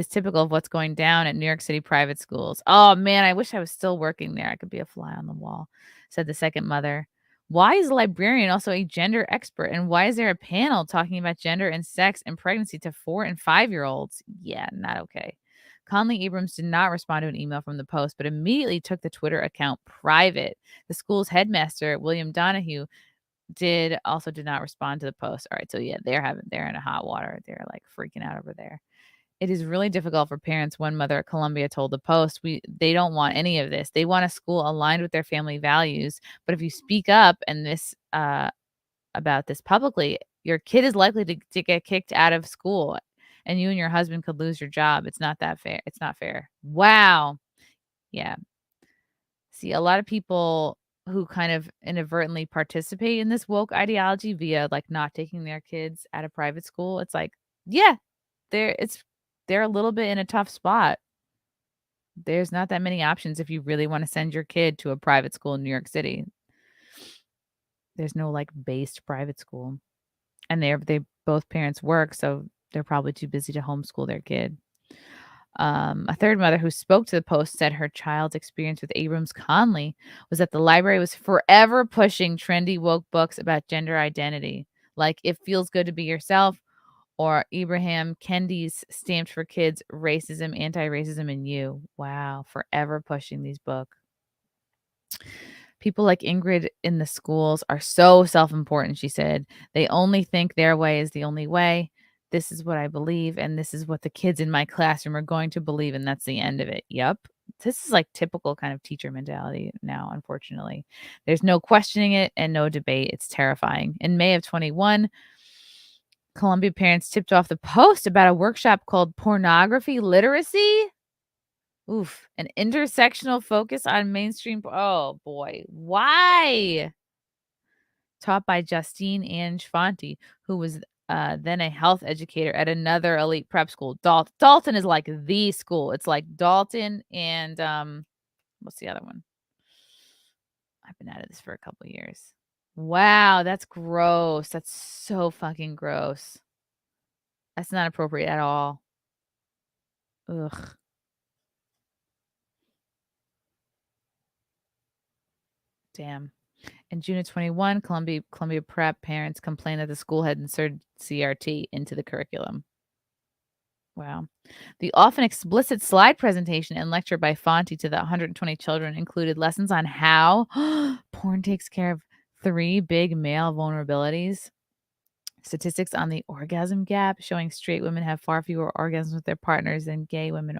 typical of what's going down at New York City private schools. Oh man, I wish I was still working there. I could be a fly on the wall, said the second mother. Why is a librarian also a gender expert? And why is there a panel talking about gender and sex and pregnancy to 4 and 5-year-olds? Yeah, not okay. Conley Abrams did not respond to an email from the Post, but immediately took the Twitter account private. The school's headmaster, William Donahue, did not respond to the Post. All right, so yeah, they're in a hot water. They're freaking out over there. It is really difficult for parents. One mother at Columbia told the Post, they don't want any of this. They want a school aligned with their family values. But if you speak up and about this publicly, your kid is likely to get kicked out of school, and you and your husband could lose your job. It's not that fair. It's not fair. Wow. Yeah. See, a lot of people who kind of inadvertently participate in this woke ideology via not taking their kids out of private school. It's yeah, they're a little bit in a tough spot. There's not that many options if you really want to send your kid to a private school in New York City. There's no based private school. And they both parents work, so they're probably too busy to homeschool their kid. A third mother who spoke to the Post said her child's experience with Abrams Conley was that the library was forever pushing trendy woke books about gender identity, like It Feels Good to Be Yourself, or Ibrahim Kendi's Stamped for Kids, Racism, Anti-Racism in You. Wow, forever pushing these books. People like Ingrid in the schools are so self-important, she said. They only think their way is the only way. This is what I believe, and this is what the kids in my classroom are going to believe, and that's the end of it. Yep. This is typical kind of teacher mentality now, unfortunately. There's no questioning it and no debate. It's terrifying. In May of 21, Columbia parents tipped off the Post about a workshop called Pornography Literacy. Oof. An intersectional focus on mainstream. Oh, boy. Why? Taught by Justine Ange Fonte, who was then a health educator at another elite prep school. Dalton is the school. It's Dalton and what's the other one? I've been out of this for a couple of years. Wow, that's gross. That's so fucking gross. That's not appropriate at all. Ugh. Damn. In June of 21, Columbia Prep parents complained that the school had inserted CRT into the curriculum. Wow. The often explicit slide presentation and lecture by Fonte to the 120 children included lessons on how porn takes care of 3 big male vulnerabilities. Statistics on the orgasm gap showing straight women have far fewer orgasms with their partners than gay men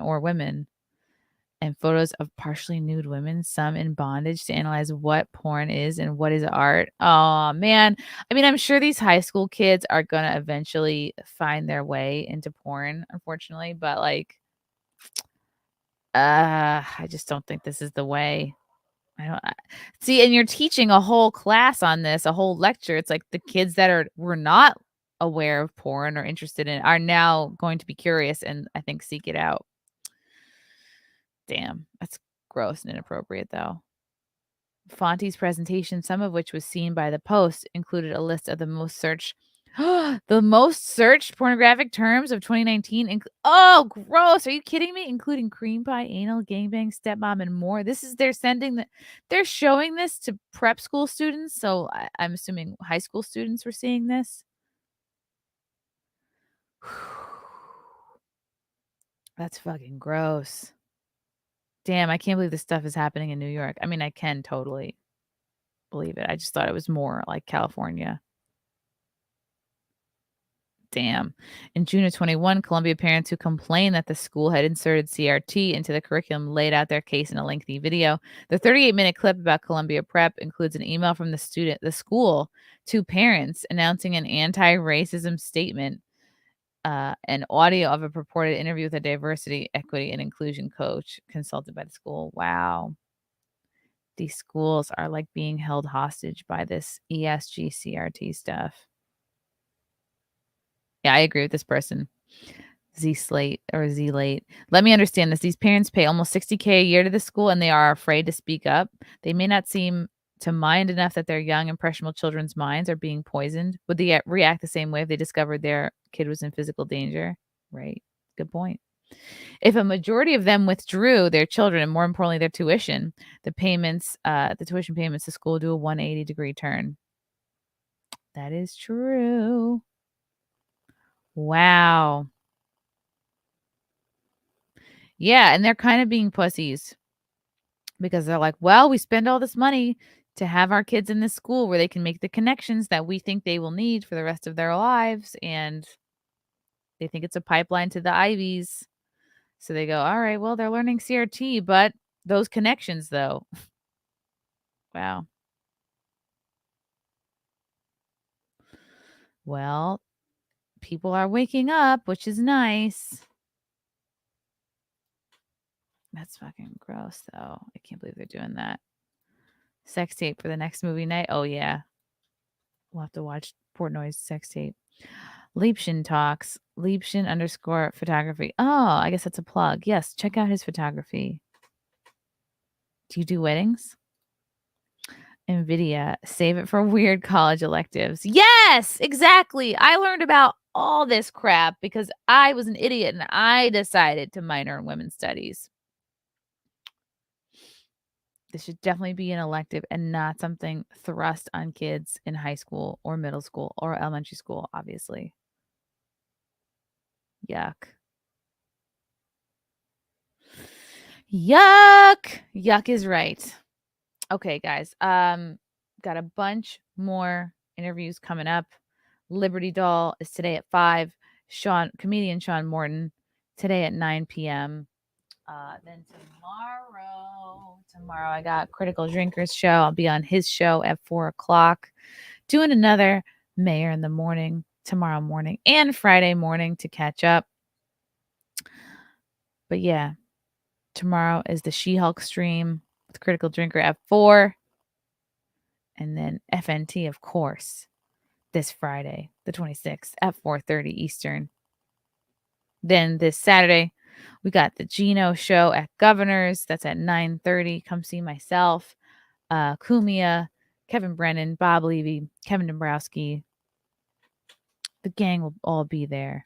or women. And photos of partially nude women, some in bondage, to analyze what porn is and what is art. Oh, man. I mean, I'm sure these high school kids are going to eventually find their way into porn, unfortunately. But, like, I just don't think this is the way. See, and you're teaching a whole class on this, a whole lecture. It's like the kids that were not aware of porn or interested in it are now going to be curious and I think seek it out. Damn, that's gross and inappropriate, though. Fonte's presentation, some of which was seen by the Post, included a list of the most searched pornographic terms of 2019. Oh, gross! Are you kidding me? Including cream pie, anal, gangbang, stepmom, and more. They're showing this to prep school students. So I'm assuming high school students were seeing this. That's fucking gross. Damn, I can't believe this stuff is happening in New York. I mean, I can totally believe it. I just thought it was more like California. Damn. In June of 21, Columbia parents who complained that the school had inserted CRT into the curriculum laid out their case in a lengthy video. The 38-minute clip about Columbia Prep includes an email from the school to parents announcing an anti-racism statement, an audio of a purported interview with a diversity, equity, and inclusion coach consulted by the school. Wow. These schools are like being held hostage by this ESG CRT stuff. Yeah, I agree with this person. Z-Slate or Z-Late. Let me understand this. These parents pay almost $60K a year to the school and they are afraid to speak up. They may not seem to mind enough that their young, impressionable children's minds are being poisoned. Would they react the same way if they discovered their kid was in physical danger? Right. Good point. If a majority of them withdrew their children and more importantly their tuition, the tuition payments to school do a 180-degree turn. That is true. Wow. Yeah, and they're kind of being pussies because they're like, well, we spend all this money to have our kids in this school where they can make the connections that we think they will need for the rest of their lives. And they think it's a pipeline to the Ivies. So they go, all right, well, they're learning CRT, but those connections, though. Wow. Well, people are waking up, which is nice. That's fucking gross, though. I can't believe they're doing that. Sex tape for the next movie night. Oh, yeah. We'll have to watch Portnoy's sex tape. Liebshin talks. Liebshin _ photography. Oh, I guess that's a plug. Yes, check out his photography. Do you do weddings? NVIDIA. Save it for weird college electives. Yes, exactly. I learned about all this crap because I was an idiot and I decided to minor in women's studies. This should definitely be an elective and not something thrust on kids in high school or middle school or elementary school, obviously. Yuck. Yuck. Yuck is right. Okay, guys. Got a bunch more interviews coming up. Liberty Doll is today at 5. Comedian Sean Morton today at 9 p.m. Then tomorrow I got Critical Drinkers show. I'll be on his show at 4 o'clock. Doing another Mayor in the morning tomorrow morning and Friday morning to catch up. But yeah, tomorrow is the She-Hulk stream with Critical Drinker at 4. And then FNT, of course, this Friday, the 26th at 4:30 Eastern. Then this Saturday, we got the Gino show at Governor's. That's at 9:30. Come see myself, Kumia, Kevin Brennan, Bob Levy, Kevin Dombrowski. The gang will all be there.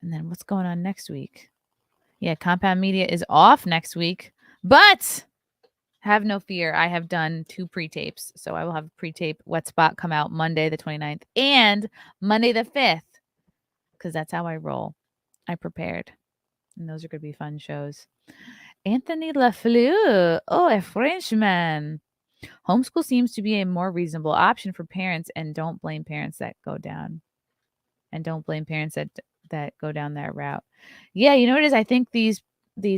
And then what's going on next week? Yeah, Compound Media is off next week, but have no fear. I have done 2 pre-tapes. So I will have a pre-tape Wet Spot come out Monday the 29th and Monday the 5th. because that's how I roll. I prepared. And those are going to be fun shows. Anthony Lafleur. Oh, a Frenchman. Homeschool seems to be a more reasonable option for parents, and don't blame parents that go down. And don't blame parents that go down that route. Yeah, you know what it is? I think these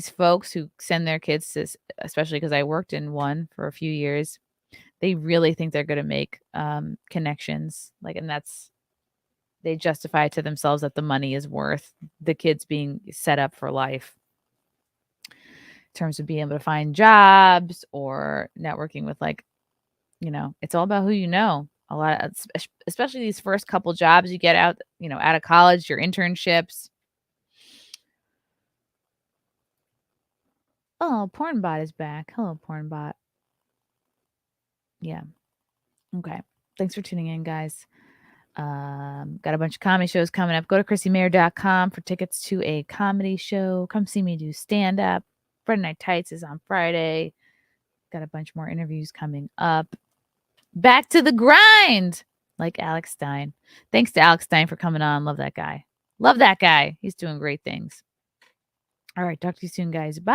folks who send their kids to, especially because I worked in one for a few years, they really think they're going to make connections. Like, and they justify to themselves that the money is worth the kids being set up for life in terms of being able to find jobs or networking with, like, you know, it's all about who you know. A lot of, especially these first couple jobs you get out, you know, out of college, your internships. Oh, Pornbot is back. Hello, Pornbot. Yeah. Okay. Thanks for tuning in, guys. Got a bunch of comedy shows coming up. Go to ChrissieMayr.com for tickets to a comedy show. Come see me do stand-up. Friday Night Tights is on Friday. Got a bunch more interviews coming up. Back to the grind, like Alex Stein. Thanks to Alex Stein for coming on. Love that guy. Love that guy. He's doing great things. All right. Talk to you soon, guys. Bye.